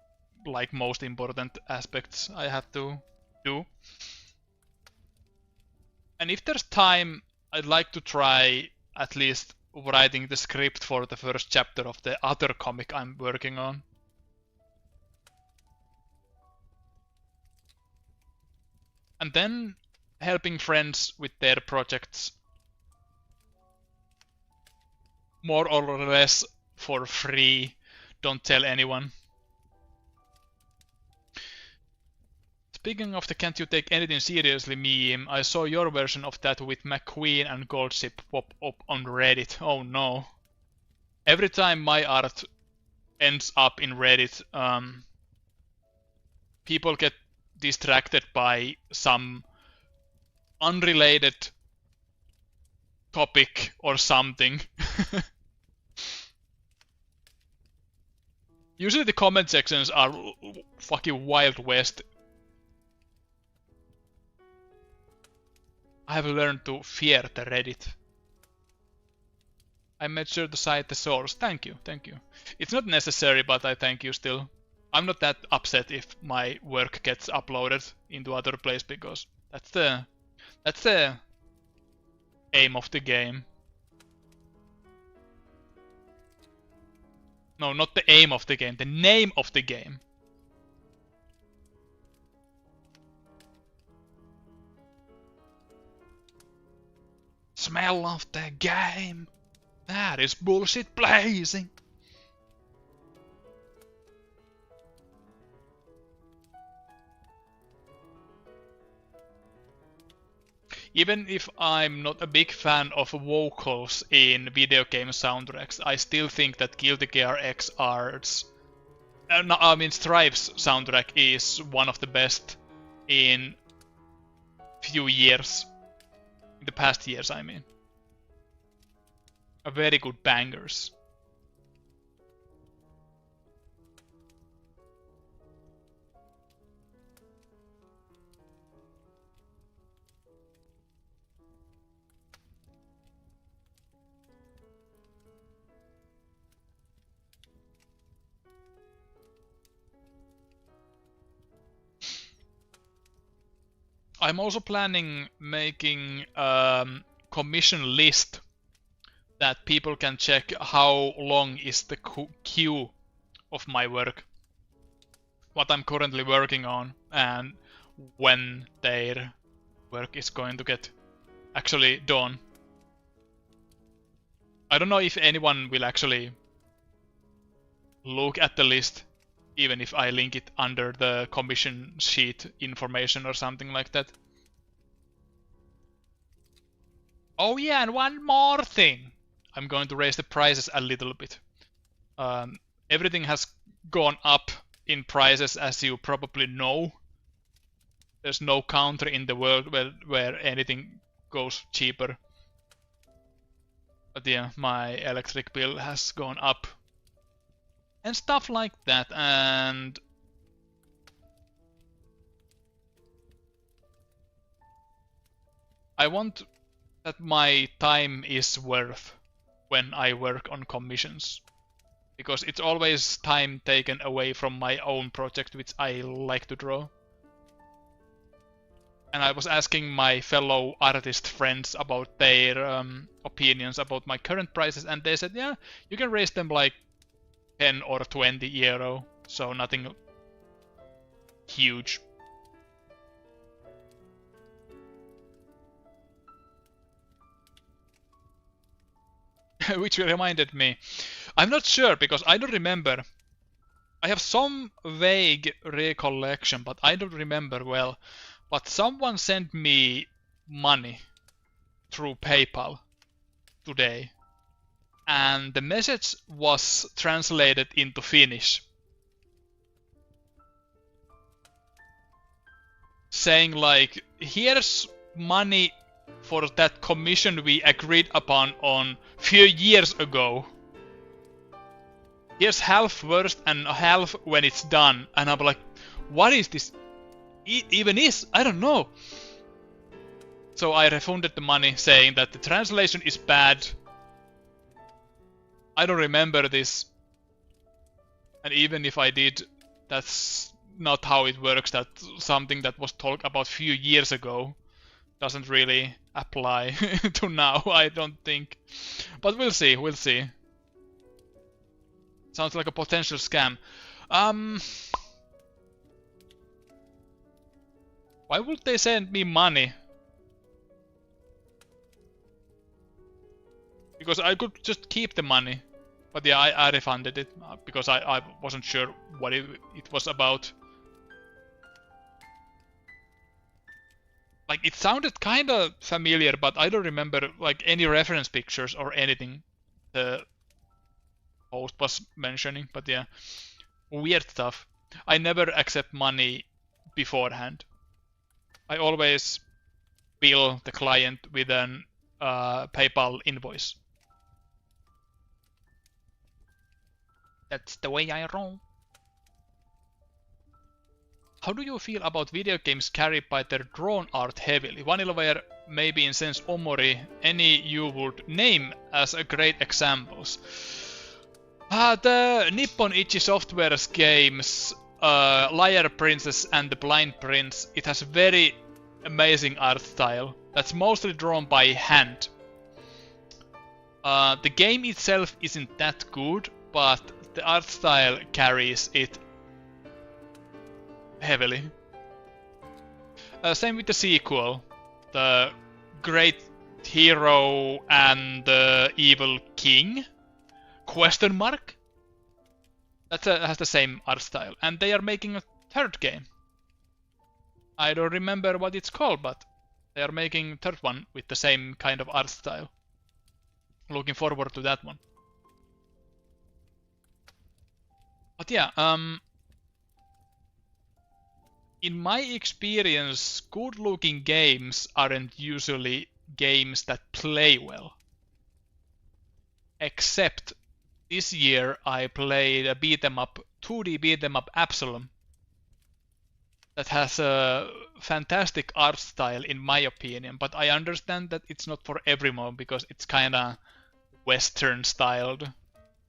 most important aspects I have to do. And if there's time, I'd like to try at least writing the script for the first chapter of the other comic I'm working on. And then helping friends with their projects more or less for free. Don't tell anyone. Speaking of the Can't You Take Anything Seriously meme, I saw your version of that with McQueen and Goldship pop up on Reddit. Oh no. Every time my art ends up in Reddit, people get distracted by some unrelated topic or something. Usually the comment sections are fucking Wild West. I have learned to fear the Reddit. I made sure to cite the source. Thank you, thank you. It's not necessary, but I thank you still. I'm not that upset if my work gets uploaded into other place because that's the aim of the game. No, not the aim of the game, the name of the game. Smell of the game. That is bullshit blazing. Even if I'm not a big fan of vocals in video game soundtracks, I still think that Guilty Gear Xr's, Strive's soundtrack is one of the best in few years. In the past years, I mean. A very good bangers. I'm also planning making commission list that people can check how long is the queue of my work, what I'm currently working on, and when their work is going to get actually done. I don't know if anyone will actually look at the list, even if I link it under the commission sheet information or something like that. Oh yeah, and one more thing. I'm going to raise the prices a little bit. Everything has gone up in prices, as you probably know. There's no country in the world where anything goes cheaper. But yeah, my electric bill has gone up. And stuff like that, and I want that my time is worth when I work on commissions. Because it's always time taken away from my own project, which I like to draw. And I was asking my fellow artist friends about their opinions about my current prices, and they said, yeah, you can raise them like 10 or 20 euro, so nothing huge. Which reminded me, I'm not sure because I don't remember. I have some vague recollection, but I don't remember well. But someone sent me money through PayPal today, and the message was translated into Finnish, saying like, here's money for that commission we agreed upon on few years ago. Here's half first and half when it's done. And I'm like, what is this even is? I don't know. So I refunded the money saying that the translation is bad. I don't remember this. And even if I did, that's not how it works. That something that was talked about few years ago doesn't really apply to now, I don't think. But we'll see, we'll see. Sounds like a potential scam. Why would they send me money? Because I could just keep the money. But yeah, I refunded it because I wasn't sure what it was about. Like, it sounded kinda familiar, but I don't remember like any reference pictures or anything the host was mentioning. But yeah, weird stuff. I never accept money beforehand. I always bill the client with an PayPal invoice. That's the way I roll. How do you feel about video games carried by their drawn art heavily? Vanillaware, maybe in sense Omori, any you would name as a great examples? The Nippon Ichi Software's games, Liar Princess and the Blind Prince, it has very amazing art style. That's mostly drawn by hand. The game itself isn't that good, but the art style carries it heavily. Same with the sequel, the Great Hero and the Evil King? Question mark? That has the same art style, and they are making a third game. I don't remember what it's called, but they are making a third one with the same kind of art style. Looking forward to that one. But yeah, in my experience, good-looking games aren't usually games that play well. Except this year I played a 2D beat 'em up Absalom. That has a fantastic art style in my opinion, but I understand that it's not for everyone because it's kinda Western styled.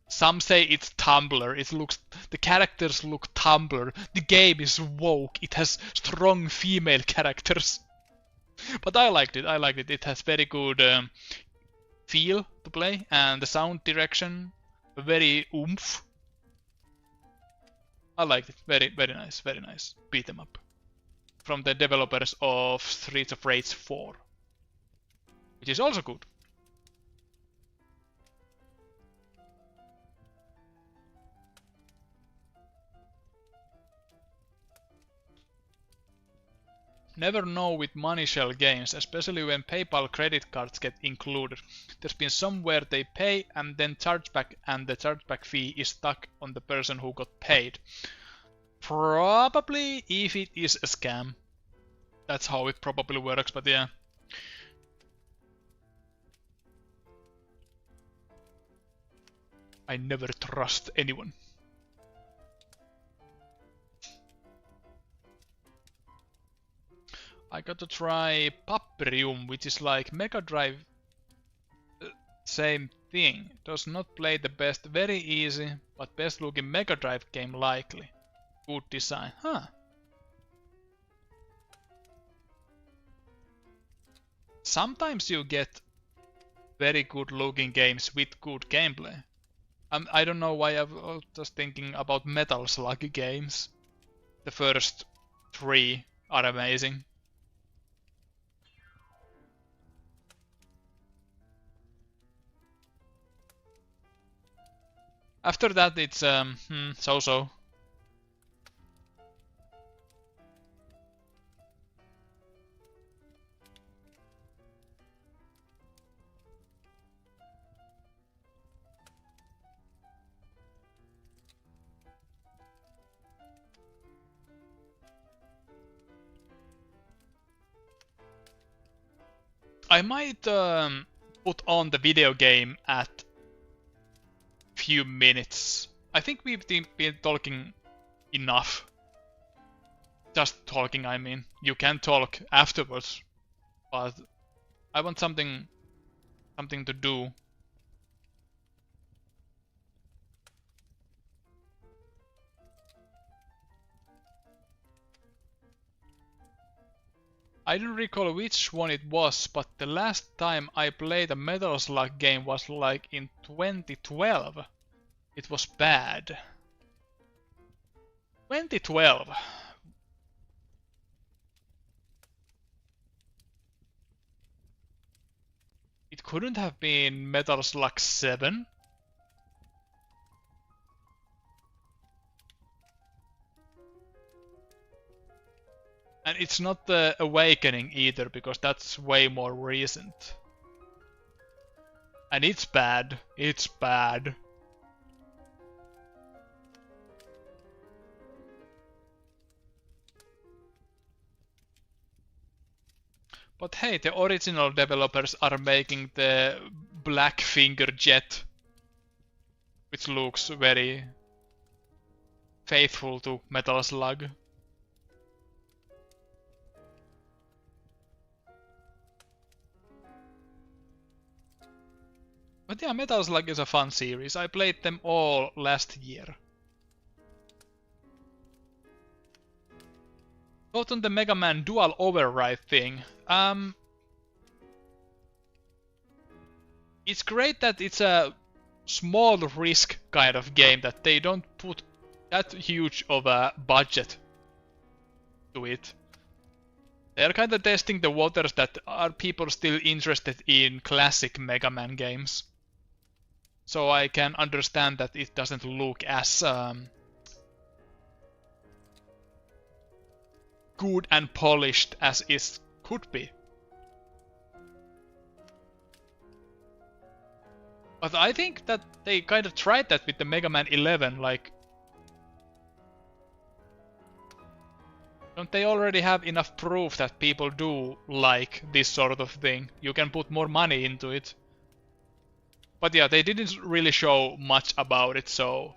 Some say it's Tumblr, the characters look Tumblr, the game is woke, it has strong female characters. But I liked it, it has very good feel to play, and the sound direction, very oomph. I liked it, very nice, beat 'em up. From the developers of Streets of Rage 4, which is also good. Never know with money shell games, especially when PayPal credit cards get included. There's been somewhere they pay and then chargeback, and the chargeback fee is stuck on the person who got paid. Probably if it is a scam. That's how it probably works, but yeah. I never trust anyone. I got to try Papyrium, which is like Mega Drive. Same thing. Does not play the best, very easy, but best looking Mega Drive game likely. Good design. Huh. Sometimes you get very good looking games with good gameplay. I don't know why I was just thinking about Metal Slug games. The first 3 are amazing. After that it's so-so. I might put on the video game at few minutes. I think we've been talking enough. Just talking, I mean. You can talk afterwards, but I want something to do. I don't recall which one it was, but the last time I played a Metal Slug game was like in 2012. It was bad. 2012. It couldn't have been Metal Slug 7. And it's not the Awakening either, because that's way more recent. And it's bad. It's bad. But hey, the original developers are making the Black Finger Jet, which looks very faithful to Metal Slug. But yeah, Metal Slug is a fun series. I played them all last year. Thought on the Mega Man dual override thing. It's great that it's a small risk kind of game, that they don't put that huge of a budget to it. They're kind of testing the waters, that are people still interested in classic Mega Man games. So I can understand that it doesn't look as good and polished as it could be. But I think that they kind of tried that with the Mega Man 11, like... Don't they already have enough proof that people do like this sort of thing? You can put more money into it. But yeah, they didn't really show much about it, so...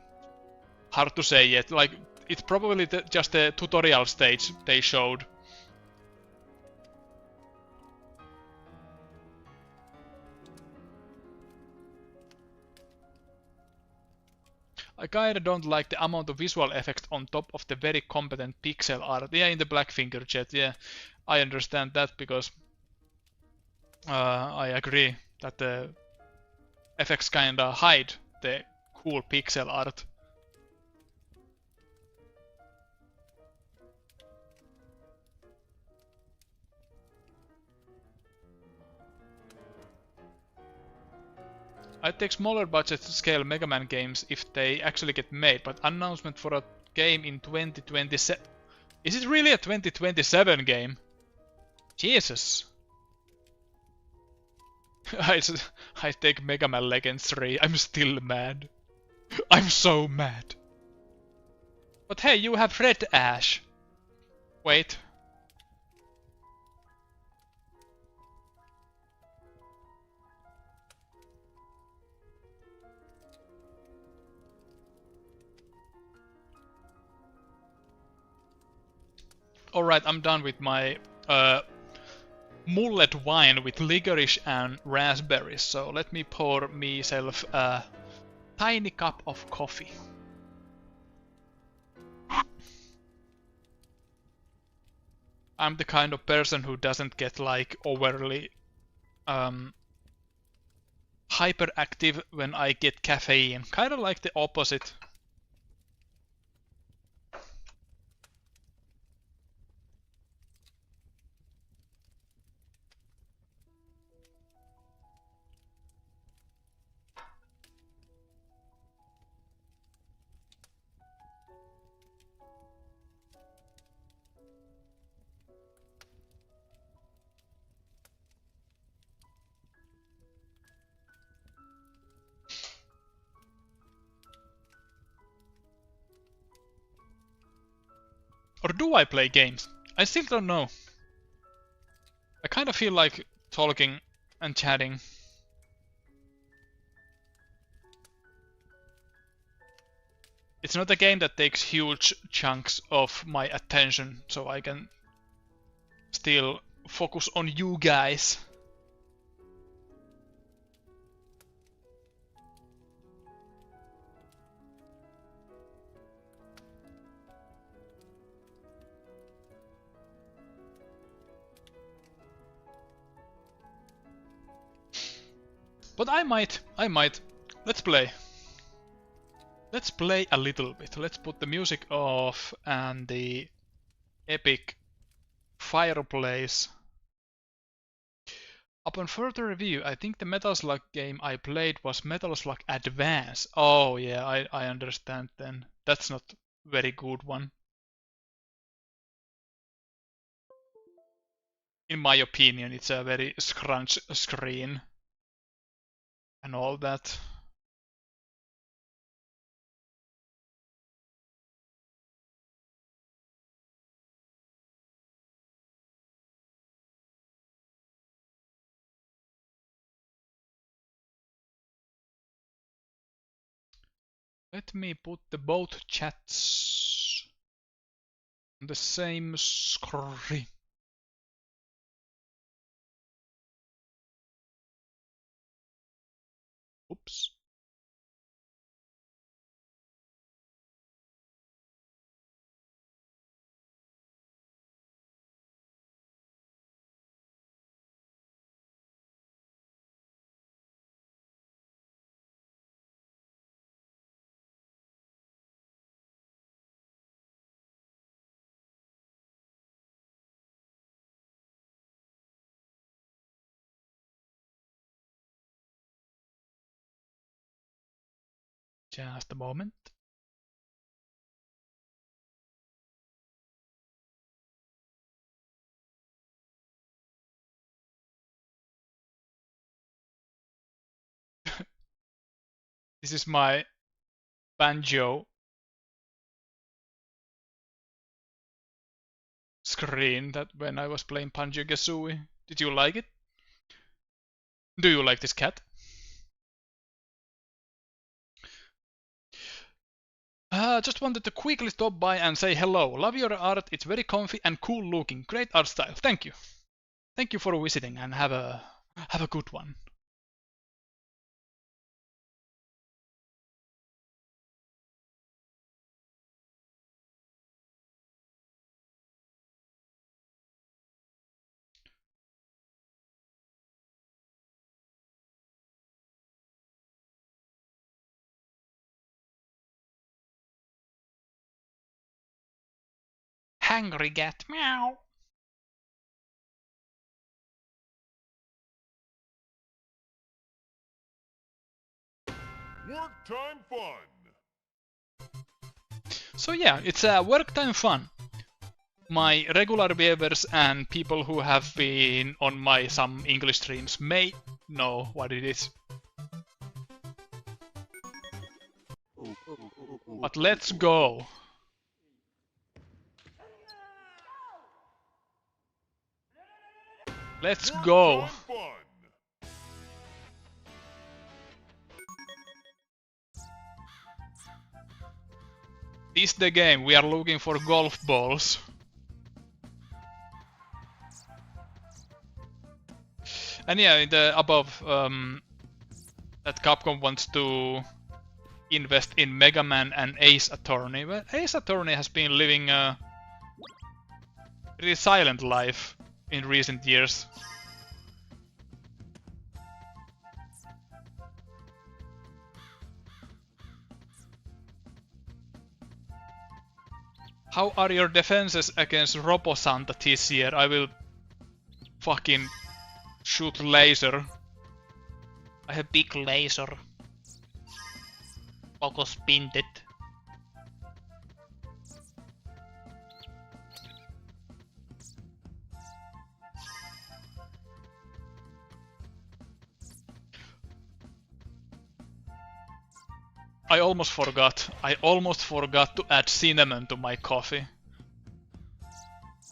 Hard to say yet. Like, it's probably just a tutorial stage they showed. I kinda don't like the amount of visual effects on top of the very competent pixel art. Yeah, in the Black Finger Jet, yeah. I understand that, because I agree that the effects kinda hide the cool pixel art. I'd take smaller budget scale Mega Man games if they actually get made, but announcement for a game in 2027... Is it really a 2027 game? Jesus! I take Mega Man Legends 3, I'm still mad. I'm so mad. But hey, you have Red Ash. Wait. Alright, I'm done with my mulled wine with licorice and raspberries. So let me pour myself a tiny cup of coffee. I'm the kind of person who doesn't get like overly hyperactive when I get caffeine. Kind of like the opposite. Or do I play games? I still don't know. I kind of feel like talking and chatting. It's not a game that takes huge chunks of my attention, so I can still focus on you guys. But I might. Let's play. Let's play a little bit. Let's put the music off and the epic fireplace. Upon further review, I think the Metal Slug game I played was Metal Slug Advance. Oh yeah, I understand then. That's not very good one. In my opinion, it's a very scrunch screen. And all that. Let me put the both chats on the same screen. Oops. Just a moment. This is my banjo screen that when I was playing Banjo-Kazooie. Did you like it? Do you like this cat? Just wanted to quickly stop by and say hello. Love your art, it's very comfy and cool looking. Great art style. Thank you. Thank you for visiting and have a good one. Hungry cat, meow. Work time fun. So yeah, it's a work time fun. My regular viewers and people who have been on my some English streams may know what it is. But let's go. Let's go. This is the game. We are looking for golf balls. And yeah, in the above, that Capcom wants to invest in Mega Man and Ace Attorney. Well, Ace Attorney has been living a pretty silent life in recent years. How are your defenses against Robo Santa this year? I will fucking shoot laser. I have big laser. Focus pinted. I almost forgot to add cinnamon to my coffee.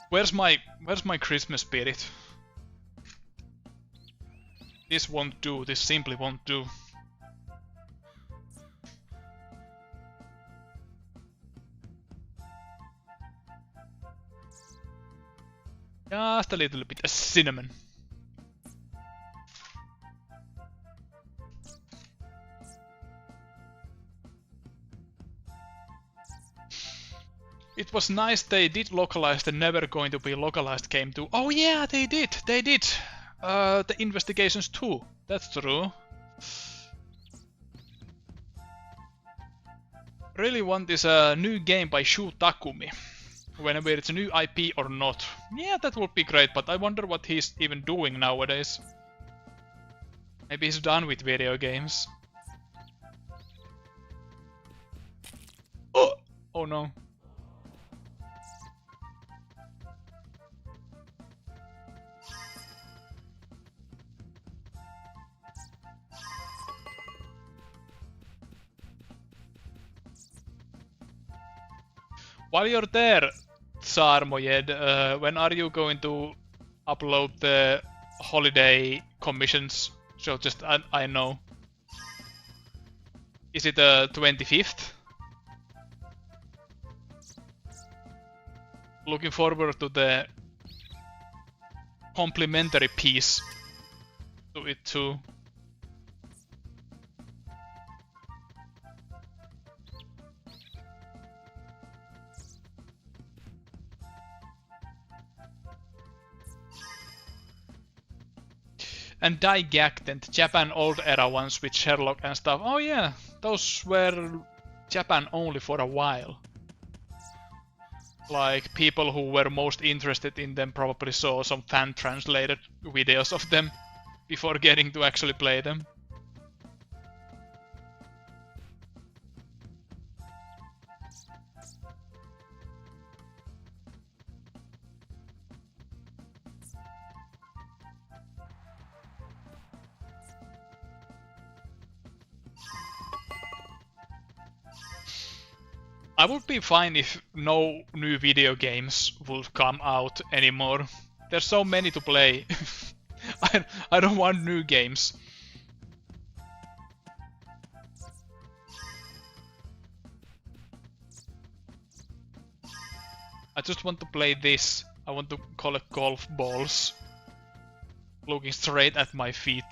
Where's my Christmas spirit? This won't do, this simply won't do. Just a little bit of cinnamon. It was nice they did localize the Never Going to Be Localized game too. Oh yeah, they did. The Investigations 2. That's true. Really want this new game by Shu Takumi. Whenever it's a new IP or not. Yeah, that would be great, but I wonder what he's even doing nowadays. Maybe he's done with video games. Oh no. While you're there, Tsar Moyed, when are you going to upload the holiday commissions? So just I know. Is it the 25th? Looking forward to the complimentary piece to it too. And Daigact, Japan old era ones with Sherlock and stuff. Oh yeah, those were Japan only for a while. Like, people who were most interested in them probably saw some fan-translated videos of them before getting to actually play them. I would be fine if no new video games would come out anymore. There's so many to play. I don't want new games. I just want to play this. I want to collect golf balls. Looking straight at my feet.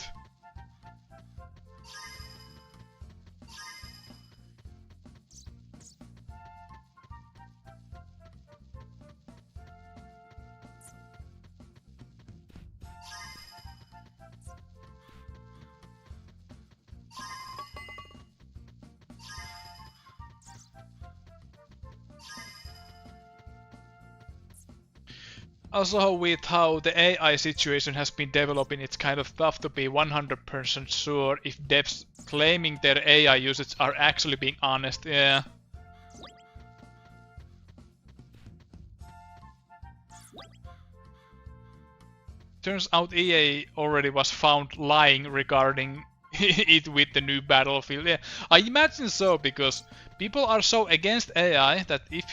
Also, with how the AI situation has been developing, it's kind of tough to be 100% sure if devs claiming their AI usage are actually being honest. Yeah. Turns out EA already was found lying regarding it with the new Battlefield. Yeah, I imagine so, because people are so against AI that if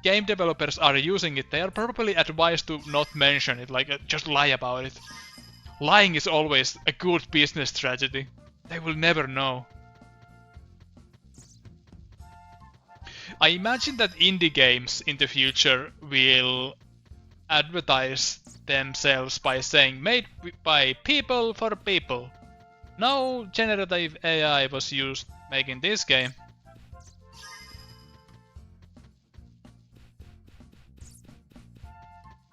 game developers are using it, they are probably advised to not mention it, like just lie about it. Lying is always a good business strategy. They will never know. I imagine that indie games in the future will advertise themselves by saying made by people for people. No generative AI was used making this game.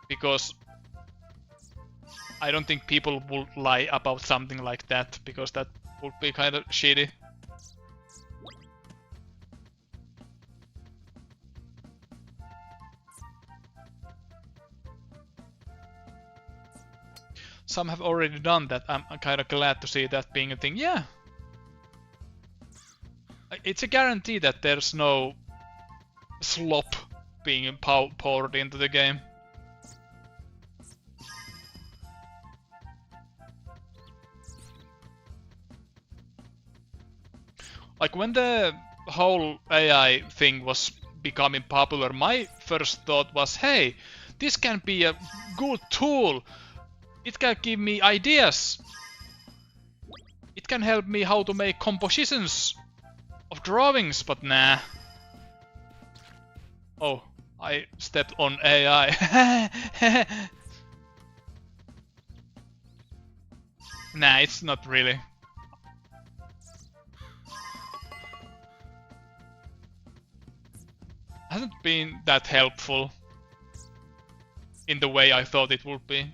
Because I don't think people would lie about something like that, because that would be kind of shitty. Some have already done that. I'm kind of glad to see that being a thing. Yeah. It's a guarantee that there's no slop being poured into the game. Like when the whole AI thing was becoming popular, my first thought was, hey, this can be a good tool. It can give me ideas. It can help me how to make compositions of drawings, but nah. Oh, I stepped on AI. Nah, it's not really. Hasn't been that helpful in the way I thought it would be.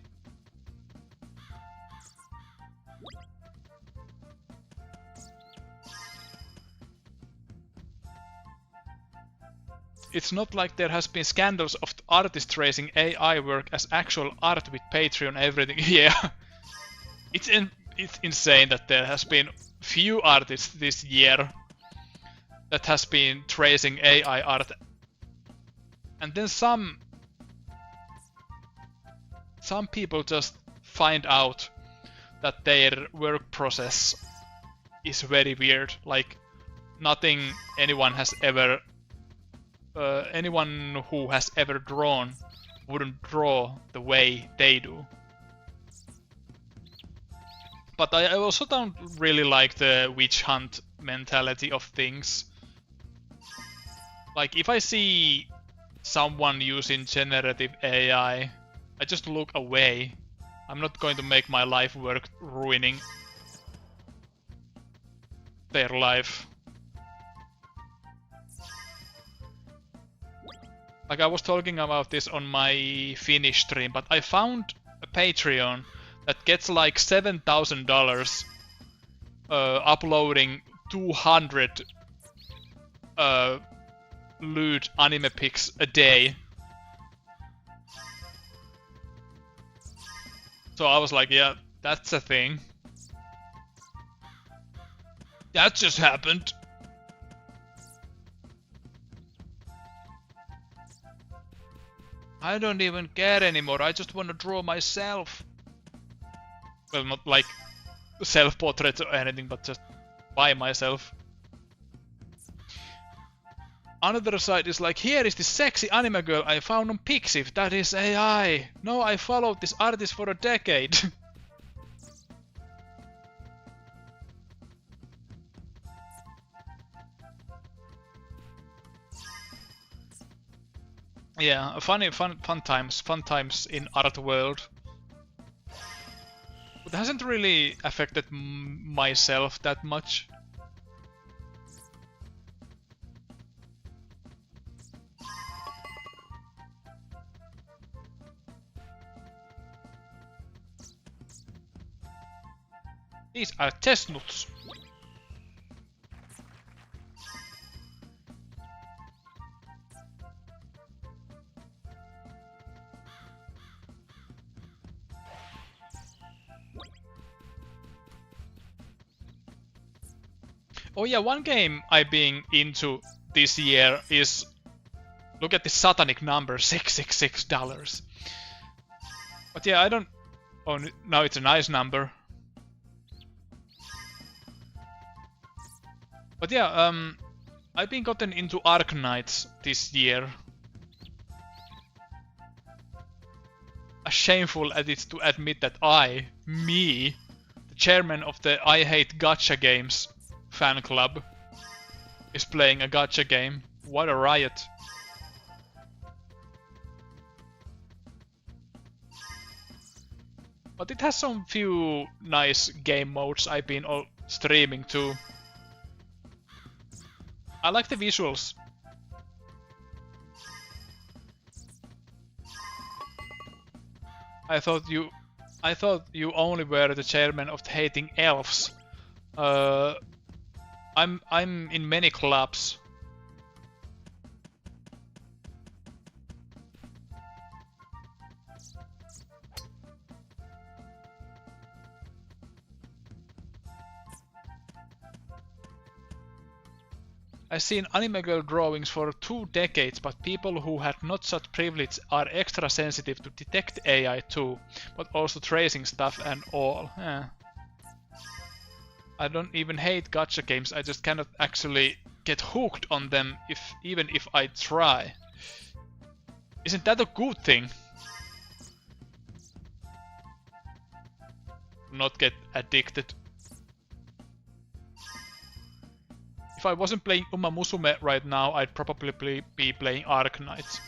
It's not like there has been scandals of artists raising AI work as actual art with Patreon everything. Yeah, it's insane that there has been few artists this year that has been tracing AI art, and then some people just find out that their work process is very weird. Like nothing anyone has ever. Anyone who has ever drawn wouldn't draw the way they do. But I also don't really like the witch hunt mentality of things. Like if I see someone using generative AI, I just look away. I'm not going to make my life work ruining their life. Like I was talking about this on my Finnish stream, but I found a Patreon that gets like $7,000 uploading 200 lewd anime pics a day. So I was like, yeah, that's a thing. That just happened. I don't even care anymore, I just want to draw myself. Well, not like self-portraits or anything, but just by myself. Another side is like, here is this sexy anime girl I found on Pixiv, that is AI. No, I followed this artist for a decade. Yeah, fun times in art world. It hasn't really affected myself that much. These are chestnuts. Oh yeah, one game I've been into this year is, look at this satanic number, $666. But yeah, I don't, oh, now it's a nice number. But yeah, I've been gotten into Arknights this year. As shameful as it's to admit that me, the chairman of the I Hate Gacha Games fan club, is playing a gacha game. What a riot. But it has some few nice game modes I've been streaming too. I like the visuals. I thought you only were the chairman of the hating elves. I'm in many clubs. I've seen anime girl drawings for 2 decades, but people who had not such privilege are extra sensitive to detect AI too, but also tracing stuff and all. I don't even hate gacha games, I just cannot actually get hooked on them even if I try. Isn't that a good thing? Not get addicted. If I wasn't playing Uma Musume right now, I'd probably be playing Arknights.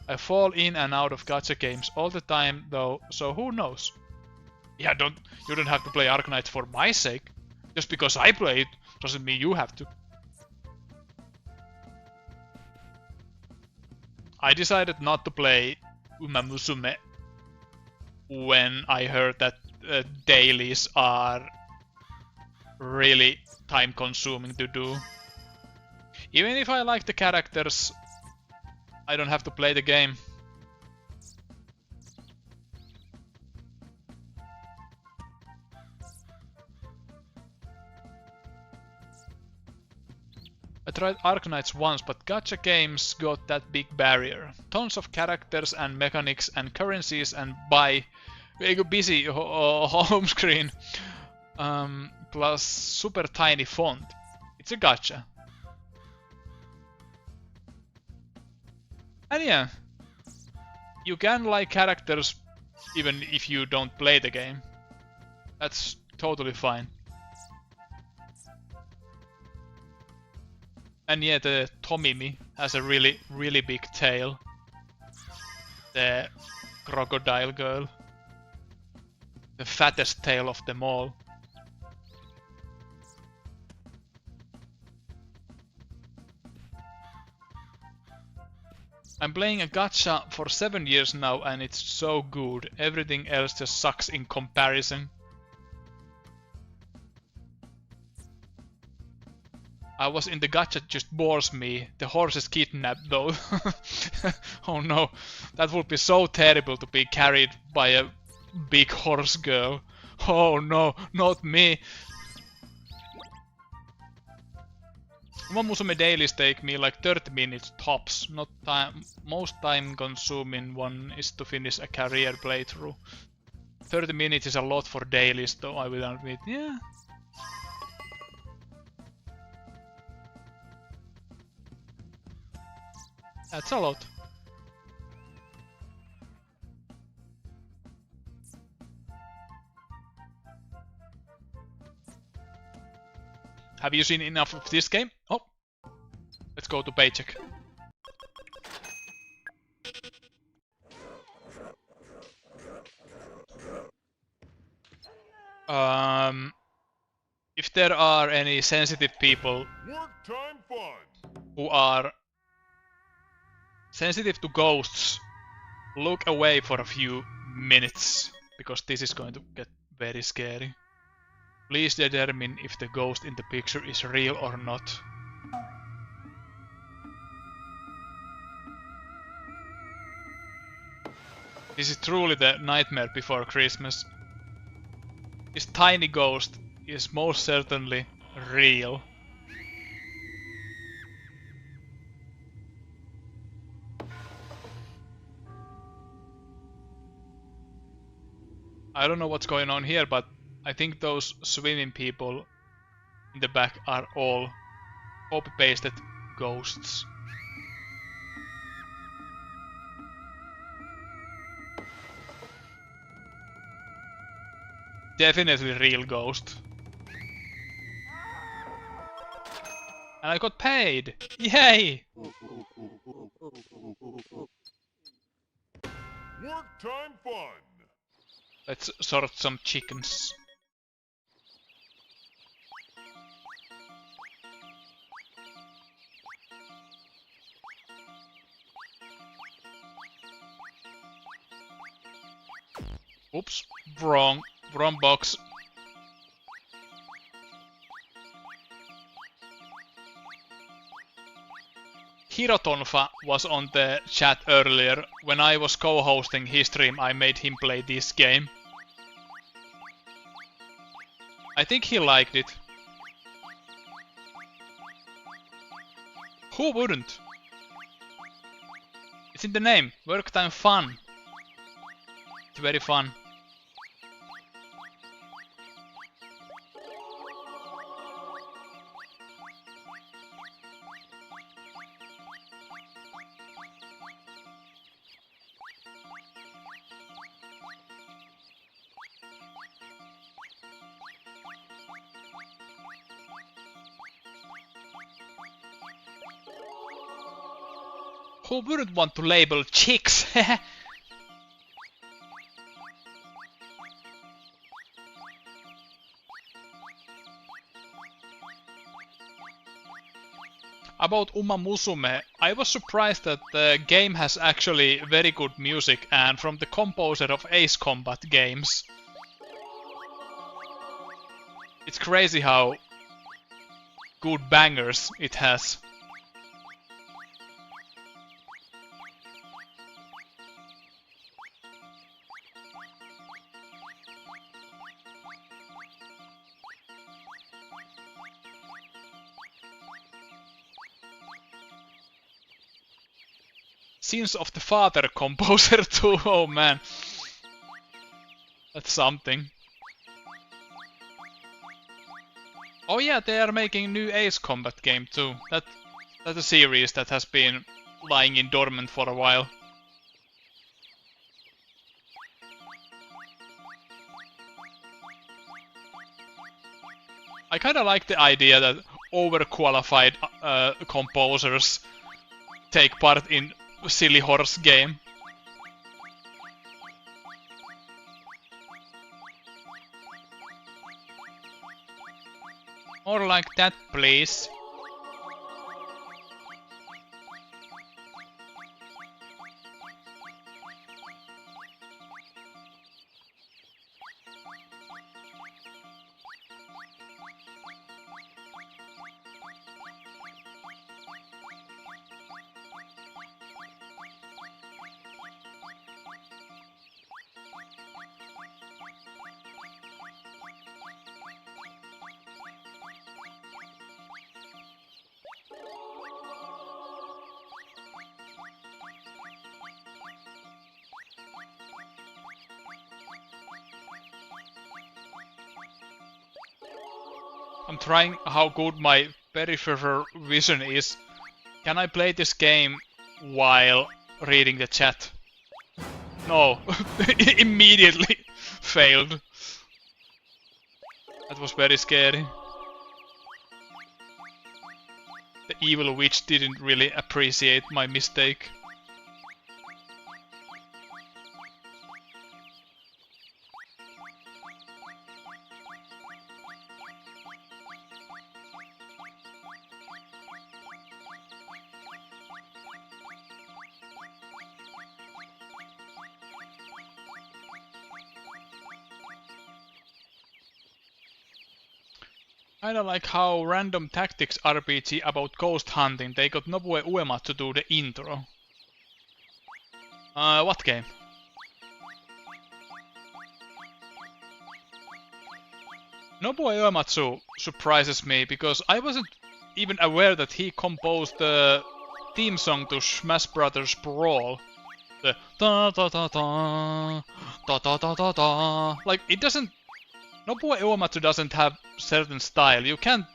I fall in and out of gacha games all the time though, so who knows? Yeah, you don't have to play Arknights for my sake. Just because I play it doesn't mean you have to. I decided not to play Uma Musume when I heard that dailies are really time consuming to do. Even if I like the characters, I don't have to play the game. I tried Arknights once, but gacha games got that big barrier. Tons of characters and mechanics and currencies and busy home screen. Plus super tiny font. It's a gacha. And yeah, you can like characters even if you don't play the game. That's totally fine. And yeah, the Tomimi has a really big tail. The crocodile girl. The fattest tail of them all. I'm playing a gacha for 7 years now and it's so good. Everything else just sucks in comparison. I was in the gacha just bores me. The horse is kidnapped though. Oh no, that would be so terrible to be carried by a big horse girl. Oh no, not me. Uma Musume dailies take me like 30 minutes tops. Not time. Most time consuming one is to finish a career playthrough. 30 minutes is a lot for dailies though, I will admit. Yeah. That's a lot. Have you seen enough of this game? Oh, let's go to paycheck. If there are any sensitive people who are sensitive to ghosts, look away for a few minutes, because this is going to get very scary. Please determine if the ghost in the picture is real or not. This is truly the nightmare before Christmas. This tiny ghost is most certainly real. I don't know what's going on here, but I think those swimming people in the back are all copy-pasted ghosts. Definitely real ghost. And I got paid! Yay! Work time fun! Let's sort some chickens. Oops, wrong box. Hirotonfa was on the chat earlier. When I was co-hosting his stream, I made him play this game. I think he liked it. Who wouldn't? It's in the name. Work time fun. It's very fun. Who wouldn't want to label chicks? About Uma Musume, I was surprised that the game has actually very good music and from the composer of Ace Combat games. It's crazy how good bangers it has. Sins of the Father composer too, oh man. That's something. Oh yeah, they are making new Ace Combat game too. That's a series that has been lying in dormant for a while. I kinda like the idea that overqualified composers take part in silly horse game. More like that, please. I'm trying how good my peripheral vision is. Can I play this game while reading the chat? No, immediately failed. That was very scary. The evil witch didn't really appreciate my mistake. I don't like how random tactics RPG about ghost hunting, they got Nobuo Uematsu to do the intro. What game? Nobuo Uematsu surprises me because I wasn't even aware that he composed the theme song to Smash Brothers Brawl. The da da da da da da da da da. Like it doesn't. Nobuo Uematsu doesn't have certain style. You can't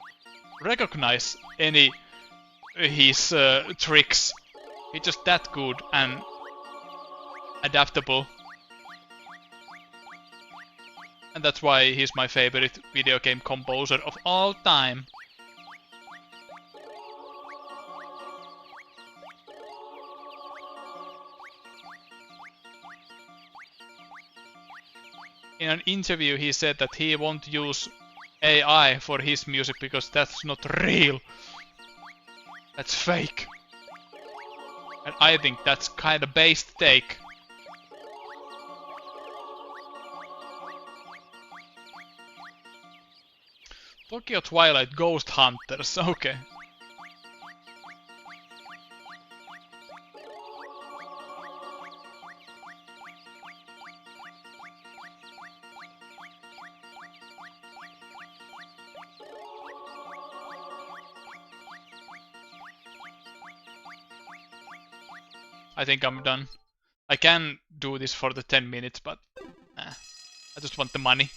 recognize any his tricks. He's just that good and adaptable. And that's why he's my favorite video game composer of all time. in an interview he said that he won't use AI for his music because that's not real. That's fake. And I think that's kinda based take. Tokyo Twilight Ghost Hunters, okay. I think I'm done. I can do this for the 10 minutes, but I just want the money.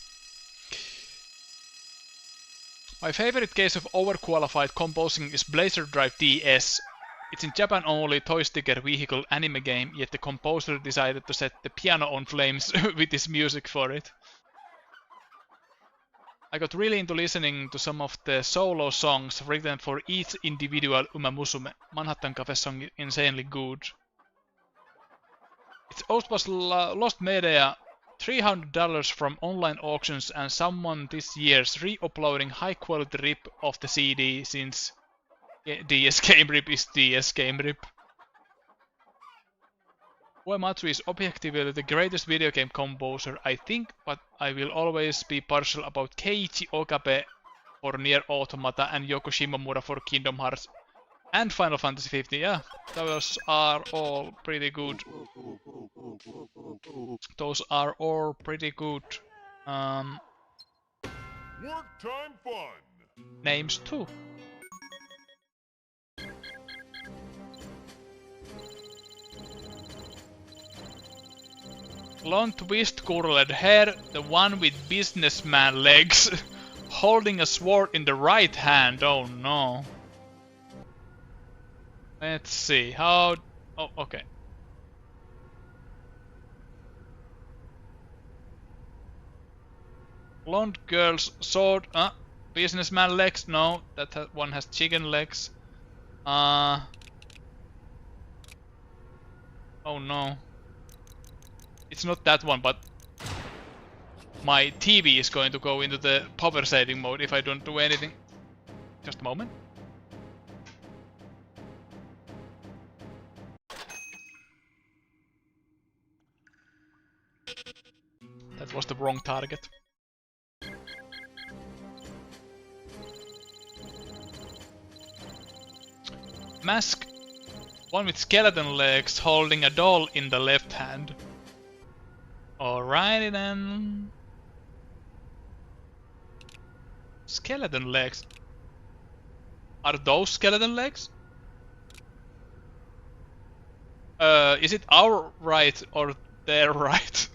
My favorite case of overqualified composing is Blazer Drive DS. It's in Japan only toy sticker vehicle anime game, yet the composer decided to set the piano on flames with his music for it. I got really into listening to some of the solo songs written for each individual Uma Musume. Manhattan Cafe song is insanely good. Its host was Lost Media, $300 from online auctions, and someone this year's re-uploading high quality rip of the CD since DS Game Rip is DS Game Rip. Uematsu is objectively the greatest video game composer, I think, but I will always be partial about Keiichi Okabe for Nier Automata and Yoko Shimomura for Kingdom Hearts and Final Fantasy 15. Yeah, those are all pretty good. Those are all pretty good. Work time fun. Names too. Long twist curled hair, the one with businessman legs, holding a sword in the right hand. Oh no. Let's see, how... Oh, okay. Blonde girl's sword... businessman legs? No, that one has chicken legs. Oh no. It's not that one, but... My TV is going to go into the power saving mode if I don't do anything. Just a moment. That was the wrong target. Mask. One with skeleton legs holding a doll in the left hand. Alrighty then. Skeleton legs. Are those skeleton legs? Is it our right or their right?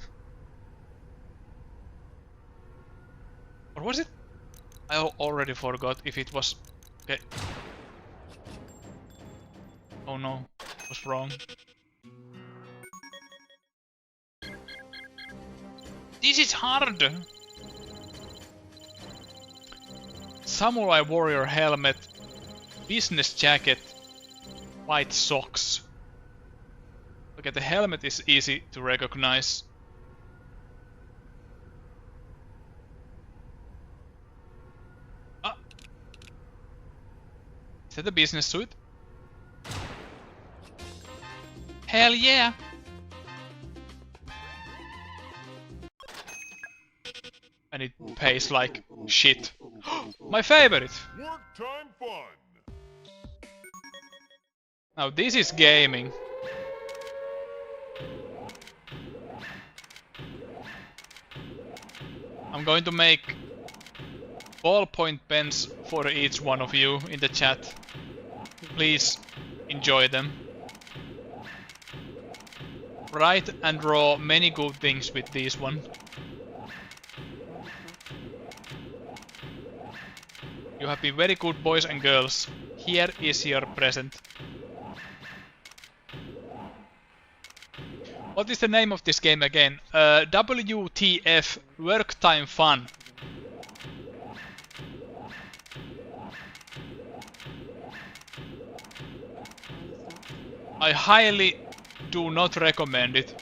Or was it? I already forgot if it was... Okay. Oh no, I was wrong. This is hard! Samurai warrior helmet, business jacket, white socks. Okay, the helmet is easy to recognize. Ah! Is that a business suit? Hell yeah! And it pays like shit. My favorite! Work time fun. Now this is gaming. I'm going to make ballpoint pens for each one of you in the chat. Please enjoy them. Write and draw many good things with this one. You have been very good boys and girls. Here is your present. What is the name of this game again? WTF, Work Time Fun. I highly do not recommend it.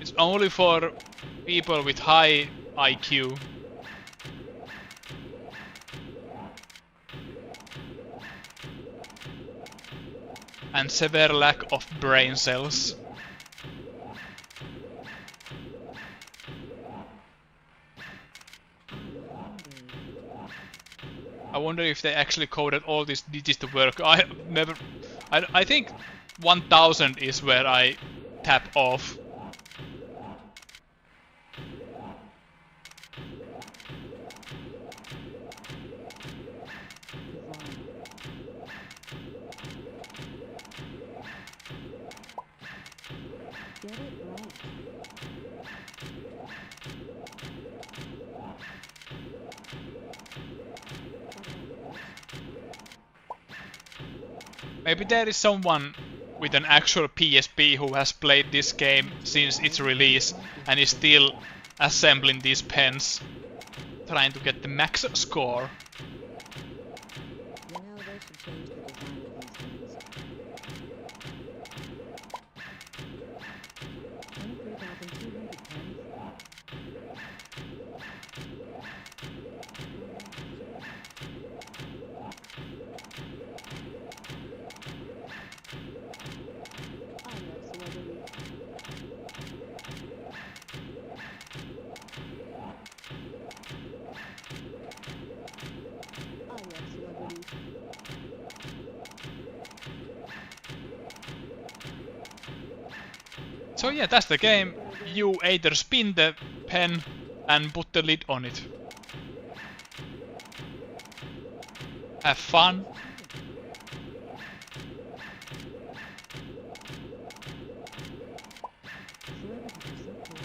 It's only for people with high IQ. And severe lack of brain cells. I wonder if they actually coded all these digits to work. I think 1000 is where I tap off. Maybe there is someone with an actual PSP who has played this game since its release and is still assembling these pens, trying to get the max score. You know, they should change the design of these things. 23,200 pens? I love celebrity. I love celebrities. So yeah, that's the game. You either spin the pen and put the lid on it. Have fun. Celebrities are so cool.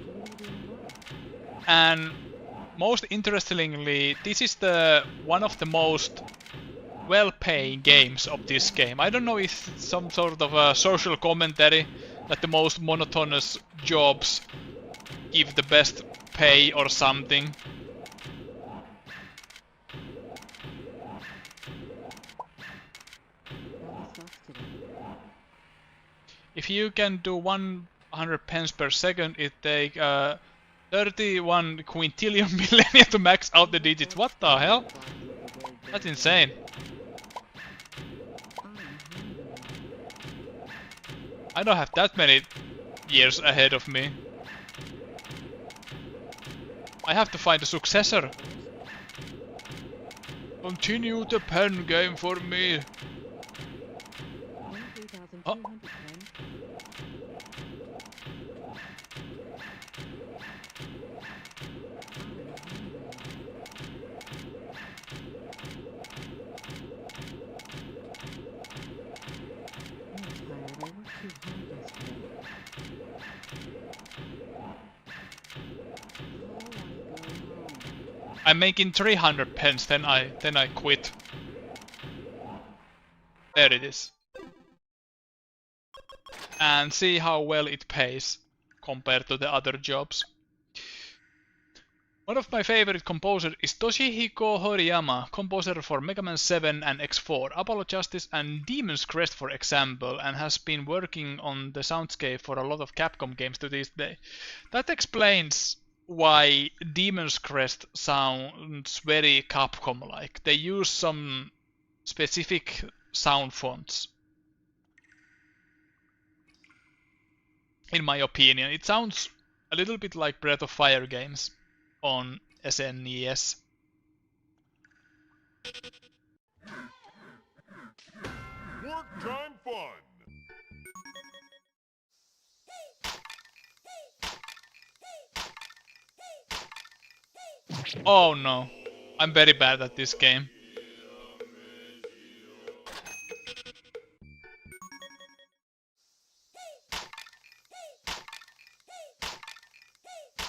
What are you doing tomorrow? And most interestingly, this is the one of the most well-paying games of this game. I don't know if it's some sort of a social commentary that the most monotonous jobs give the best pay or something. How the stocks today? If you can do 100 pence per second, it takes 31 quintillion millennia to max out the digits. What the hell? That's insane. I'm hungry. I don't have that many years ahead of me. I have to find a successor. Continue the pen game for me. 23,200 pens? I'm tired. I worked too hard yesterday. I wanna go home. I'm making 300 pence, then I quit. There it is. And see how well it pays compared to the other jobs. One of my favorite composers is Toshihiko Horiyama, composer for Mega Man 7 and X4, Apollo Justice and Demon's Crest for example, and has been working on the soundscape for a lot of Capcom games to this day. That explains why Demon's Crest sounds very Capcom-like. They use some specific sound fonts. In my opinion, it sounds a little bit like Breath of Fire games on SNES. Work time fun. Oh no, I'm very bad at this game.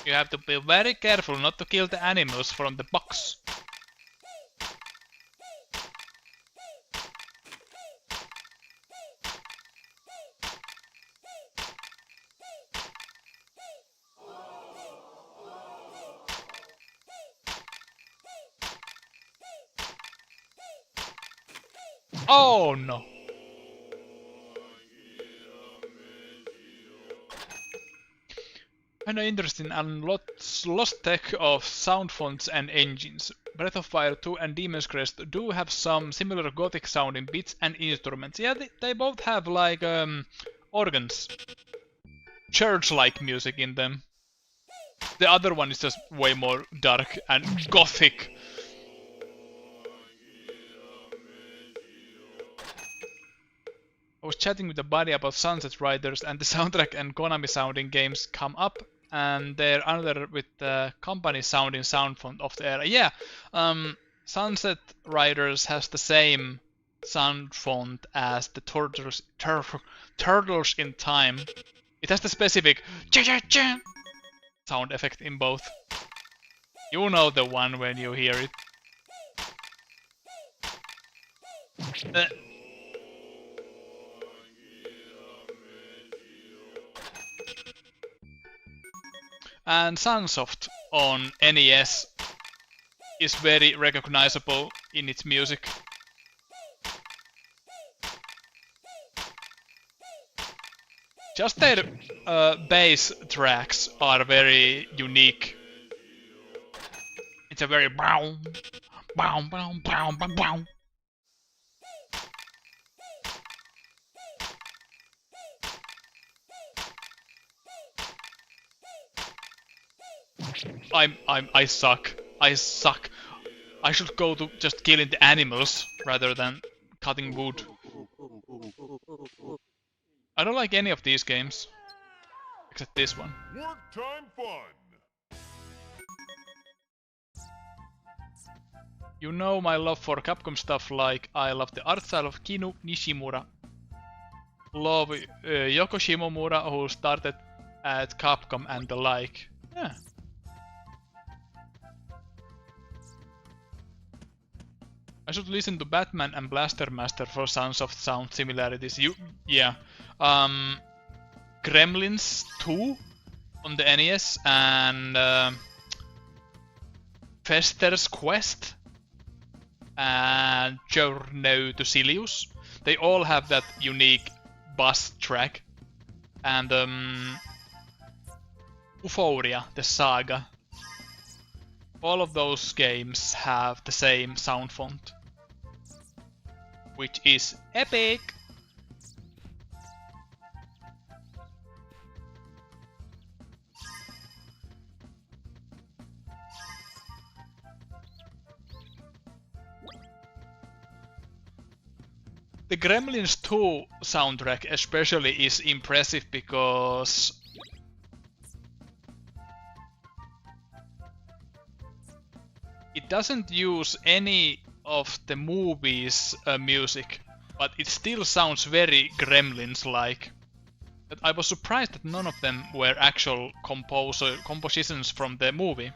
You have to be very careful not to kill the animals from the box. Oh no! Kinda interesting and lost tech of sound fonts and engines. Breath of Fire 2 and Demon's Crest do have some similar gothic sounding bits and instruments. Yeah, they both have like organs, church-like music in them. The other one is just way more dark and gothic. I was chatting with a buddy about Sunset Riders, and the soundtrack and Konami sounding games come up, and they're another with the company sounding sound font of the era. Yeah, Sunset Riders has the same sound font as the Turtles in Time. It has the specific sound effect in both. You know the one when you hear it. And Sunsoft on NES is very recognizable in its music. Just their bass tracks are very unique. It's a very bow, bow, bow, bow, bow, bow. I suck. I suck. I should go to just killing the animals rather than cutting wood. I don't like any of these games. Except this one. Work time fun. You know my love for Capcom stuff, like I love the art style of Kinu Nishimura. Love Yoko Shimomura, who started at Capcom and the like. Yeah. I should listen to Batman and Blaster Master for Sunsoft sound similarities. Yeah. Gremlins 2 on the NES and Fester's Quest and Journey to Silius. They all have that unique bass track. And Euphoria, the saga. All of those games have the same sound font, which is epic. The Gremlins 2 soundtrack especially is impressive because it doesn't use any of the movie's music, but it still sounds very Gremlins-like. I was surprised that none of them were actual compositions from the movie.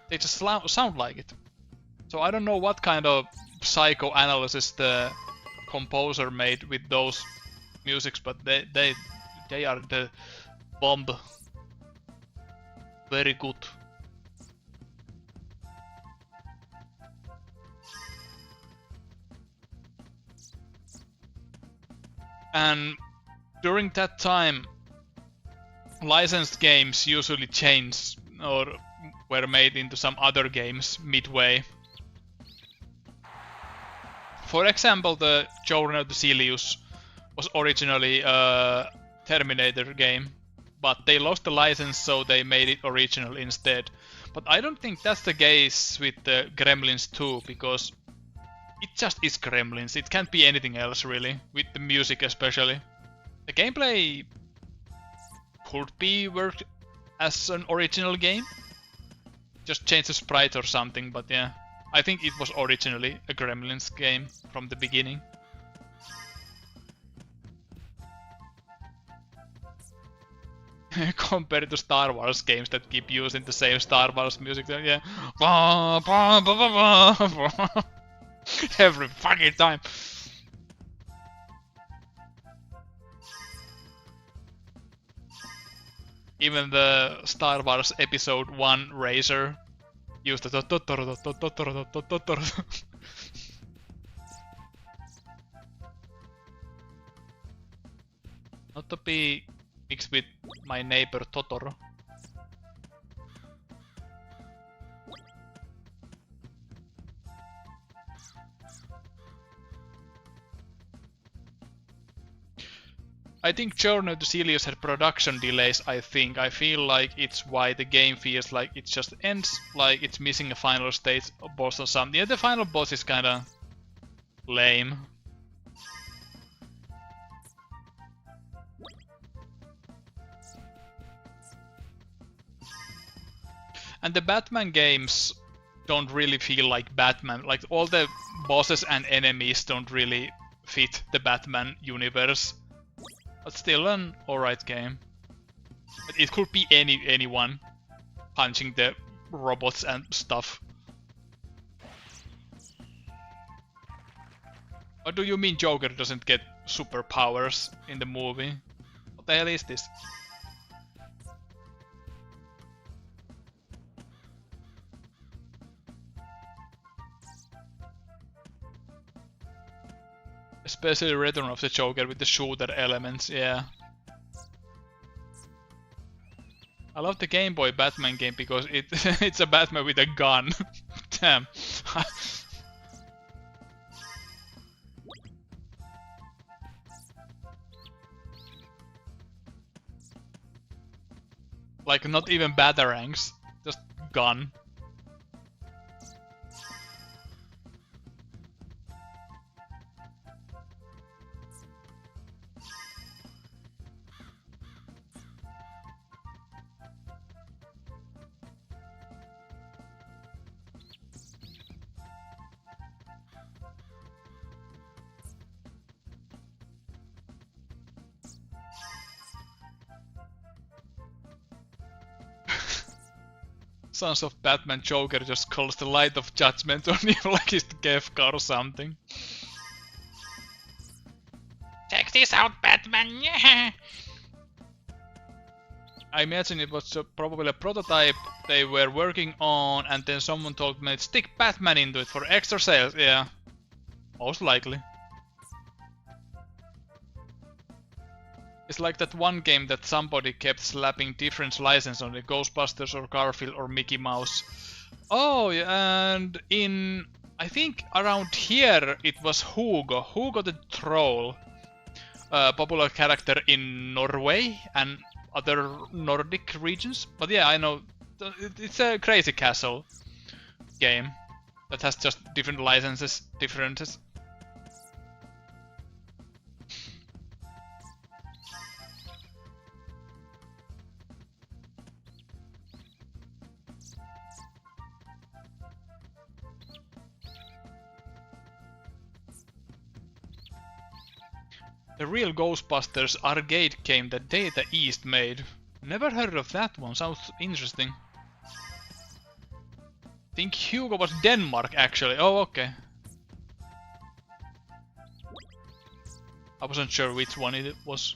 They just sound like it. So I don't know what kind of psychoanalysis the composer made with those musics, but they are the bomb. Very good. And during that time, licensed games usually changed or were made into some other games midway. For example, the Journey to Silius was originally a Terminator game, but they lost the license, so they made it original instead. But I don't think that's the case with the Gremlins 2, because it just is Gremlins. It can't be anything else really, with the music especially. The gameplay could be worked as an original game. Just change the sprite or something, but yeah. I think it was originally a Gremlins game from the beginning. Compared to Star Wars games that keep using the same Star Wars music, yeah. Every fucking time. Even the Star Wars Episode 1 Racer used the not to be mixed with my neighbor Totoro. I think Journey to Silius had production delays, I think. I feel like it's why the game feels like it just ends, like it's missing a final stage boss or something. Yeah, the final boss is kinda lame. And the Batman games don't really feel like Batman. Like all the bosses and enemies don't really fit the Batman universe. But still an alright game. But it could be anyone punching the robots and stuff. What do you mean Joker doesn't get superpowers in the movie? What the hell is this? Especially Return of the Joker with the shooter elements, yeah. I love the Game Boy Batman game because it's a Batman with a gun. Damn. Like not even batarangs, just gun. Sons of Batman Joker just calls the light of judgment on you like it's the Kefka or something. Check this out, Batman! Yeah. I imagine it was probably a prototype they were working on, and then someone told me, stick Batman into it for extra sales. Yeah, most likely. It's like that one game that somebody kept slapping different license on it, Ghostbusters or Garfield or Mickey Mouse. Oh, yeah, and in, I think around here it was Hugo the Troll. Popular character in Norway and other Nordic regions. But yeah, I know, it's a Crazy Castle game that has just different licenses, differences. The real Ghostbusters arcade game that Data East made. Never heard of that one, sounds interesting. Think Hugo was Denmark actually, oh okay. I wasn't sure which one it was.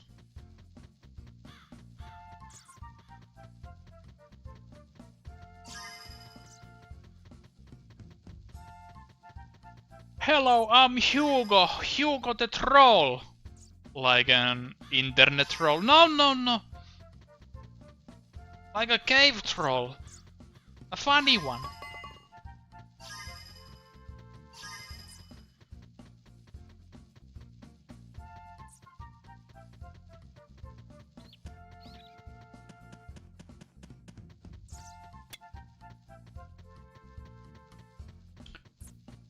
Hello, I'm Hugo the Troll. Like an internet troll. No. Like a cave troll. A funny one.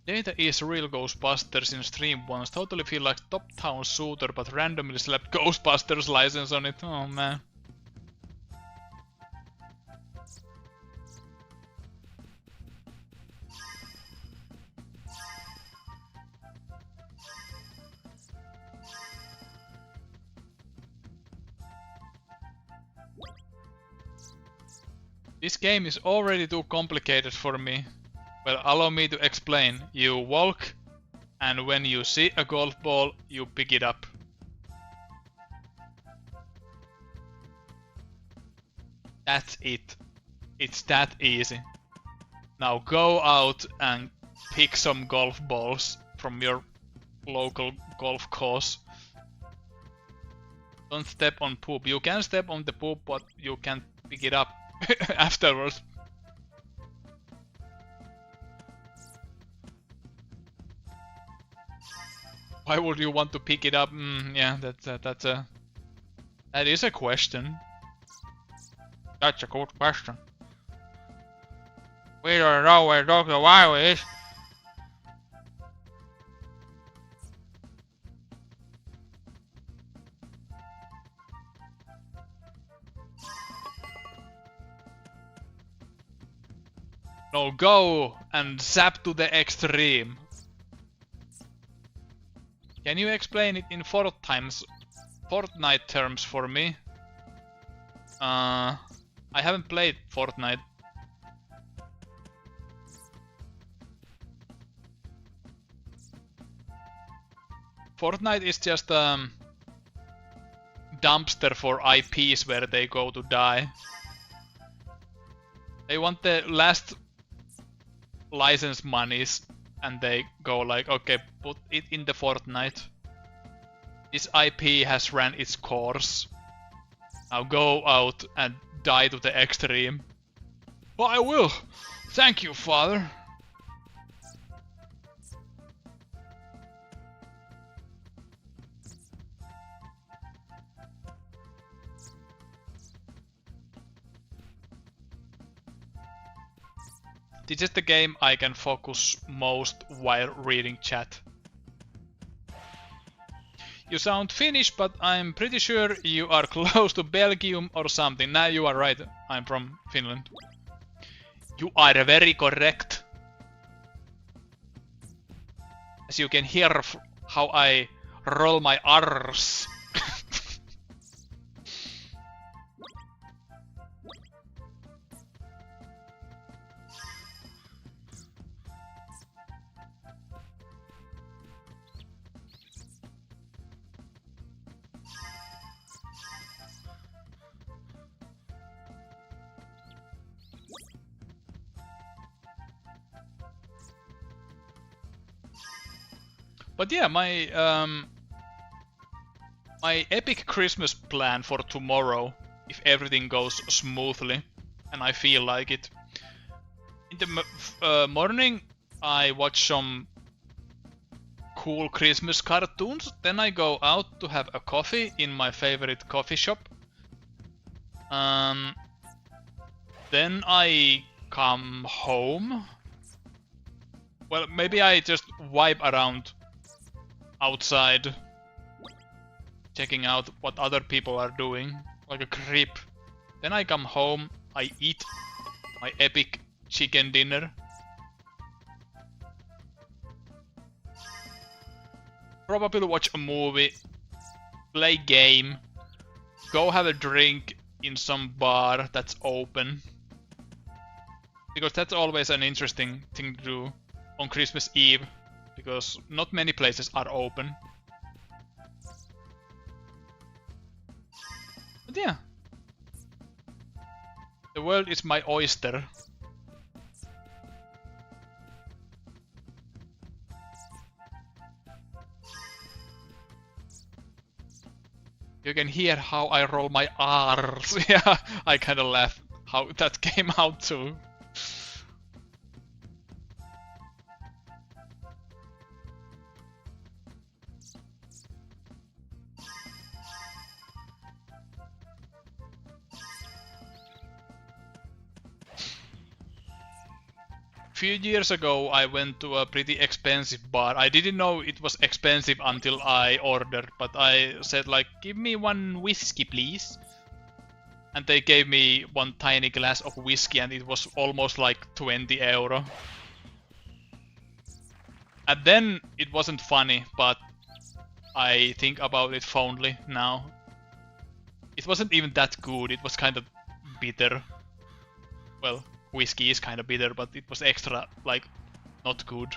Data is real Ghostbusters in stream once. Totally feel like top town shooter but randomly slapped Ghostbusters license on it. Oh man. This game is already too complicated for me. Well, allow me to explain. You walk, and when you see a golf ball, you pick it up. That's it. It's that easy. Now go out and pick some golf balls from your local golf course. Don't step on poop. You can step on the poop, but you can't pick it up afterwards. Why would you want to pick it up? Yeah, that's a That is a question. That's a good question. We don't know where Dr. Wow is. No, go and zap to the extreme. Can you explain it in Fortnite terms for me? I haven't played Fortnite. Fortnite is just a dumpster for IPs where they go to die. They want the last license monies and they go like, okay, put it in the Fortnite. This IP has ran its course. Now go out and die to the extreme. Oh, I will! Thank you, father! This is the game I can focus most while reading chat. You sound Finnish, but I'm pretty sure you are close to Belgium or something. Nah, you are right. I'm from Finland. You are very correct. As you can hear how I roll my R's. But yeah, my epic Christmas plan for tomorrow, if everything goes smoothly, and I feel like it. In the morning, I watch some cool Christmas cartoons, then I go out to have a coffee in my favorite coffee shop. Then I come home. Well, maybe I just vibe around outside, checking out what other people are doing, like a creep. Then I come home, I eat my epic chicken dinner. Probably watch a movie, play game, go have a drink in some bar that's open. Because that's always an interesting thing to do on Christmas Eve. Because not many places are open. But yeah. The world is my oyster. You can hear how I roll my R's. Yeah, I kinda laugh how that came out too. Few years ago I went to a pretty expensive bar. I didn't know it was expensive until I ordered, but I said like, give me one whiskey please. And they gave me one tiny glass of whiskey and it was almost like 20 euro. And then it wasn't funny, but I think about it fondly now. It wasn't even that good, it was kind of bitter. Well, whiskey is kind of bitter, but it was extra, like, not good.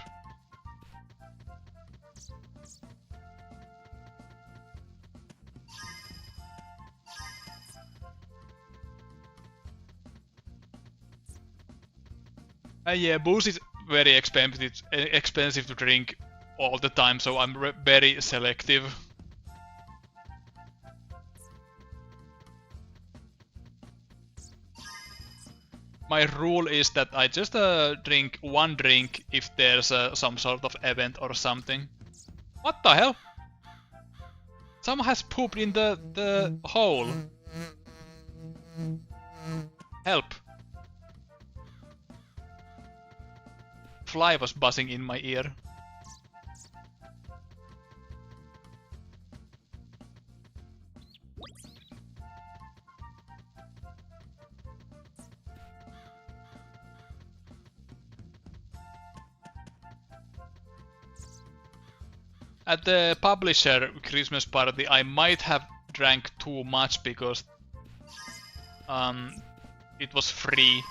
Yeah, booze is very expensive to drink all the time, so I'm very selective. My rule is that I just drink one drink if there's some sort of event or something. What the hell? Someone has pooped in the hole. Help. Fly was buzzing in my ear. At the publisher Christmas party, I might have drank too much because it was free.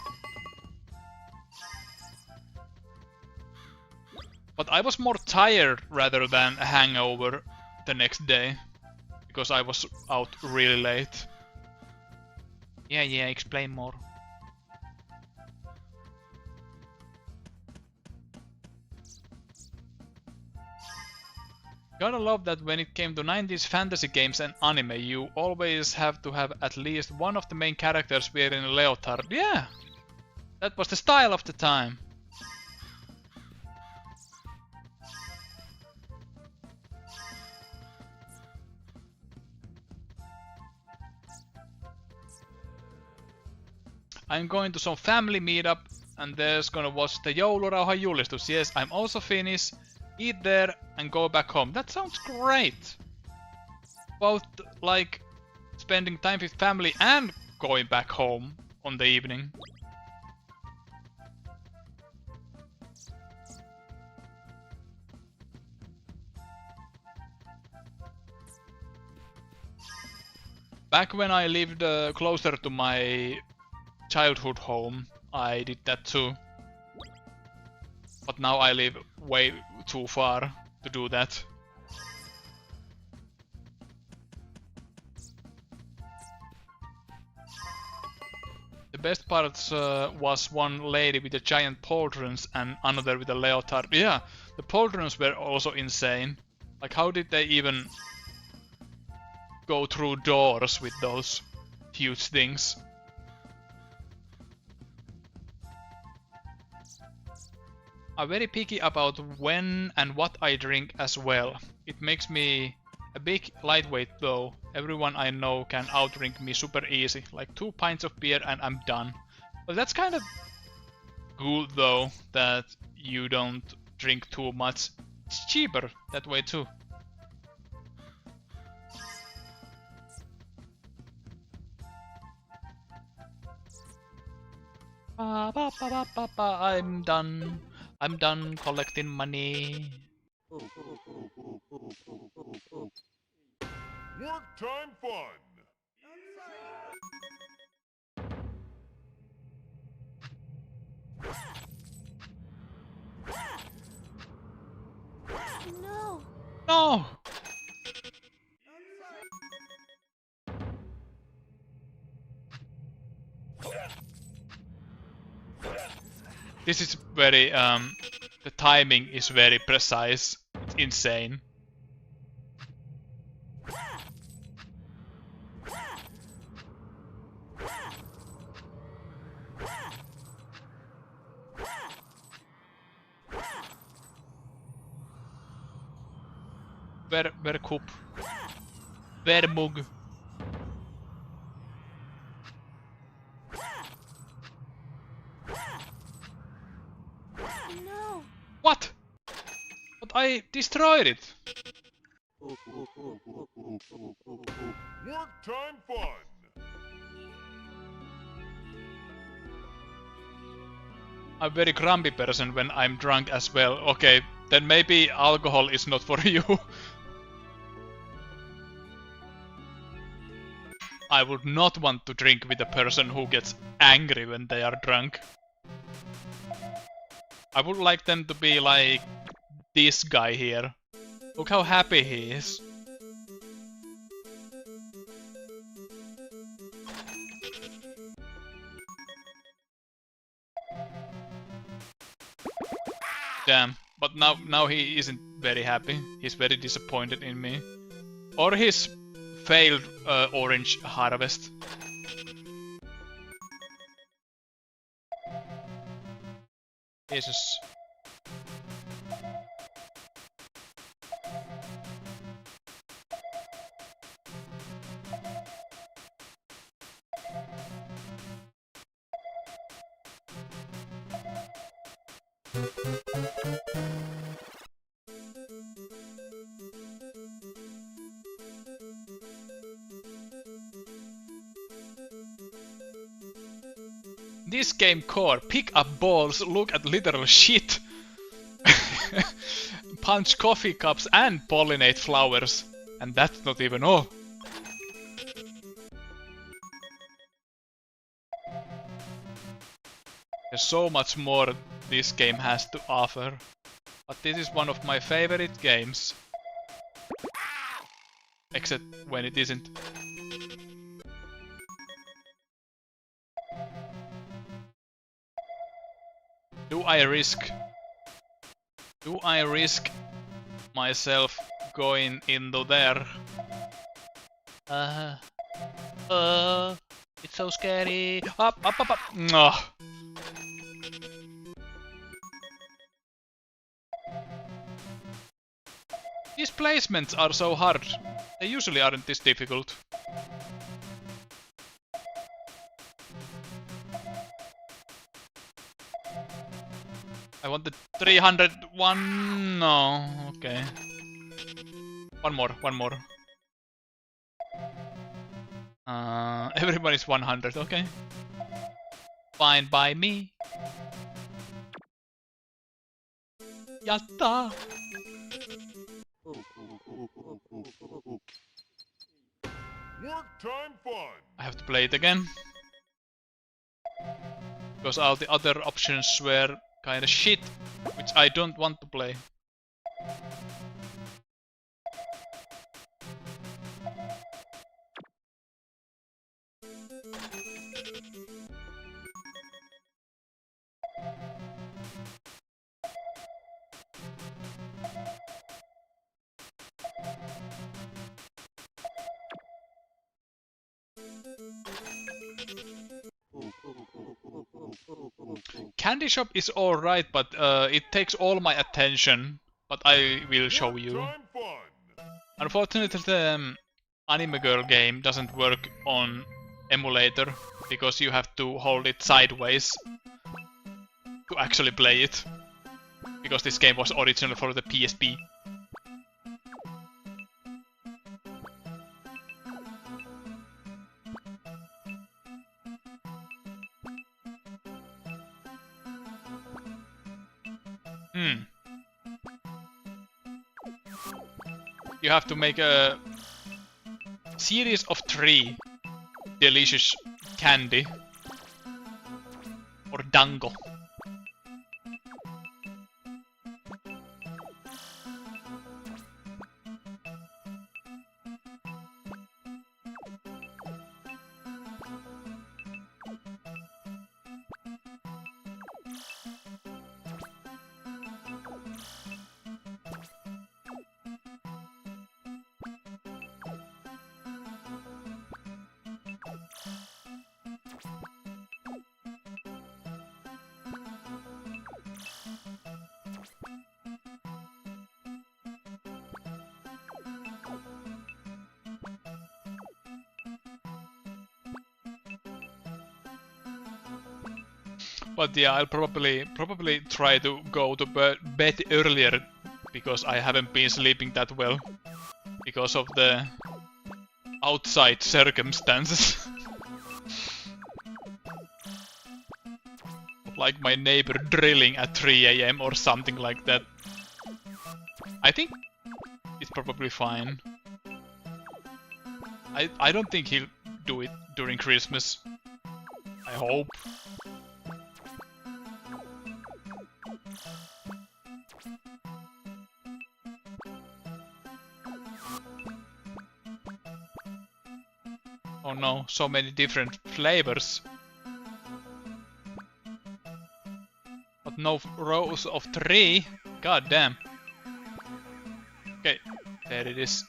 But I was more tired rather than a hangover the next day because I was out really late. Yeah, explain more. Gotta love that when it came to 90s fantasy games and anime, you always have to have at least one of the main characters wearing a leotard. Yeah! That was the style of the time. I'm going to some family meetup and there's gonna watch the joulurauhan julistus. Yes, I'm also Finnish. Eat there and go back home. That sounds great. Both like spending time with family and going back home on the evening. Back when I lived closer to my childhood home, I did that too. But now I live way too far to do that. The best parts was one lady with a giant pauldrons and another with a leotard. Yeah, the pauldrons were also insane. Like, how did they even go through doors with those huge things? I'm very picky about when and what I drink as well. It makes me a big lightweight though. Everyone I know can outdrink me super easy. Like 2 pints of beer and I'm done. But that's kind of good though, that you don't drink too much. It's cheaper that way too. I'm done. I'm done collecting money. Work time fun. No! No! This is very, the timing is very precise. It's insane. Verkup. Vermug. No! What? But I destroyed it. Work time fun. I'm a very grumpy person when I'm drunk as well. Okay, then maybe alcohol is not for you. I would not want to drink with a person who gets angry when they are drunk. I would like them to be like this guy here. Look how happy he is. Damn, but now he isn't very happy. He's very disappointed in me. Or his failed orange harvest. Jesus. This game core, pick up balls, look at literal shit, punch coffee cups and pollinate flowers. And that's not even all. There's so much more this game has to offer. But this is one of my favorite games. Except when it isn't. Do I risk myself going into there? It's so scary. Up. Ugh. These placements are so hard. They usually aren't this difficult. I want the 301. No, okay. One more. Everybody's 100, okay. Fine by me. Yatta! Work time fun. I have to play it again. Because all the other options were kinda shit, which I don't want to play. Candy shop is alright, but it takes all my attention. But I will show you. Time fun. Unfortunately, the anime girl game doesn't work on emulator because you have to hold it sideways to actually play it. Because this game was originally for the PSP. You have to make a series of 3 delicious candy or dango. But yeah, I'll probably try to go to bed earlier because I haven't been sleeping that well because of the outside circumstances. Like my neighbor drilling at 3 AM or something like that. I think it's probably fine. I don't think he'll do it during Christmas. I hope. Oh no, so many different flavors. But no rows of 3? God damn. Okay, there it is.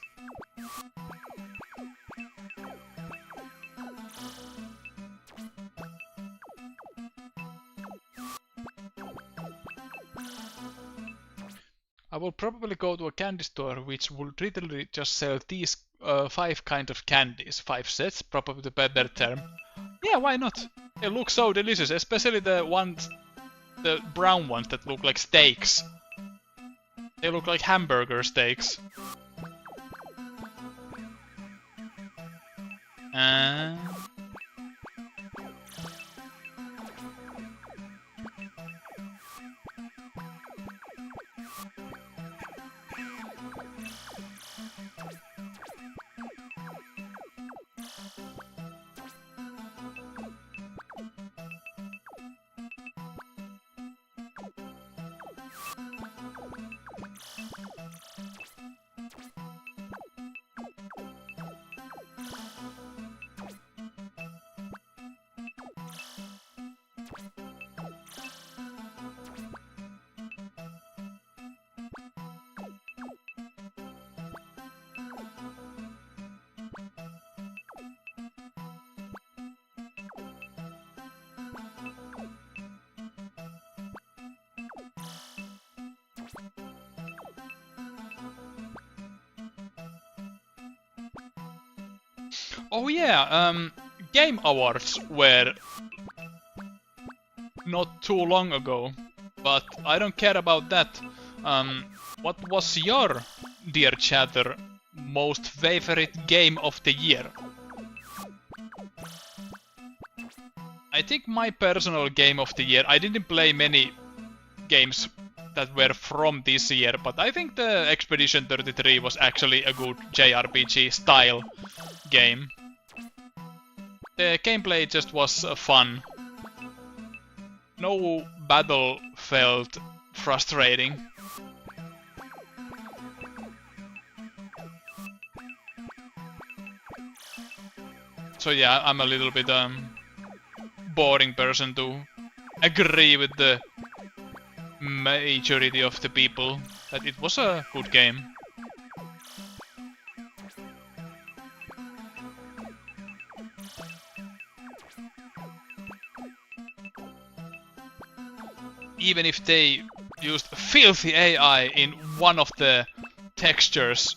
I will probably go to a candy store which will literally just sell these 5 kinds of candies. 5 sets, probably the better term. Yeah, why not? They look so delicious, especially the the brown ones that look like steaks. They look like hamburger steaks. Oh yeah, Game Awards were not too long ago, but I don't care about that. What was your, dear chatter, most favorite game of the year? I think my personal game of the year, I didn't play many games that were from this year, but I think the Expedition 33 was actually a good JRPG style game. The gameplay just was fun. No battle felt frustrating. So yeah, I'm a little bit boring person to agree with the majority of the people that it was a good game. Even if they used filthy AI in one of the textures.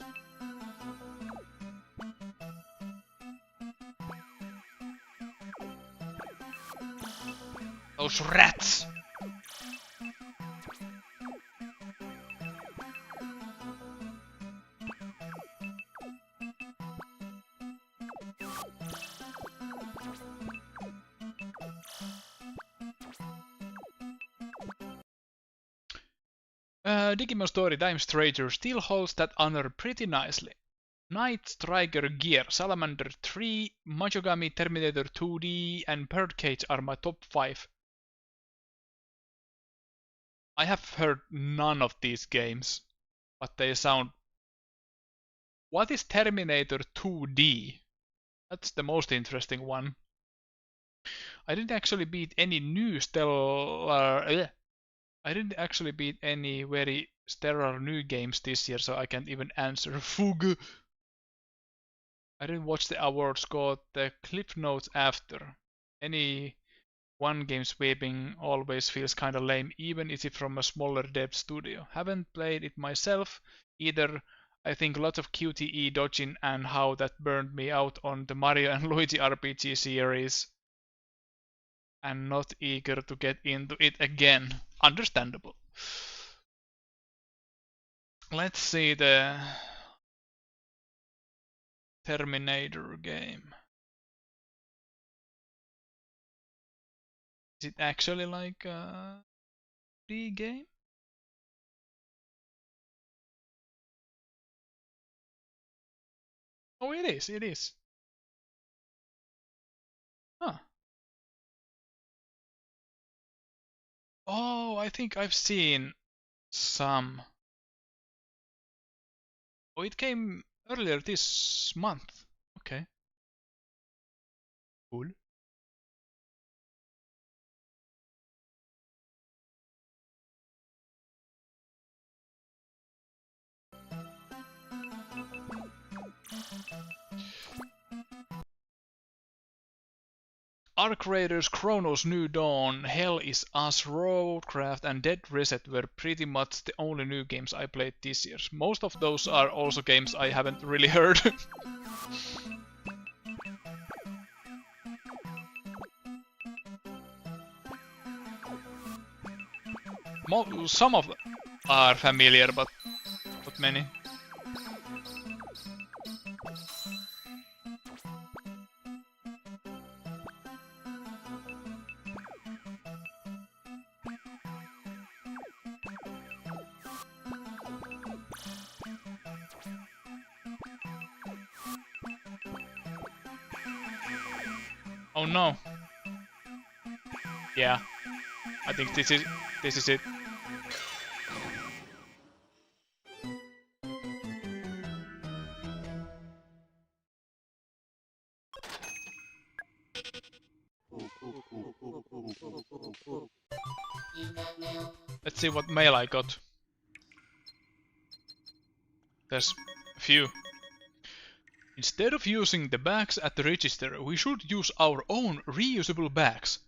Those rats! Digimon Story Time Stranger still holds that honor pretty nicely. Night Striker Gear, Salamander 3, Majogami, Terminator 2D, and Birdcage are my top 5. I have heard none of these games, but they sound... What is Terminator 2D? That's the most interesting one. I didn't actually beat any new stellar... I didn't actually beat any very stellar new games this year, so I can't even answer. Fug! I didn't watch the awards, got the clip notes after. Any one game sweeping always feels kinda lame, even if it's from a smaller dev studio. Haven't played it myself either. I think lots of QTE dodging and how that burned me out on the Mario and Luigi RPG series. And not eager to get into it again. Understandable. Let's see the Terminator game. Is it actually like a 3D game? Oh, it is, it is. Huh. Oh, I think I've seen some. Oh, it came earlier this month. Okay. Cool. Arc Raiders, Chronos New Dawn, Hell is Us, Roadcraft and Dead Reset were pretty much the only new games I played this year. Most of those are also games I haven't really heard. Some of them are familiar, but not many. Oh no. Yeah. I think this is it. Let's see what mail I got. There's a few. Instead of using the bags at the register, we should use our own reusable bags.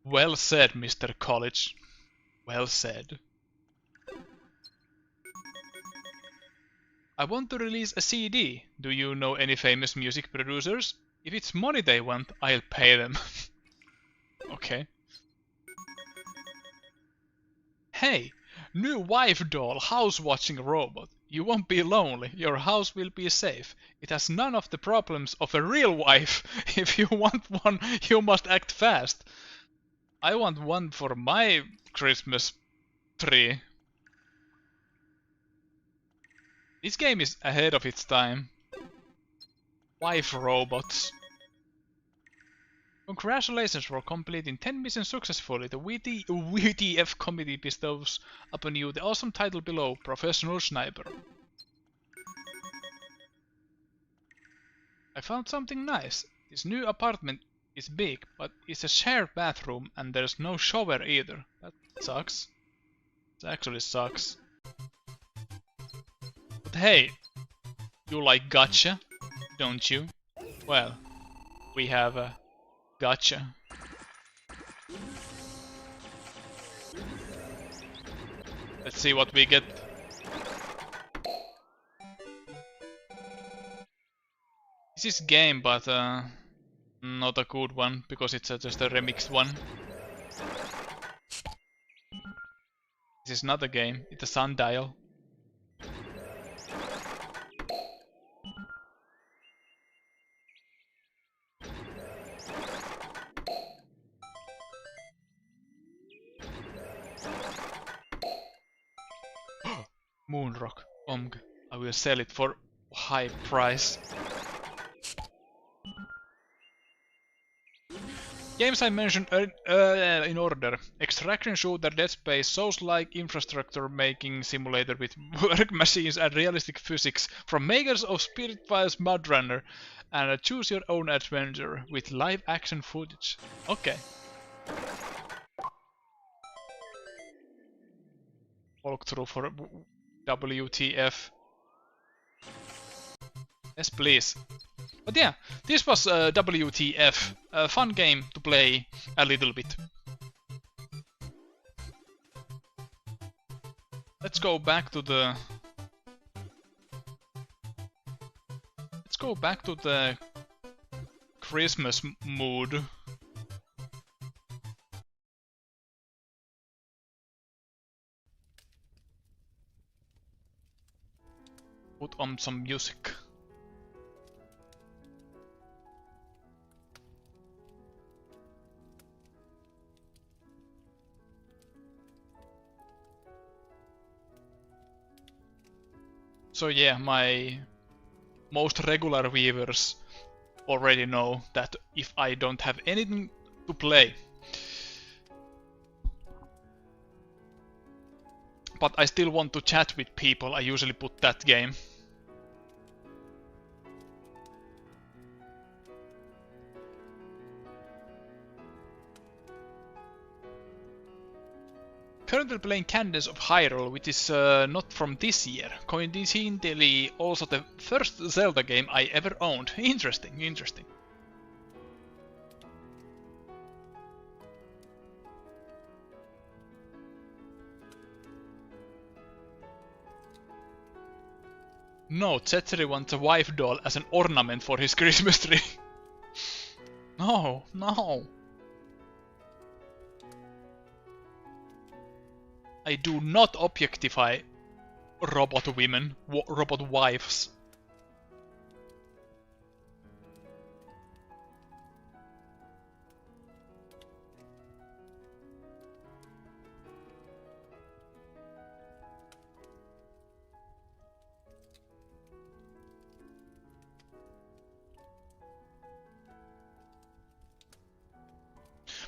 Well said, Mr. College. Well said. I want to release a CD. Do you know any famous music producers? If it's money they want, I'll pay them. Okay. Hey, new wife doll, house watching robot. You won't be lonely, your house will be safe. It has none of the problems of a real wife. If you want one, you must act fast. I want one for my Christmas tree. This game is ahead of its time. Wife robots. Congratulations for completing 10 missions successfully. The WTF committee bestows upon you the awesome title below, Professional Sniper. I found something nice. This new apartment is big, but it's a shared bathroom and there's no shower either. That sucks. It actually sucks. But hey, you like gacha, don't you? Well, we have a gacha. Let's see what we get. This is game, but not a good one, because it's just a remixed one. This is not a game, it's a sundial. Moonrock, Omg. I will sell it for high price. Games I mentioned in order. Extraction shooter, Dead Space, Souls-like infrastructure making simulator with work machines and realistic physics from makers of Spiritfire's Mudrunner, and a choose your own adventure with live action footage. Okay. Walkthrough for WTF. Yes, please. But yeah, this was WTF. A fun game to play a little bit. Let's go back to the... Let's go back to the Christmas mood. Put on some music. So yeah, my most regular viewers already know that if I don't have anything to play, but I still want to chat with people, I usually put that game. Currently playing Cadence of Hyrule, which is not from this year. Coincidentally, also the first Zelda game I ever owned. Interesting, interesting. No, Setzeri wants a wife doll as an ornament for his Christmas tree. No, no. I do not objectify robot women, robot wives.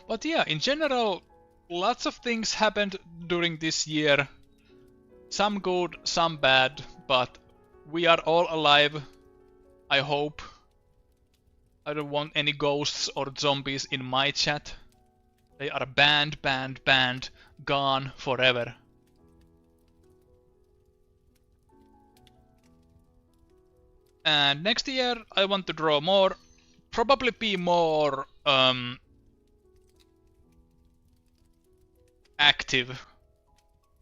But yeah, in general, lots of things happened during this year. Some good, some bad, but we are all alive, I hope. I don't want any ghosts or zombies in my chat. They are banned, gone forever. And next year I want to draw more, probably be more active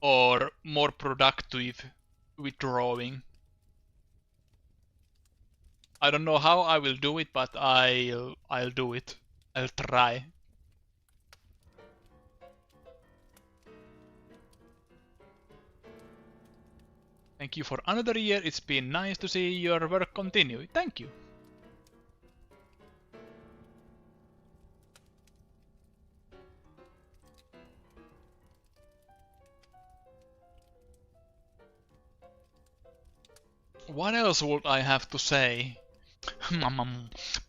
or more productive with drawing. I don't know how I will do it, but I'll do it. I'll try. Thank you for another year. It's been nice to see your work continue. Thank you. What else would I have to say?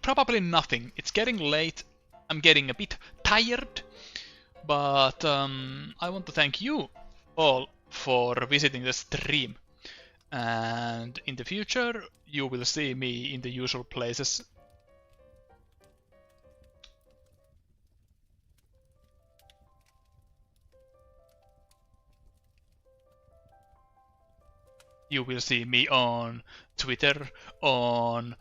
Probably nothing. It's getting late. I'm getting a bit tired. But I want to thank you all for visiting the stream. And in the future, you will see me in the usual places. You will see me on Twitter, on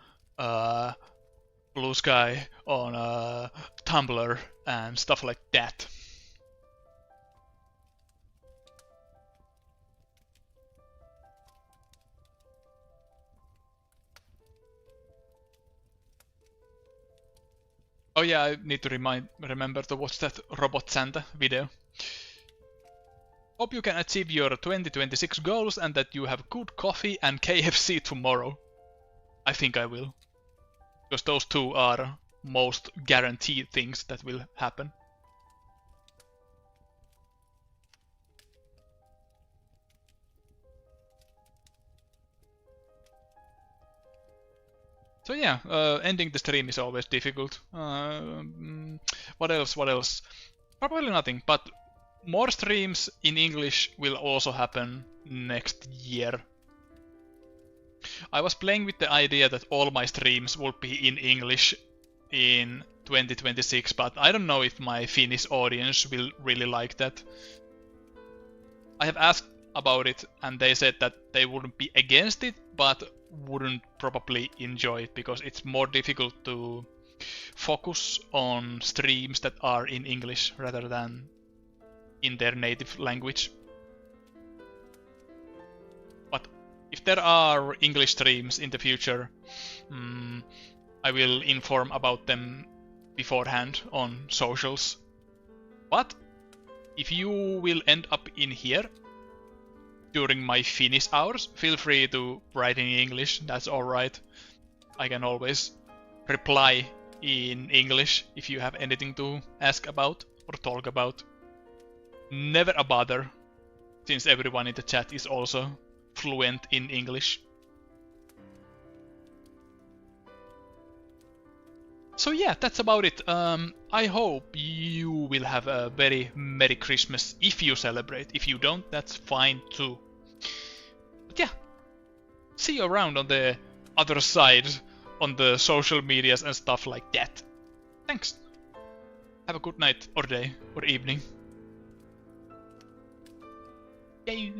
Blue Sky, on Tumblr, and stuff like that. Oh yeah, I need to remember to watch that Robot Santa video. Hope you can achieve your 2026 goals and that you have good coffee and KFC tomorrow. I think I will. Because those two are most guaranteed things that will happen. So yeah, ending the stream is always difficult. What else? What else? Probably nothing, but more streams in English will also happen next year. I was playing with the idea that all my streams will be in English in 2026, but I don't know if my Finnish audience will really like that. I have asked about it and they said that they wouldn't be against it, but wouldn't probably enjoy it because it's more difficult to focus on streams that are in English rather than in their native language. But if there are English streams in the future, I will inform about them beforehand on socials. But if you will end up in here during my Finnish hours, feel free to write in English, that's alright. I can always reply in English if you have anything to ask about or talk about. Never a bother, since everyone in the chat is also fluent in English. So yeah, that's about it. I hope you will have a very Merry Christmas if you celebrate. If you don't, that's fine too. But yeah, see you around on the other side, on the social medias and stuff like that. Thanks. Have a good night or day or evening. Yay.